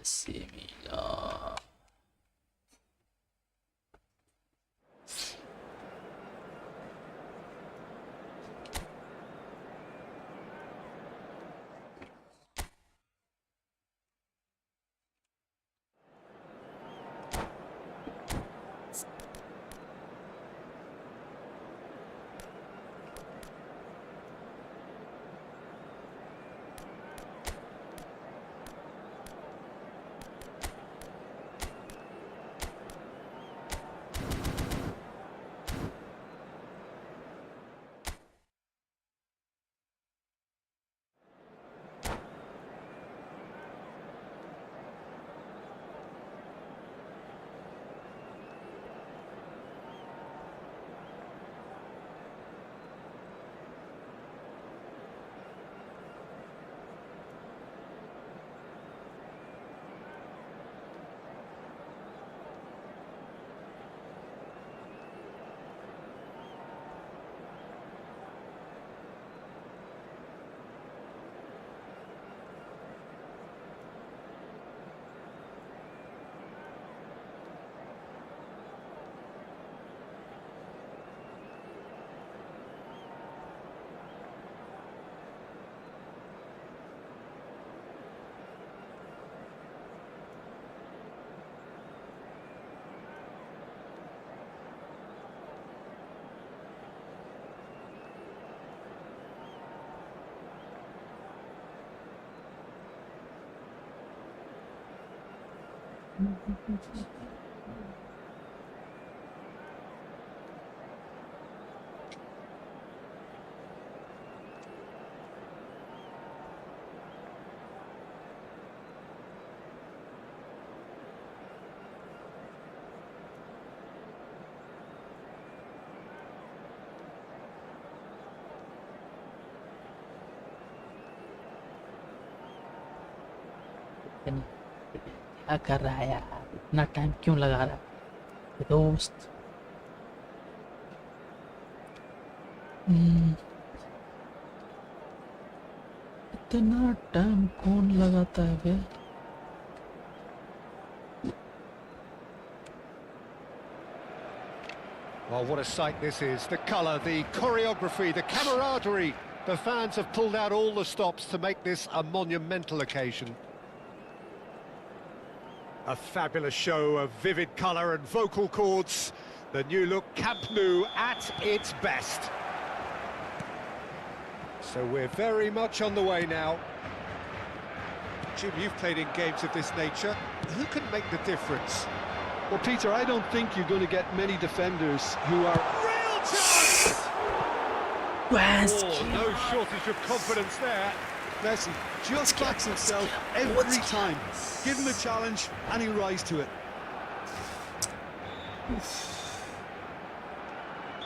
Similar. क्या कर रहा है यार, इतना टाइम क्यों लगा रहा है दोस्त। इतना टाइम कौन लगाता है बे? Well, what a sight this is. The colour, the choreography, the camaraderie. The fans have pulled out all the stops to make this a monumental occasion. A fabulous show of vivid colour and vocal cords. The new look Camp Nou at its best. So we're very much on the way now. Jim, you've played in games of this nature. Who can make the difference? Well, Peter, I don't think you're going to get many defenders who are... Real chance! Oh, no shortage of confidence there. Messi just backs himself every time. Give him a challenge and he'll rise to it.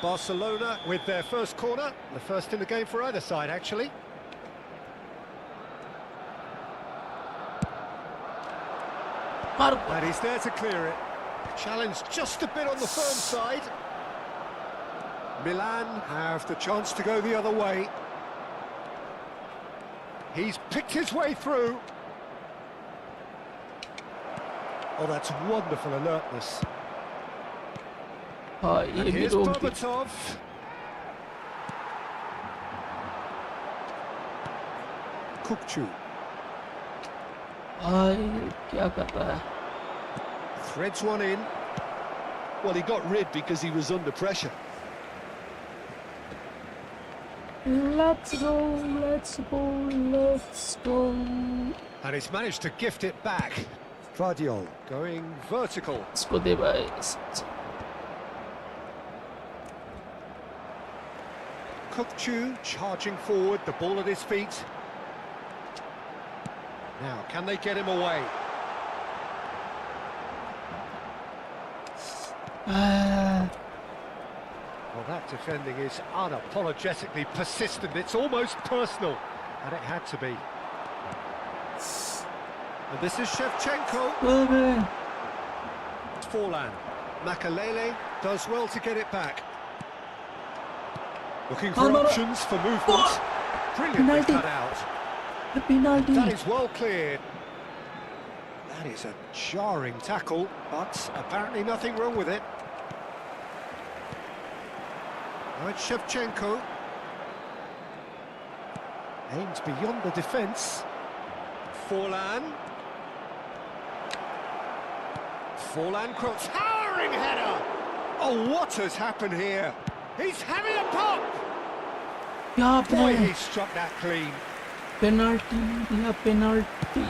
Barcelona with their first corner, the first in the game for either side, actually. And he's there to clear it. Challenge just a bit on the firm side. Milan have the chance to go the other way. He's picked his way through. Oh, that's wonderful alertness. And here's Berbatov. Kukçu. क्या कर रहा है? Threads one in. Well, he got rid because he was under pressure. Let's go, let's go, let's go. And he's managed to gift it back. Vardiol going vertical. इसको दे भाई. Kukçu charging forward, the ball at his feet. Now, can they get him away? Well, that defending is unapologetically persistent. It's almost personal, and it had to be. And this is Shevchenko. It's Forlan. Makalele does well to get it back. Looking for options for movement. Brilliantly cut out. The penalty. That is well cleared. That is a jarring tackle, but apparently nothing wrong with it. Now it's Shevchenko. Aims beyond the defence. Forlan. Forlan cross. Towering header! Oh, what has happened here? He's having a pop! Boy, he struck that clean. Penalty, yeah, penalty.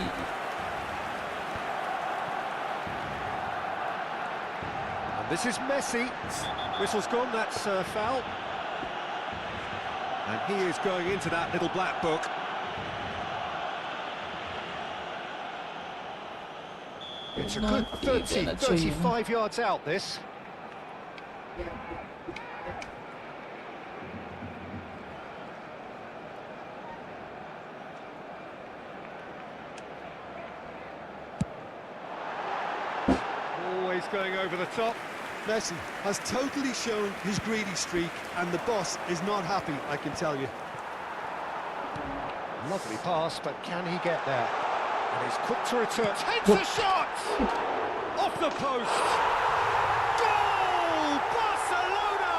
And this is Messi. Whistle's gone, that's foul. And he is going into that little black book. It's a good 30, 35 yards out, this. Always going over the top. Messi has totally shown his greedy streak, and the boss is not happy, I can tell you. Lovely pass, but can he get there? And he's quick to return. Takes a shot! Off the post! Goal! Barcelona!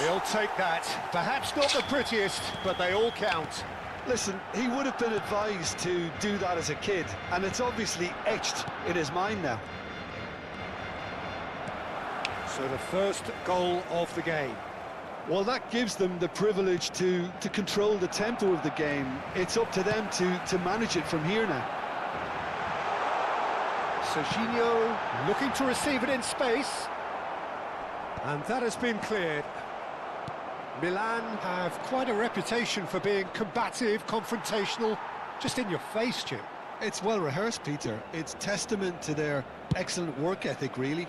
He'll take that. Perhaps not the prettiest, but they all count. Listen, he would have been advised to do that as a kid, and it's obviously etched in his mind now. So the first goal of the game. Well, that gives them the privilege to control the tempo of the game. It's up to them to manage it from here now. Serginho looking to receive it in space. And that has been cleared. Milan have quite a reputation for being combative, confrontational, just in your face, Jim. It's well rehearsed, Peter. It's testament to their excellent work ethic, really.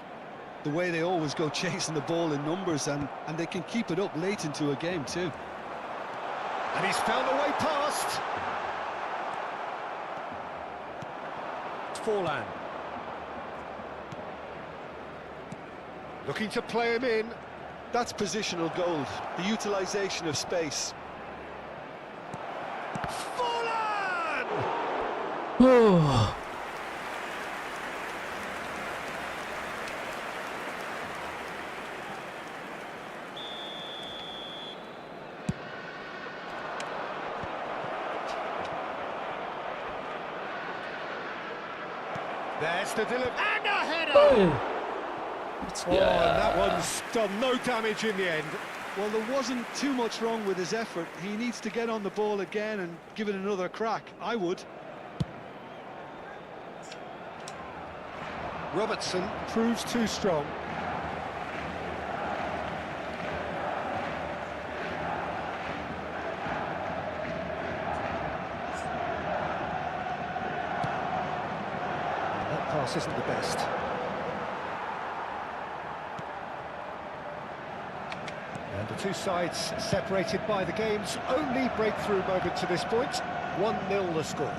The way they always go chasing the ball in numbers, and they can keep it up late into a game too. And he's found a way past. Forlan. Looking to play him in. That's positional gold, the utilisation of space. Forlan! Oh. There's the delivery. And a header! Oh. Oh, and that one's done no damage in the end. Well, there wasn't too much wrong with his effort. He needs to get on the ball again and give it another crack. I would. Robertson proves too strong. That pass isn't the best. And the two sides separated by the game's only breakthrough moment to this point. 1-0 the score.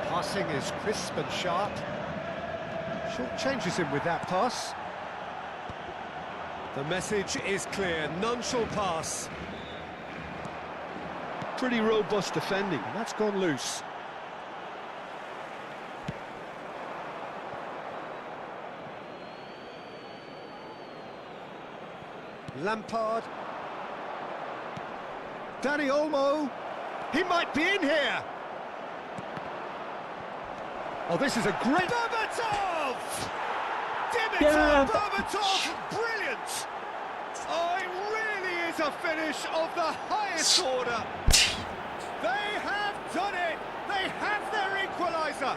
Passing is crisp and sharp. Short changes him with that pass. The message is clear, none shall pass. Pretty robust defending. And that's gone loose. Lampard. Danny Olmo. He might be in here. Oh, this is a great... Berbatov! Dimitar Yeah. Berbatov! Brilliant! Oh, it really is a finish of the highest order. They have done it! They have their equaliser!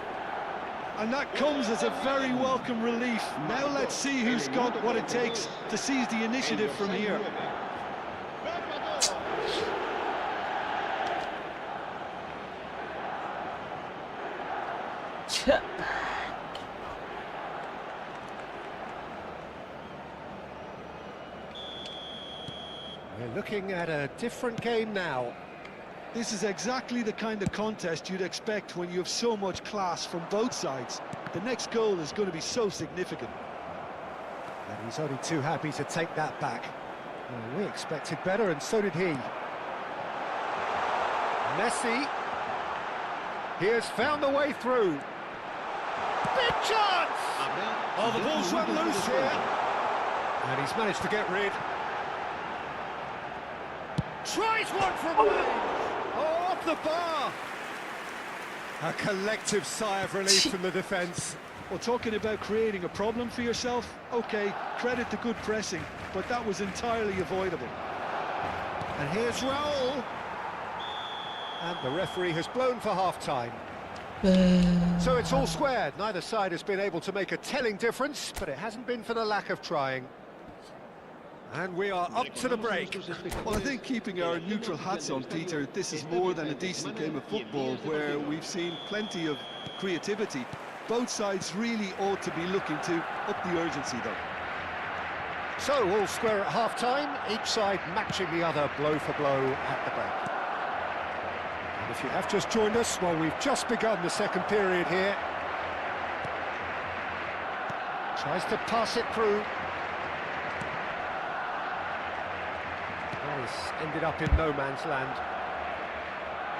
And that comes as a very welcome relief. Now let's see who's got what it takes to seize the initiative from here. We're looking at a different game now. This is exactly the kind of contest you'd expect when you have so much class from both sides. The next goal is going to be so significant. And he's only too happy to take that back. Well, we expected better, and so did he. Messi. He has found the way through. Big chance! Oh, the ball's run loose here. And he's managed to get rid. Tries one from range. Oh, off the bar. A collective sigh of relief from the defence. Well, talking about creating a problem for yourself, okay, credit to good pressing, but that was entirely avoidable. And here's Raul. And the referee has blown for half-time. So it's all squared. Neither side has been able to make a telling difference, but it hasn't been for the lack of trying. And we are up to the break. Well, I think keeping our neutral hats on, Peter, this is more than a decent game of football where we've seen plenty of creativity. Both sides really ought to be looking to up the urgency, though. So, all square at half-time, each side matching the other blow for blow at the break. And if you have just joined us, well, we've just begun the second period here. Tries to pass it through. He's ended up in no man's land.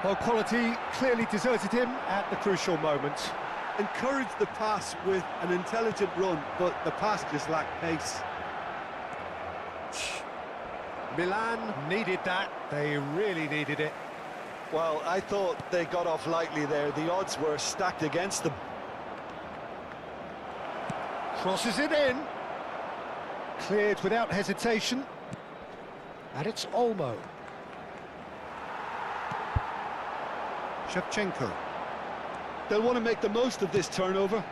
Well, quality clearly deserted him at the crucial moment. Encouraged the pass with an intelligent run, but the pass just lacked pace. Milan needed that. They really needed it. Well, I thought they got off lightly there. The odds were stacked against them. Crosses it in. Cleared without hesitation. And it's Olmo. Shevchenko. They'll want to make the most of this turnover.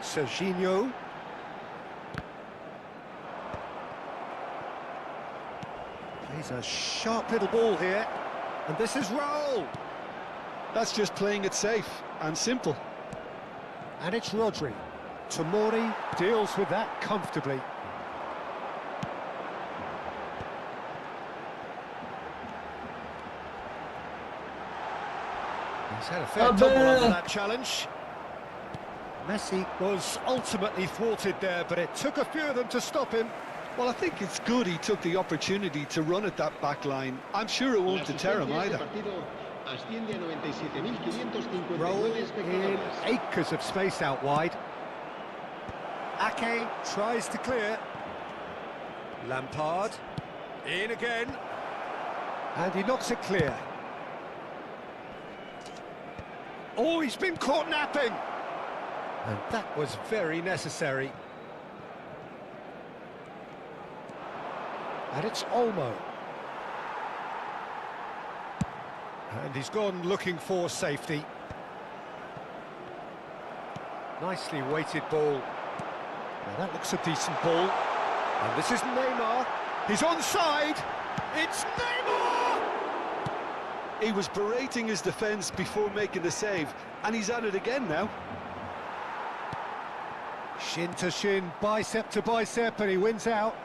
Serginho. Plays a sharp little ball here. And this is Raul. That's just playing it safe and simple. And it's Rodri. Tomori deals with that comfortably. He's had a fair tumble under that challenge. Messi was ultimately thwarted there, but it took a few of them to stop him. Well, I think it's good he took the opportunity to run at that back line. I'm sure it won't deter him either. Roll in acres of space out wide. Ake tries to clear. Lampard in again, and he knocks it clear. Oh, he's been caught napping, and that was very necessary. And it's Olmo, and he's gone looking for safety. Nicely weighted ball. Now that looks a decent ball. And this is Neymar. He's onside. It's Neymar! He was berating his defence before making the save, and he's at it again now. Shin to shin, bicep to bicep, and he wins out.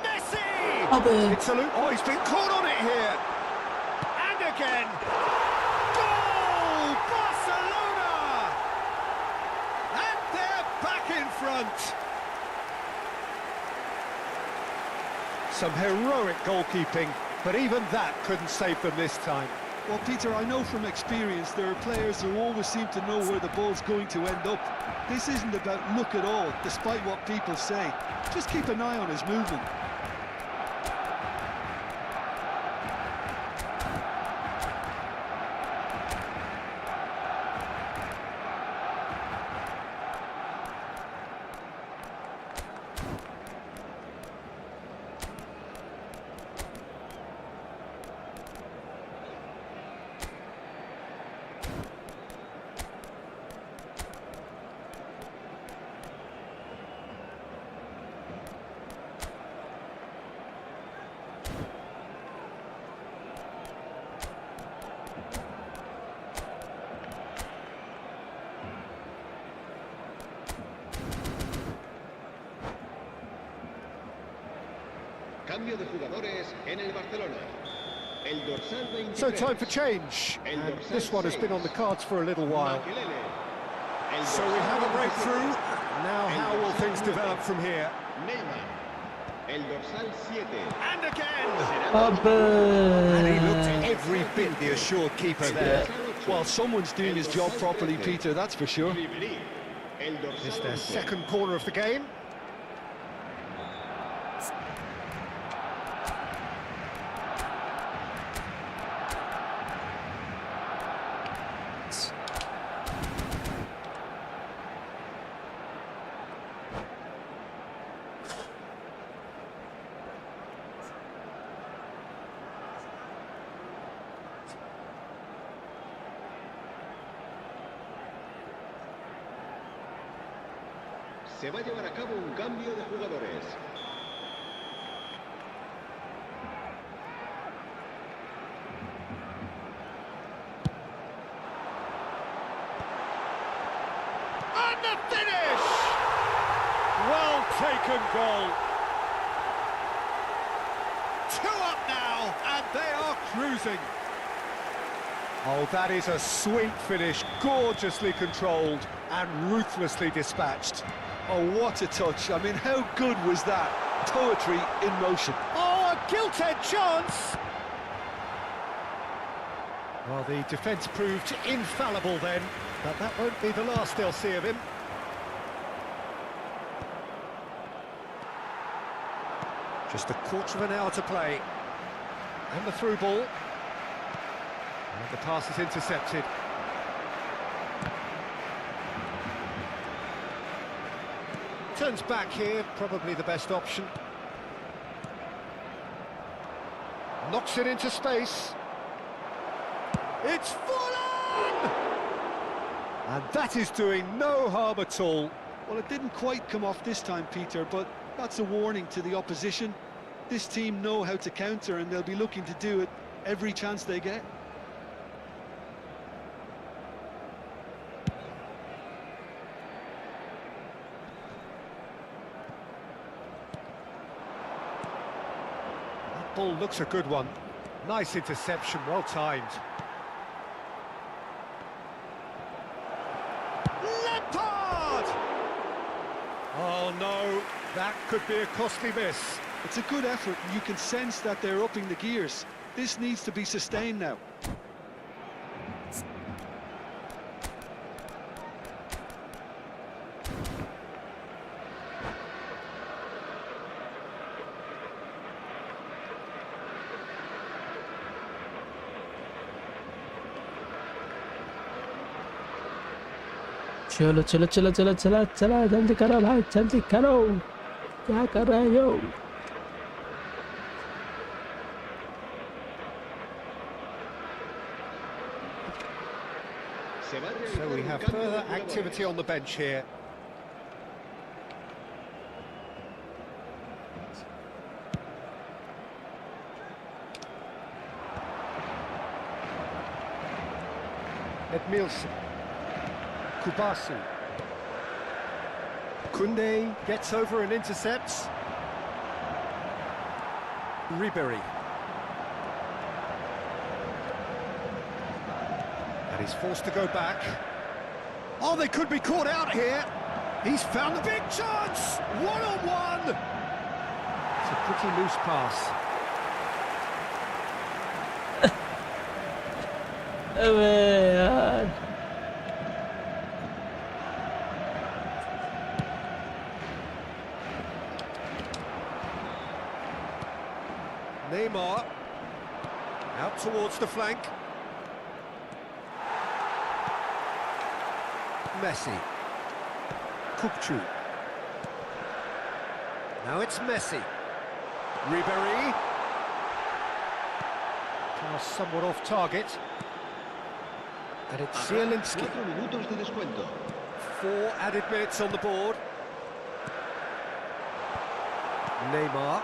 Messi! It's a loop. Oh, he's been caught on it here. And again. Goal! Barcelona! And they're back in front. Some heroic goalkeeping, but even that couldn't save them this time. Well, Peter, I know from experience there are players who always seem to know where the ball's going to end up. This isn't about luck at all, despite what people say. Just keep an eye on his movement. Cambio de jugadores en el Barcelona. El dorsal 23. So time for change, and this one has been on the cards for a little while. So we have a breakthrough. Now how will things develop from here? Neymar. El dorsal 7. And again! Abba. And he looked every bit the assured keeper there. Well, someone's doing his job properly, Peter, that's for sure. It's their second corner of the game. Se va a llevar a cabo un cambio de jugadores. And the finish! Well taken goal. 2 up now, and they are cruising. Oh, that is a sweet finish, gorgeously controlled and ruthlessly dispatched. Oh, what a touch. I mean, how good was that? Poetry in motion. Oh, a gilt-edged chance! Well, the defence proved infallible then, but that won't be the last they'll see of him. Just a quarter of an hour to play. And the through ball. And the pass is intercepted. Turns back here, probably the best option. Knocks it into space. It's full on! And that is doing no harm at all. Well, it didn't quite come off this time, Peter, but that's a warning to the opposition. This team know how to counter, and they'll be looking to do it every chance they get. That ball looks a good one. Nice interception, well timed. Lampard! Oh no, that could be a costly miss. It's a good effort, and you can sense that they're upping the gears. This needs to be sustained now. चलो चलो चलो चलो चला चला जल्दी करो भाई जल्दी करो क्या कर रहे हो So we have further activity on the bench here. Edmilson. Kubasu. Koundé gets over and intercepts. Ribery. And he's forced to go back. Oh, they could be caught out here. He's found the big chance. One-on-one. It's a pretty loose pass. अबे यार Neymar. Out towards the flank. Messi. Kukçu. Now it's Messi. Ribery. Pass somewhat off target. And it's Zielinski. 4 minutos de descuento. 4 added minutes on the board. Neymar.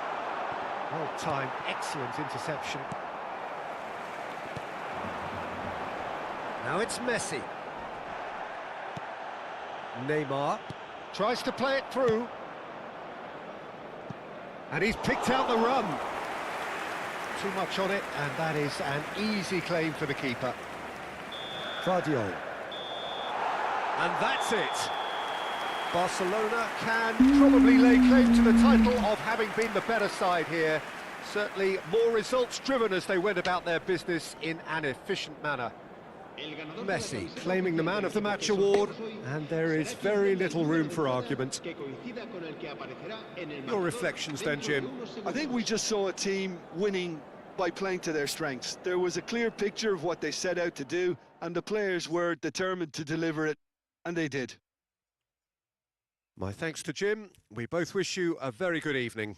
Well-timed, excellent interception. Now it's Messi. Neymar tries to play it through. And he's picked out the run. Too much on it, and that is an easy claim for the keeper. Vardio. And that's it. Barcelona can probably lay claim to the title of having been the better side here. Certainly more results-driven as they went about their business in an efficient manner. Messi claiming the Man of the Match award, and there is very little room for argument. Your reflections then, Jim? I think we just saw a team winning by playing to their strengths. There was a clear picture of what they set out to do, and the players were determined to deliver it, and they did. My thanks to Jim. We both wish you a very good evening.